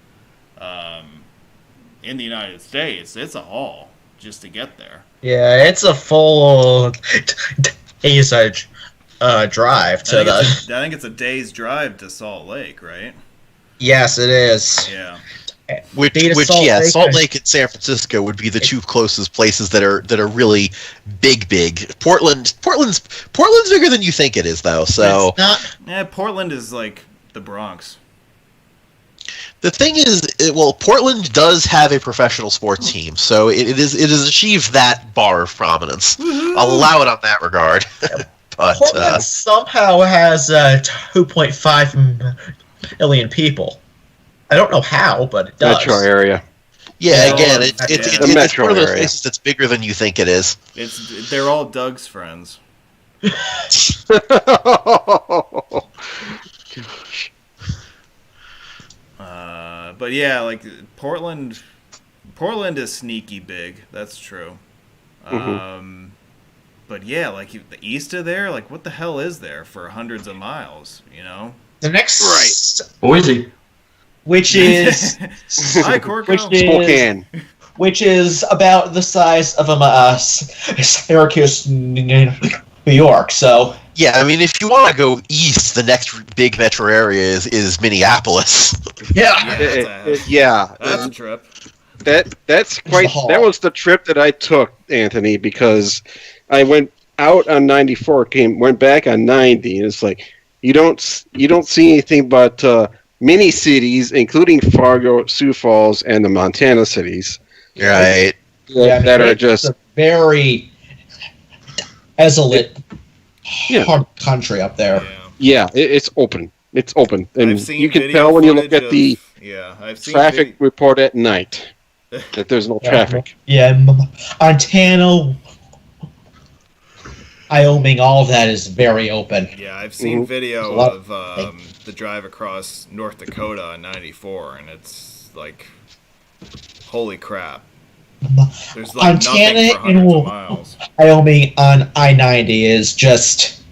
in the United States, it's a haul just to get there. Yeah, it's a full day's drive to I the. think it's a day's drive to Salt Lake, right? Yes, it is. Yeah. Which Salt Lake and San Francisco would be the two closest places that are really big. Portland's bigger than you think it is, though. So It's not. Yeah, Portland is like the Bronx. the thing is, Portland does have a professional sports team, so it has achieved that bar of prominence. I'll allow it on that regard. But Portland somehow has 2.5 million people. I don't know how, but it does. Metro area. yeah, again, The it's metro one of those area. places that's bigger than you think it is. They're all Doug's friends. But yeah, like Portland is sneaky big. That's true. But yeah, like the east of there, like what the hell is there for hundreds of miles? You know. The next, Boise. which is Hi, Corco. Spokane. which is about the size of Syracuse, New York. So Yeah, I mean, if you want to go east, the next big metro area is Minneapolis. Yeah. That's a trip. That's quite. haul. That was the trip that I took, Anthony, because I went out on 94, went back on 90, and it's like you don't see anything but mini cities, including Fargo, Sioux Falls, and the Montana cities. Right. That are it's just a very desolate Yeah. country up there. Yeah. it's open. It's open, and I've seen you can video tell when you look footage at the I've seen traffic report at night that there's no traffic. Yeah, Montana, Wyoming, all of that is very open. Yeah, I've seen video There's a lot of the drive across North Dakota on 94, and it's like, holy crap. There's like Montana nothing for hundreds of miles. Wyoming on I-90 is just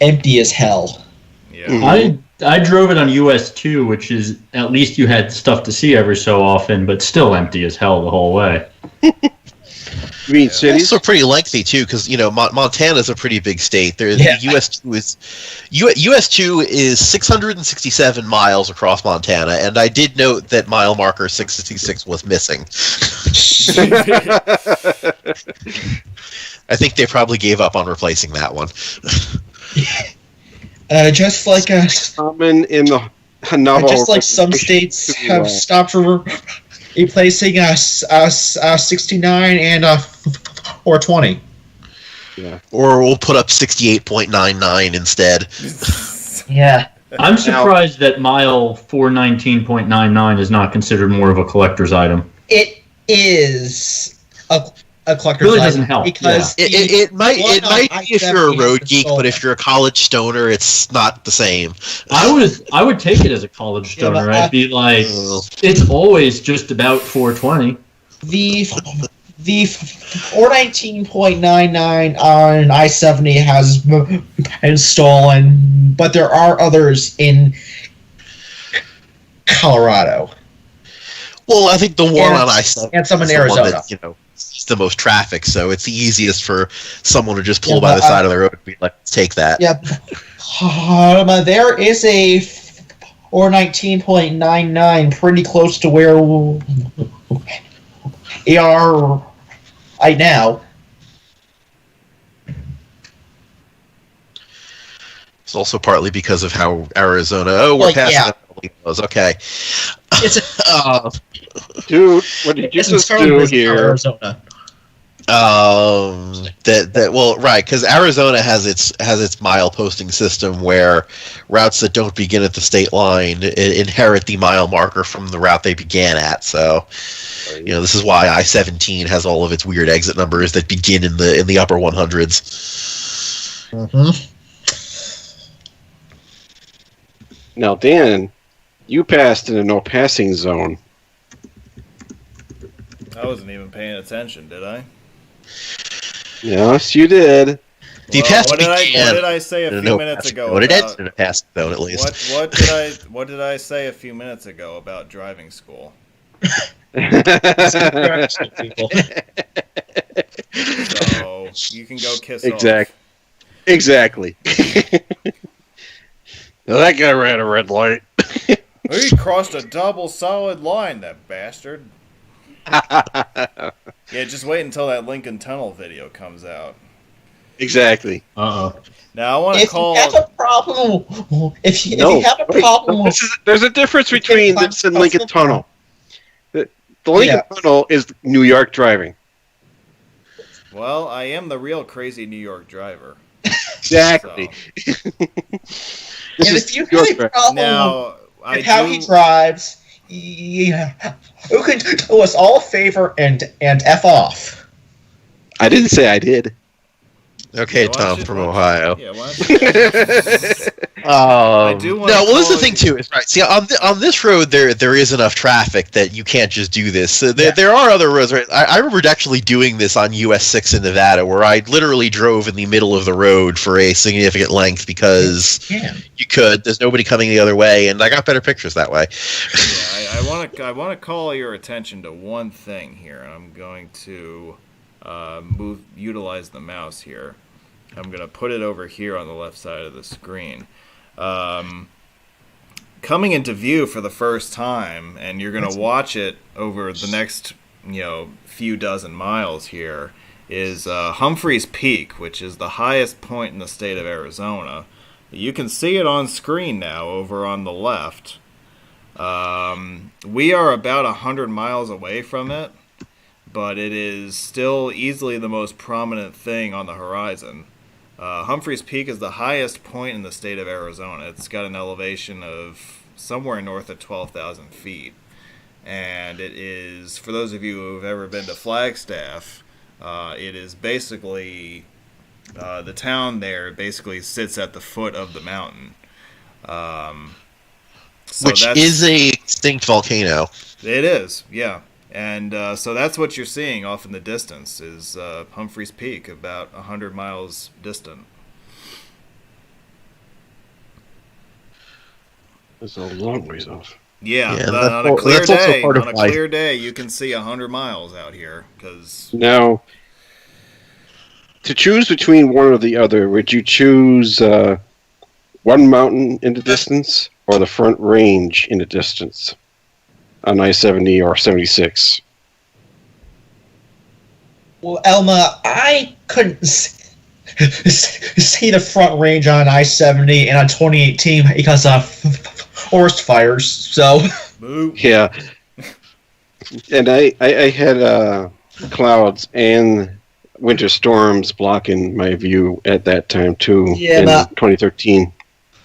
empty as hell. Yeah. I drove it on US 2, which is at least you had stuff to see every so often, but still empty as hell the whole way. You mean cities? Also pretty lengthy too, because Montana's a pretty big state. Yeah. US 2 is 667 miles across Montana, and I did note that mile marker 666 was missing. I think they probably gave up on replacing that one. Just like Common in the Navajo. just like some states have stopped replacing 69 and 420. Yeah. Or we'll put up 68.99 instead. Yeah. I'm surprised that mile 419.99 is not considered more of a collector's item. It is a collector's Really item doesn't help, because It might one be on if you're a I-70 road has geek, been but if stolen. you're a college stoner, it's not the same. I would take it as a college Yeah, but stoner. I'd be like, it's always just about 420. the 419.99 on I-70 has been stolen, but there are others in Colorado. Well, I think the one And- on I-70 and some in is the one Arizona. that, it's the most traffic, so it's the easiest for someone to just pull Yeah, by but the side of the road and be like, let's take that. Yep. There is a 419.99 pretty close to where we are right now. It's also partly because of how Arizona. Oh, we're Well, passing yeah. those. Okay. It's Dude, what did you it's just entirely do based on here? Arizona. Right, because Arizona has its mile posting system where routes that don't begin at the state line inherit the mile marker from the route they began at. So, this is why I-17 has all of its weird exit numbers that begin in the upper 100s. Mm-hmm. Now, Dan, you passed in a no passing zone. I wasn't even paying attention, did I? Yes, you did. The Well, test what did began I say a in a few no minutes passing ago? zone. It about- ended in a passing zone, at least. What did I say a few minutes ago about driving school? People. So you can go kiss off. Exactly. Now that guy ran a red light. He crossed a double solid line, that bastard. Yeah, just wait until that Lincoln Tunnel video comes out. Exactly. Uh-oh. Now I want to If call. you have a problem, if you have a wait, problem, there's a difference between this and Lincoln Tunnel. The Lincoln Yeah. Tunnel is New York driving. Well, I am the real crazy New York driver. Exactly. So. This and is if you New York have a driving. problem Now I with how do. he drives, yeah, who can do us all a favor and F off? I didn't say I did. Okay, Yeah, why don't Tom you- from why don't Ohio. Yeah, why don't you- I do want. No, well, this is the thing too. Is right. See, on this road, there is enough traffic that you can't just do this. So there are other roads. Right? I remember actually doing this on US 6 in Nevada, where I literally drove in the middle of the road for a significant length because you could. There's nobody coming the other way, and I got better pictures that way. Yeah, I want to call your attention to one thing here. I'm going to utilize the mouse here. I'm going to put it over here on the left side of the screen. Coming into view for the first time, and you're going to watch it over the next few dozen miles here, is Humphreys Peak, which is the highest point in the state of Arizona. You can see it on screen now over on the left. We are about 100 miles away from it, but it is still easily the most prominent thing on the horizon. Humphreys Peak is the highest point in the state of Arizona. It's got an elevation of somewhere north of 12,000 feet. And it is, for those of you who have ever been to Flagstaff, it is basically, the town there basically sits at the foot of the mountain. Which is a extinct volcano. It is, yeah. And so that's what you're seeing off in the distance is Humphreys Peak, about 100 miles distant. It's a long ways off. Yeah, Yeah, on a clear that's also day, part of on a why- clear day, you can see 100 miles out here. Because Now, to choose between one or the other, would you choose one mountain in the distance or the Front Range in the distance on I-70 or 76? Well, Elma, I couldn't see the front range on I-70 and on 2018 because of forest fires. So, Boo. Yeah, and I had clouds and winter storms blocking my view at that time too. Yeah, in but- 2013.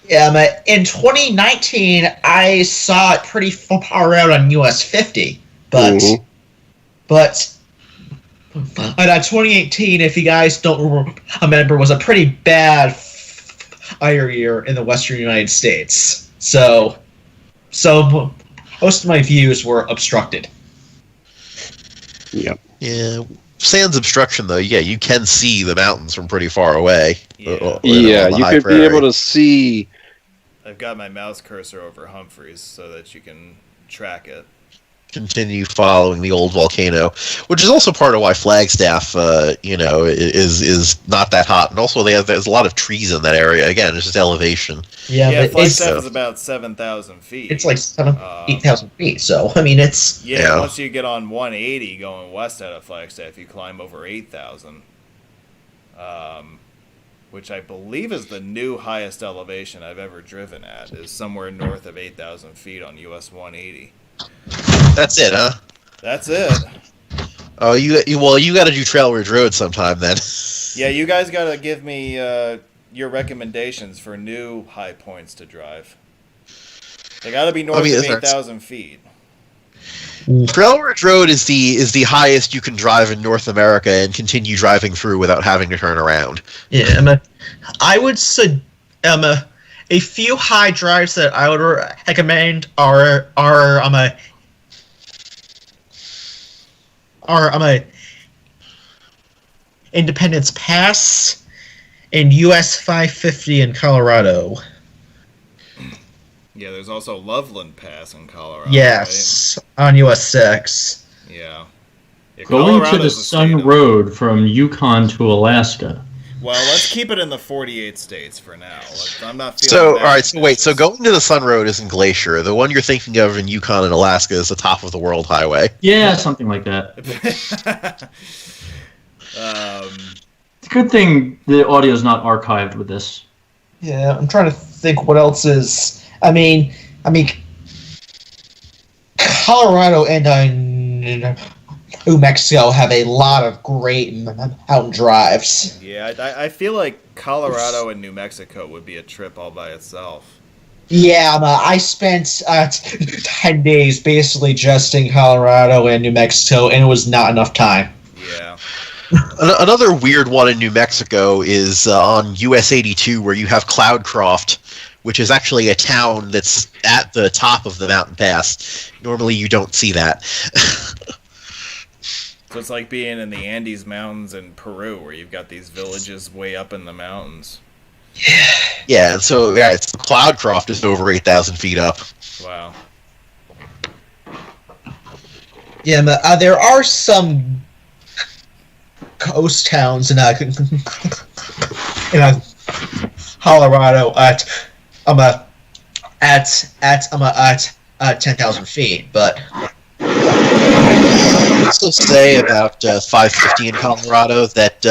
yeah, but in 2019, I saw it pretty far out on US 50, but Mhm. but. But 2018, if you guys don't remember, was a pretty bad fire year in the western United States. So most of my views were obstructed. Yep. Yeah. Sans obstruction, though, yeah, you can see the mountains from pretty far away. Yeah. Yeah, on the you high could prairie. be able to see. I've got my mouse cursor over Humphreys so that you can track it. Continue following the old volcano, which is also part of why Flagstaff, is not that hot. And also, there's a lot of trees in that area. Again, it's just elevation. Yeah, Yeah, but Flagstaff it's is about 7,000 feet. like 8,000 feet. So I mean, it's Yeah, once you get on 180 going west out of Flagstaff, you climb over 8,000. Which I believe is the new highest elevation I've ever driven at, is somewhere north of 8,000 feet on US 180. That's it, huh? That's it. Oh, you got to do Trail Ridge Road sometime then. Yeah, you guys got to give me your recommendations for new high points to drive. They got to be north of 8,000 feet. Trail Ridge Road is the highest you can drive in North America and continue driving through without having to turn around. yeah. I would say a few high drives that I would recommend are Independence Pass and US 550 in Colorado. Yeah, there's also Loveland Pass in Colorado. Yes, on US 6. Right? Yeah. Going to the Colorado's a Sun state of- Road from Yukon to Alaska. Well, let's keep it in the 48 states for now. I'm not feeling So, bad all right, so wait, so ambitious. going to the Sun Road is in Glacier. The one you're thinking of in Yukon and Alaska is the top of the world highway. Yeah, something like that. It's a good thing the audio's not archived with this. Yeah, I'm trying to think what else is. I mean, Colorado and New Mexico have a lot of great mountain drives. Yeah, I feel like Colorado and New Mexico would be a trip all by itself. Yeah, I spent 10 days basically just in Colorado and New Mexico, and it was not enough time. Yeah. Another weird one in New Mexico is on US 82, where you have Cloudcroft, which is actually a town that's at the top of the mountain pass. Normally you don't see that. So it's like being in the Andes Mountains in Peru, where you've got these villages way up in the mountains. Yeah, and so it's Cloudcroft is over 8,000 feet up. Wow. Yeah, there are some ghost towns in Colorado at 10,000 feet, but I also say about 550 in Colorado that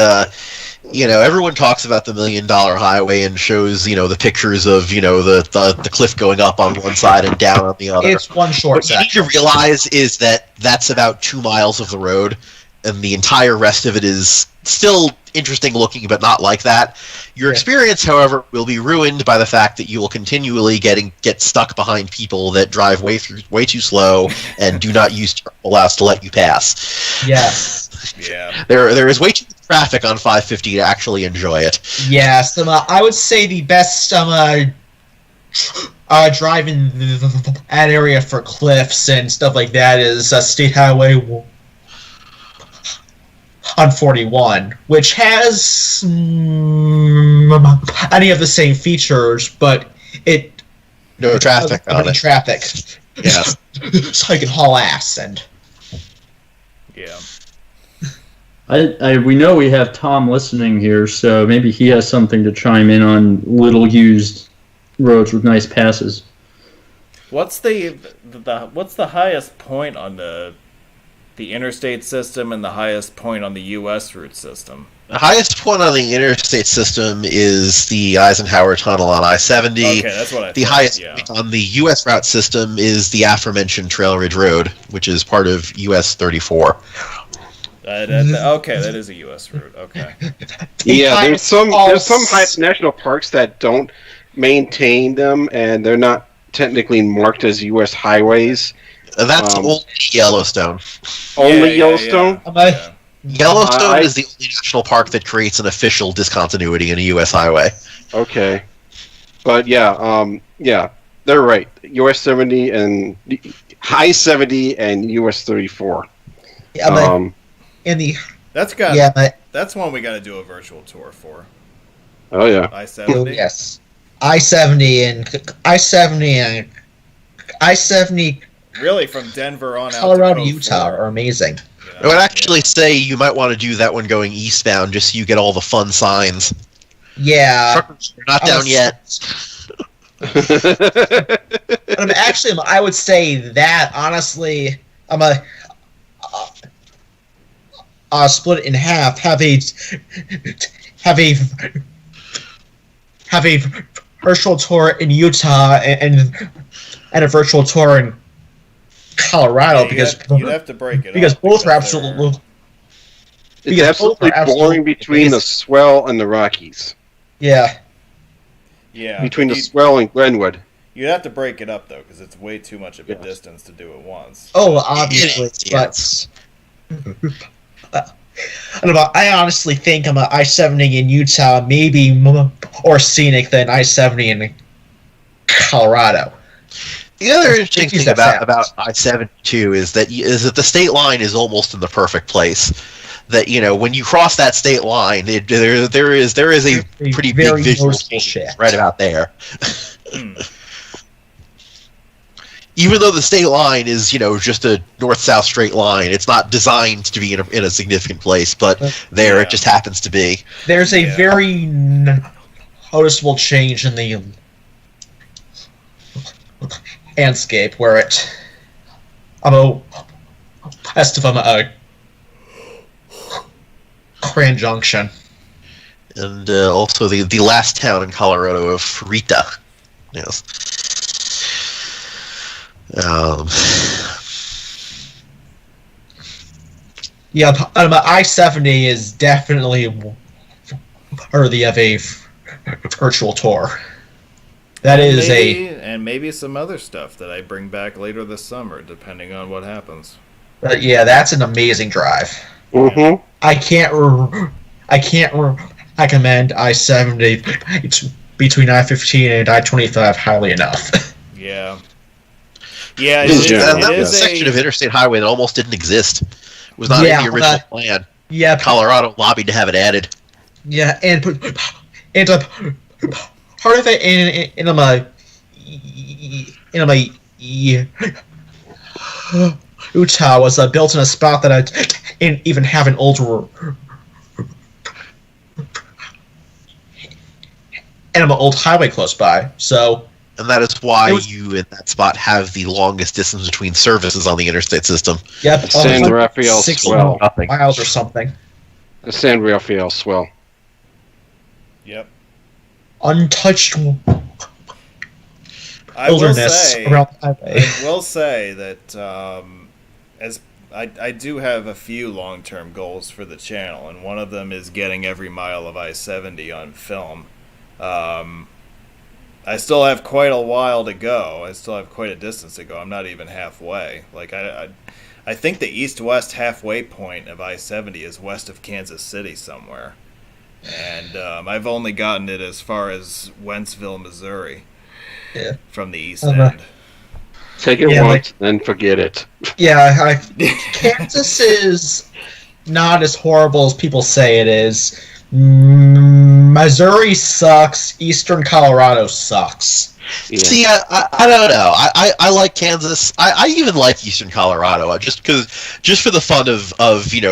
everyone talks about the $1 Million Highway and shows the pictures of the cliff going up on one side and down on the other. it's one short What you need section. to realize is that that's about 2 miles of the road, and the entire rest of it is still interesting looking, but not like that. Your experience, however, will be ruined by the fact that you will continually get stuck behind people that drive way too slow and do not use turn allows to let you pass. Yes. Yeah. There is way too much traffic on 550 to actually enjoy it. Yes, I would say the best drive in that area for cliffs and stuff like that is State Highway 141, which has any of the same features, but it No traffic on any it. traffic. Yeah. So you can haul ass and. Yeah. We know we have Tom listening here, so maybe he has something to chime in on little used roads with nice passes. What's the highest point on the the interstate system and the highest point on the U.S. route system? The highest point on the interstate system is the Eisenhower Tunnel on I-70. Okay, that's what I The thought, highest yeah. point on the U.S. route system is the aforementioned Trail Ridge Road, which is part of US 34. Okay, that is a U.S. route. Okay. Yeah, there's some national parks that don't maintain them, and they're not technically marked as U.S. highways. That's only Yellowstone. Only Yellowstone? Yeah. Yellowstone is the only national park that creates an official discontinuity in a U.S. highway. Okay. But yeah, they're right. US 70 and High 70 and US 34. Yeah, but That's one we got to do a virtual tour for. Oh yeah. I-70. Yes, I-70. Really, from Denver on Colorado, out to Cove Utah Fort. are amazing. I would actually say you might want to do that one going eastbound, just so you get all the fun signs. Yeah. Truckers are not down yet. Actually, I would say that honestly, split it in half. Have a virtual tour in Utah and a virtual tour in Colorado, because you'd have to break it because up both are because absolutely. It's absolutely boring between the Swell and the Rockies. Yeah. Yeah. Between the Swell and Glenwood. You'd have to break it up though, because it's way too much of a distance to do it once. Oh, obviously, but I honestly think I'm a I-70 in Utah maybe more scenic than I-70 in Colorado. The other interesting thing about I-72 is that the state line is almost in the perfect place. That, you know, when you cross that state line, there is a pretty big visual change right about there. Even though the state line is, you know, just a north-south straight line, it's not designed to be in a significant place, but it just happens to be. There's a very noticeable change in the landscape where west of Grand Junction. And also the last town in Colorado of Rita. Yes. Yeah, I-70 is definitely worthy of a virtual tour. And maybe some other stuff that I bring back later this summer, depending on what happens. But yeah, that's an amazing drive. Mm-hmm. I can't recommend I-70 between I-15 and I-25 highly enough. Yeah. Yeah, that was a section of interstate highway that almost didn't exist. It was not in the original plan. Yeah, Colorado lobbied to have it added. Yeah, and part of it in my Utah was built in a spot that I didn't even have an old highway close by. So. And that is why you, in that spot, have the longest distance between services on the interstate system. Yep, San Rafael Swell. Miles or something. The San Rafael Swell. Yep. Untouched I wilderness around the highway. I will say that as I do have a few long-term goals for the channel, and one of them is getting every mile of I-70 on film. I still have quite a while to go. I still have quite a distance to go. I'm not even halfway. Like I think the east-west halfway point of I-70 is west of Kansas City somewhere, and I've only gotten it as far as Wentzville, Missouri, from the east end. Take it once, then forget it. Yeah, Kansas is not as horrible as people say it is. Missouri sucks. Eastern Colorado sucks. Yeah. See, I don't know. I like Kansas. I even like Eastern Colorado, just for the fun of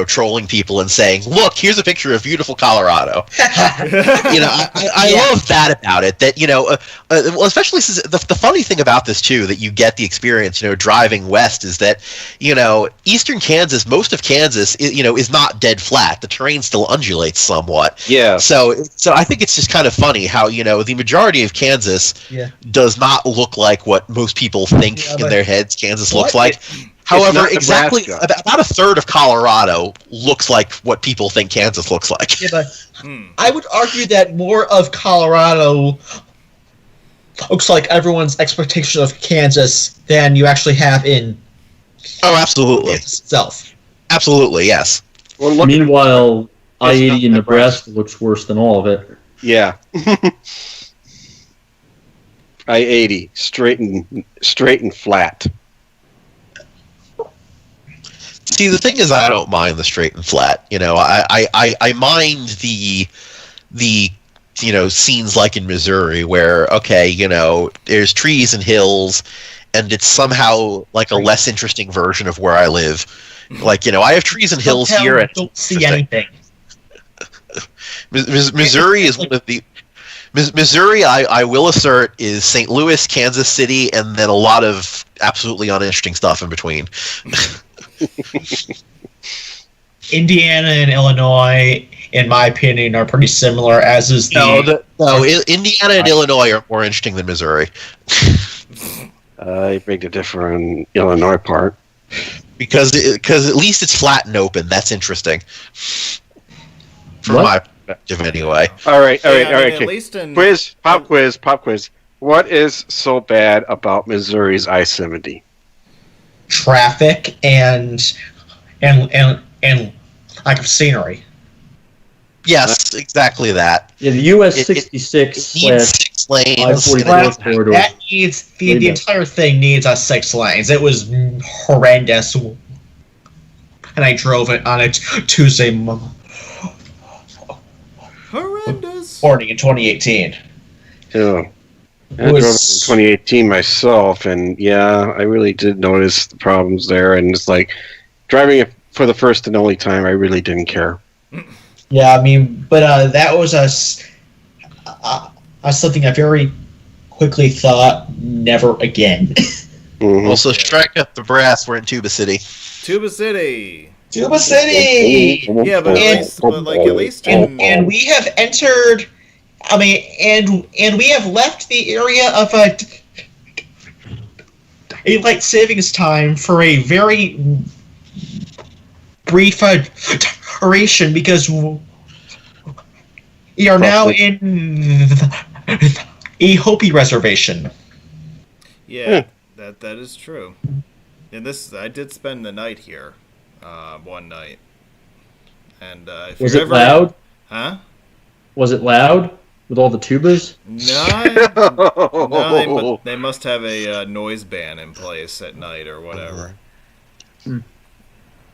trolling people and saying, look, here's a picture of beautiful Colorado. I love that about it. That well, especially since the funny thing about this too, that you get the experience, driving west, is that eastern Kansas, most of Kansas, is not dead flat. The terrain still undulates somewhat. Yeah. So I think it's just kind of funny how the majority of Kansas does not look like what most people think in their heads Kansas looks like. However, exactly about a third of Colorado looks like what people think Kansas looks like. Yeah, but I would argue that more of Colorado looks like everyone's expectation of Kansas than you actually have in absolutely Kansas itself. Absolutely, yes. Well, Meanwhile, I-80 in Nebraska looks worse than all of it. Yeah. I-80, straight and flat. See, the thing is, I don't mind the straight and flat. I mind the scenes like in Missouri where there's trees and hills, and it's somehow like a less interesting version of where I live. Like I have trees and hills here, and don't see anything. Missouri is one of the. Missouri, I will assert, is St. Louis, Kansas City, and then a lot of absolutely uninteresting stuff in between. Indiana and Illinois, in my opinion, are pretty similar, as is Indiana and Illinois are more interesting than Missouri. I beg to differ on Illinois part. Because at least it's flat and open. That's interesting. From my perspective, anyway. All right. At Okay. least in Pop quiz. What is so bad about Missouri's I-70? traffic and lack of scenery. Yes, exactly that. Yeah, the US 66 it needs 6 lanes. 544 corridor. That needs the entire thing needs 6 lanes. It was horrendous, and I drove it on a Tuesday horrendous morning in 2018. Yeah. I drove it in 2018 myself, and I really did notice the problems there. And it's like driving it for the first and only time, I really didn't care. Yeah, I mean, but that was something I very quickly thought never again. Mm-hmm. Also, strike up the brass. We're in Tuba City. Tuba City. Tuba City. Yeah, but at least and we have entered. I mean, and we have left the area of daylight savings time for a very brief duration because we are now in a Hopi reservation. Yeah, that is true. And I did spend the night here, one night. And if Was you're it loud? Huh? Was it loud with all the tubas? No, they must have a noise ban in place at night or whatever.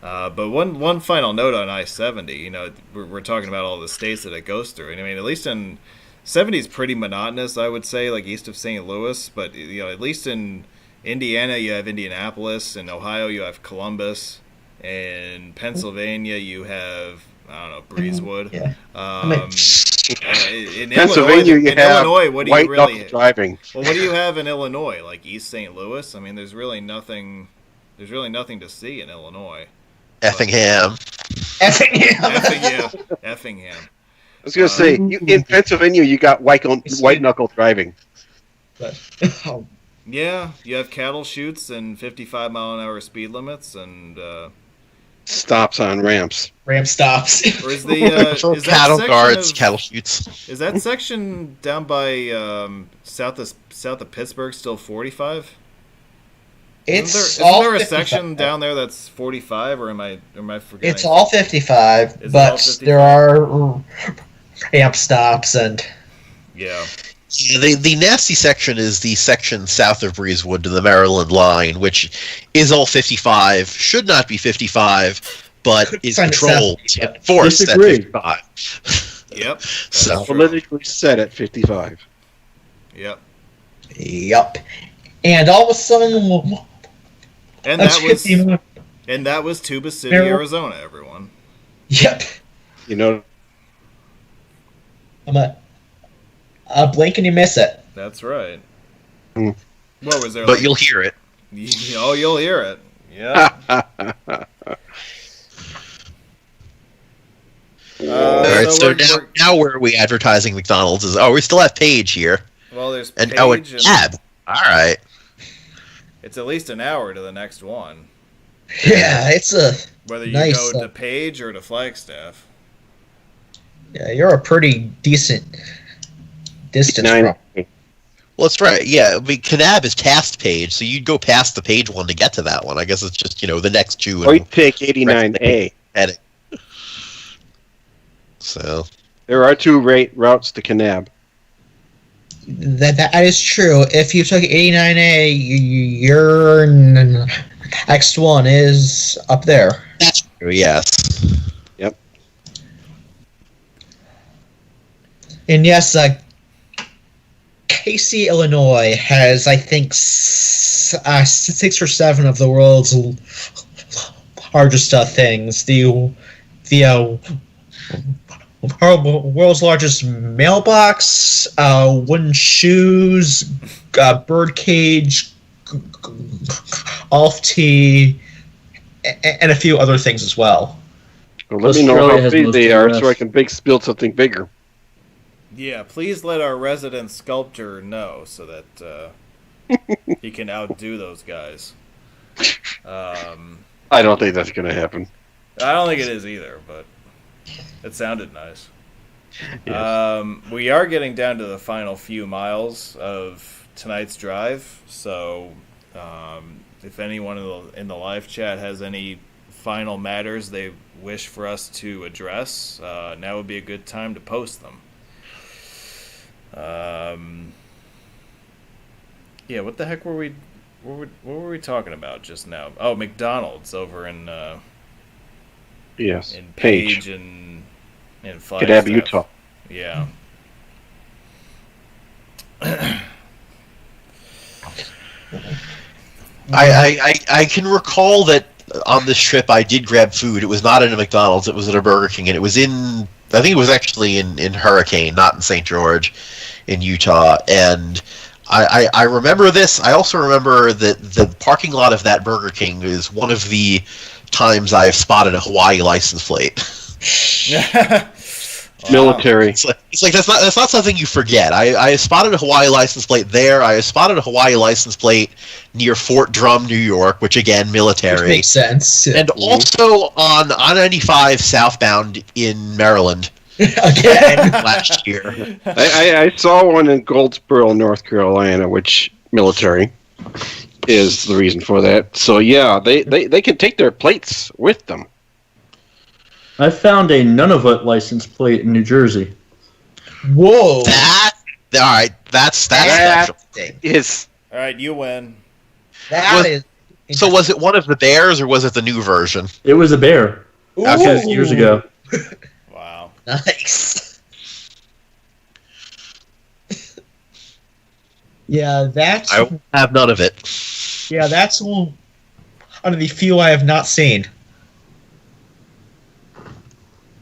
But one final note on I-70. We're talking about all the states that it goes through, and I mean, at least in 70 is pretty monotonous, I would say, like east of St. Louis. But at least in Indiana, you have Indianapolis. In Ohio, you have Columbus. In Pennsylvania, you have Breezewood. Yeah. In Pennsylvania, you have Illinois, what do white you really knuckle driving. Well, what do you have in Illinois? Like East St. Louis? I mean, there's really nothing. There's really nothing to see in Illinois. Effingham. Effingham. I was going to say, in Pennsylvania, you got white knuckle driving. Yeah, you have cattle chutes and 55-mile-an-hour speed limits and stops on ramps. Ramp stops. Or is is cattle that guards, cattle chutes? Is that section down by south of Pittsburgh still 45? Isn't there a section down there that's 45, or am I forgetting? It's all 55, but 55? There are ramp stops and yeah. The nasty section is the section south of Breezewood to the Maryland line, which is all 55, should not be 55, but is patrolled and forced at 55. Yep. So politically set at 55. Yep. Yup. And all of a sudden, And let's that hit was the- and that was Tuba City, There- Arizona. Everyone. Yep. You know, I'm a blink and you miss it. That's right. Hmm. What was there? But like, you'll hear it. Oh, you'll hear it. Yeah. All right, so we're- now where are we advertising McDonald's? We still have Page here. well, there's And Page, and and Cab. All right. it's at least an hour to the next one. Yeah, it's a Whether you Nice, go to Page or to Flagstaff. yeah. You're a pretty decent distance Nine. from. Well, that's right. Yeah, I mean, Kanab is past Page, so you'd go past the Page one to get to that one. I guess it's just, the next two. Or you take 89A. Heading. So, There are two routes to Kanab. That is true. If you took 89A, your next one is up there. that's true, yes. And yes, Casey, Illinois has, I think, 6 or 7 of the world's largest things. The world's largest mailbox, wooden shoes, bird cage, golf tee, and a few other things as well. Well, let me know Australia how has big most they of the are so I rest. can build something bigger. Yeah, please let our resident sculptor know so that he can outdo those guys. I don't think that's going to happen. I don't think it is either, but it sounded nice. Yes. We are getting down to the final few miles of tonight's drive, so if anyone in the live chat has any final matters they wish for us to address, now would be a good time to post them. Yeah, what the heck were we? What were we talking about just now? Oh, McDonald's over in Yes. Page Page. and Kanab, Flagstaff. Utah. Yeah. I can recall that on this trip I did grab food. It was not at a McDonald's. It was at a Burger King, and it was I think it was actually in Hurricane, not in St. George, in Utah. And I remember this. I also remember that the parking lot of that Burger King is one of the times I've spotted a Hawaii license plate. Military. It's like that's not something you forget. I spotted a Hawaii license plate there. I spotted a Hawaii license plate near Fort Drum, New York, which again, military. Which makes sense. And also on I-95 southbound in Maryland Again. last year. I saw one in Goldsboro, North Carolina, which military is the reason for that. So yeah, they can take their plates with them. I found a Nunavut license plate in New Jersey. Whoa. All right, that's special. Is All right, you win. That is. So was it one of the bears or was it the new version? It was a bear. Ooh. Years ago. Wow. Nice. Yeah, that's I have none of it. one of the few I have not seen.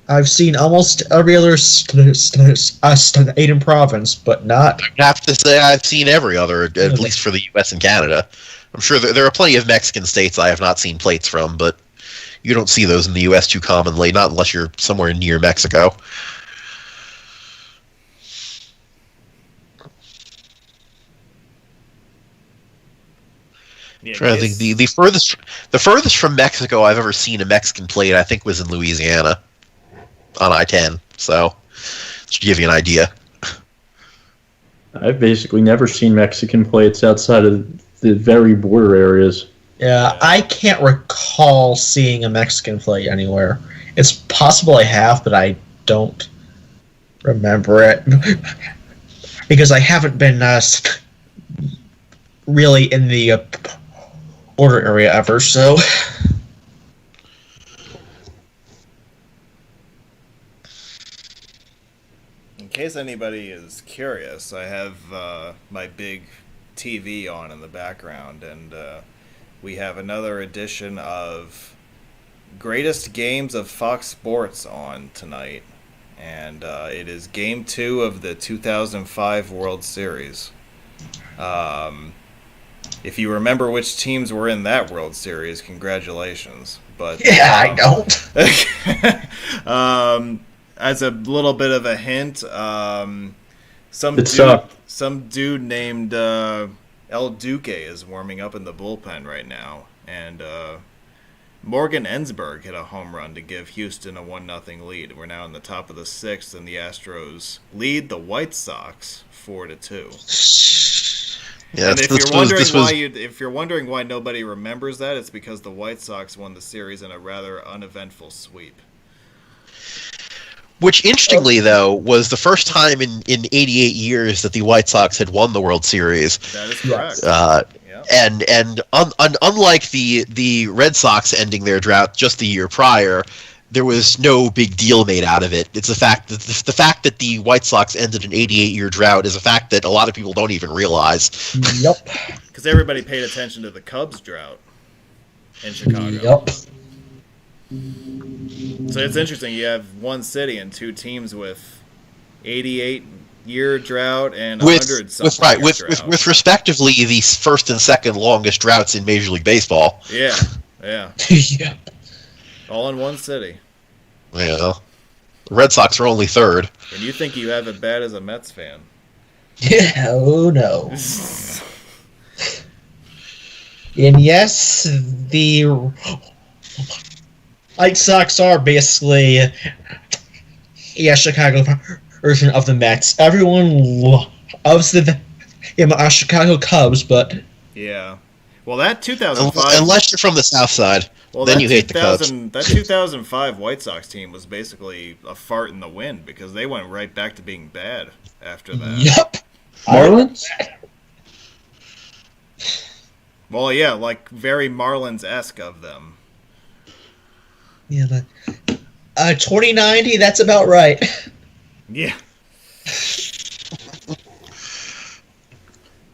I've seen almost every other state and province, but not. I have to say I've seen every other, at least for the U.S. and Canada. I'm sure there are plenty of Mexican states I have not seen plates from, but you don't see those in the U.S. too commonly, not unless you're somewhere near Mexico. Yeah, I think the furthest from Mexico I've ever seen a Mexican plate, I think, was in Louisiana on I-10. So, to give you an idea. I've basically never seen Mexican plates outside of the very border areas. Yeah, I can't recall seeing a Mexican plate anywhere. It's possible I have, but I don't remember it because I haven't been really in the border area ever. So. In case anybody is curious, I have my big TV on in the background, and we have another edition of Greatest Games of Fox Sports on tonight. And it is Game 2 of the 2005 World Series. If you remember which teams were in that World Series, congratulations. But Yeah, I don't. As a little bit of a hint, some dude named El Duque is warming up in the bullpen right now, and Morgan Ensberg hit a home run to give Houston a 1-0 lead. We're now in the top of the 6th, and the Astros lead the White Sox 4-2. Yeah, And if you're wondering why nobody remembers that, it's because the White Sox won the series in a rather uneventful sweep. Which, interestingly, though, was the first time in 88 years that the White Sox had won the World Series. That is correct. And unlike the Red Sox ending their drought just the year prior, there was no big deal made out of it. It's the fact that the White Sox ended an 88-year drought is a fact that a lot of people don't even realize. Yep. Because everybody paid attention to the Cubs drought in Chicago. Yep. So it's interesting. You have one city and two teams with 88-year drought and 100-something drought. With respectively the first and second longest droughts in Major League Baseball. Yeah. Yeah. All in one city. Yeah. The Red Sox are only third. And you think you have it bad as a Mets fan. Yeah, oh no. And yes, the White Sox are basically Chicago version of the Mets. Everyone loves the Chicago Cubs, but yeah. Well, that 2005, unless you're from the South Side, then you hate the Cubs. That 2005 White Sox team was basically a fart in the wind because they went right back to being bad after that. Yep. Marlins? Well, yeah, like very Marlins-esque of them. Yeah, but 2090, that's about right. Yeah.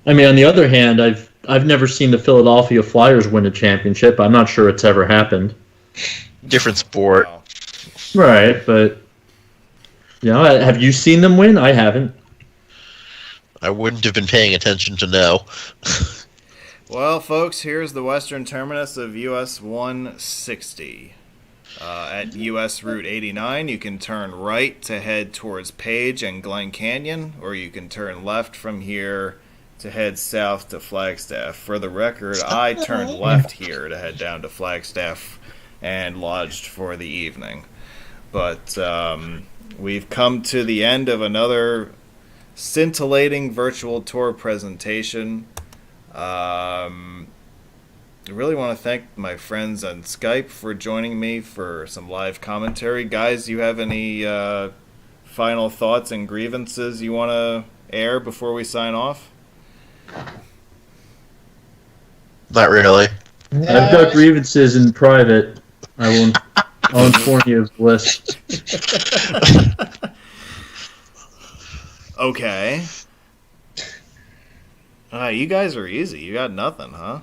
I mean, on the other hand, I've never seen the Philadelphia Flyers win a championship. I'm not sure it's ever happened. Different sport. Wow. Right, but have you seen them win? I haven't. I wouldn't have been paying attention to know. Well, folks, here's the western terminus of US 160. At US Route 89, you can turn right to head towards Page and Glen Canyon, or you can turn left from here to head south to Flagstaff. For the record, I turned left here to head down to Flagstaff and lodged for the evening. But we've come to the end of another scintillating virtual tour presentation. I really want to thank my friends on Skype for joining me for some live commentary. Guys, you have any final thoughts and grievances you want to air before we sign off? Not really. I've got grievances in private. I'll inform you of the list. Okay. You guys are easy. You got nothing, huh?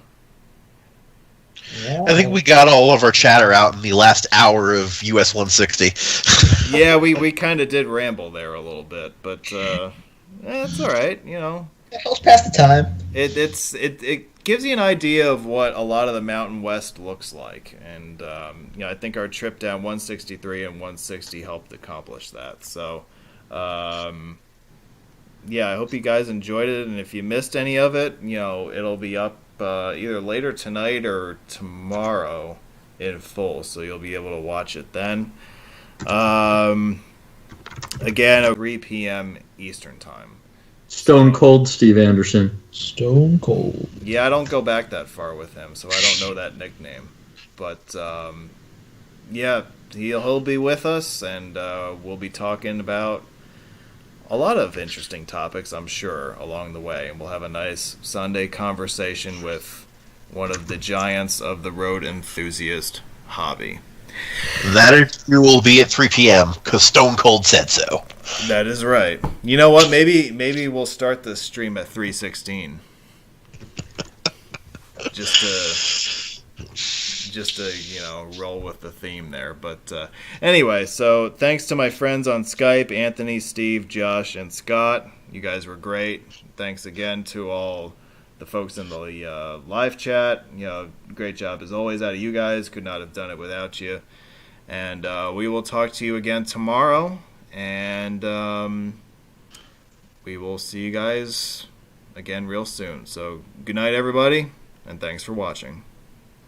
Yeah. I think we got all of our chatter out in the last hour of US 160. Yeah, we kind of did ramble there a little bit, but it's all right. You know, Let's pass the time. it gives you an idea of what a lot of the Mountain West looks like, and I think our trip down 163 and 160 helped accomplish that. So, yeah, I hope you guys enjoyed it, and if you missed any of it, it'll be up either later tonight or tomorrow in full, so you'll be able to watch it then. Again, at 3 p.m. Eastern Time. Stone Cold Steve Anderson. Stone Cold. Yeah, I don't go back that far with him, so I don't know that nickname. But, yeah, he'll be with us, and we'll be talking about a lot of interesting topics, I'm sure, along the way. And we'll have a nice Sunday conversation with one of the giants of the road enthusiast hobby. That interview will be at 3 p.m. because Stone Cold said so. That is right. You know what? Maybe we'll start the stream at 3:16. just to roll with the theme there. But anyway, so thanks to my friends on Skype, Anthony, Steve, Josh, and Scott. You guys were great. Thanks again to all the folks in the live chat. Great job as always out of you guys. Could not have done it without you. And we will talk to you again tomorrow. And we will see you guys again real soon. So good night, everybody, and thanks for watching.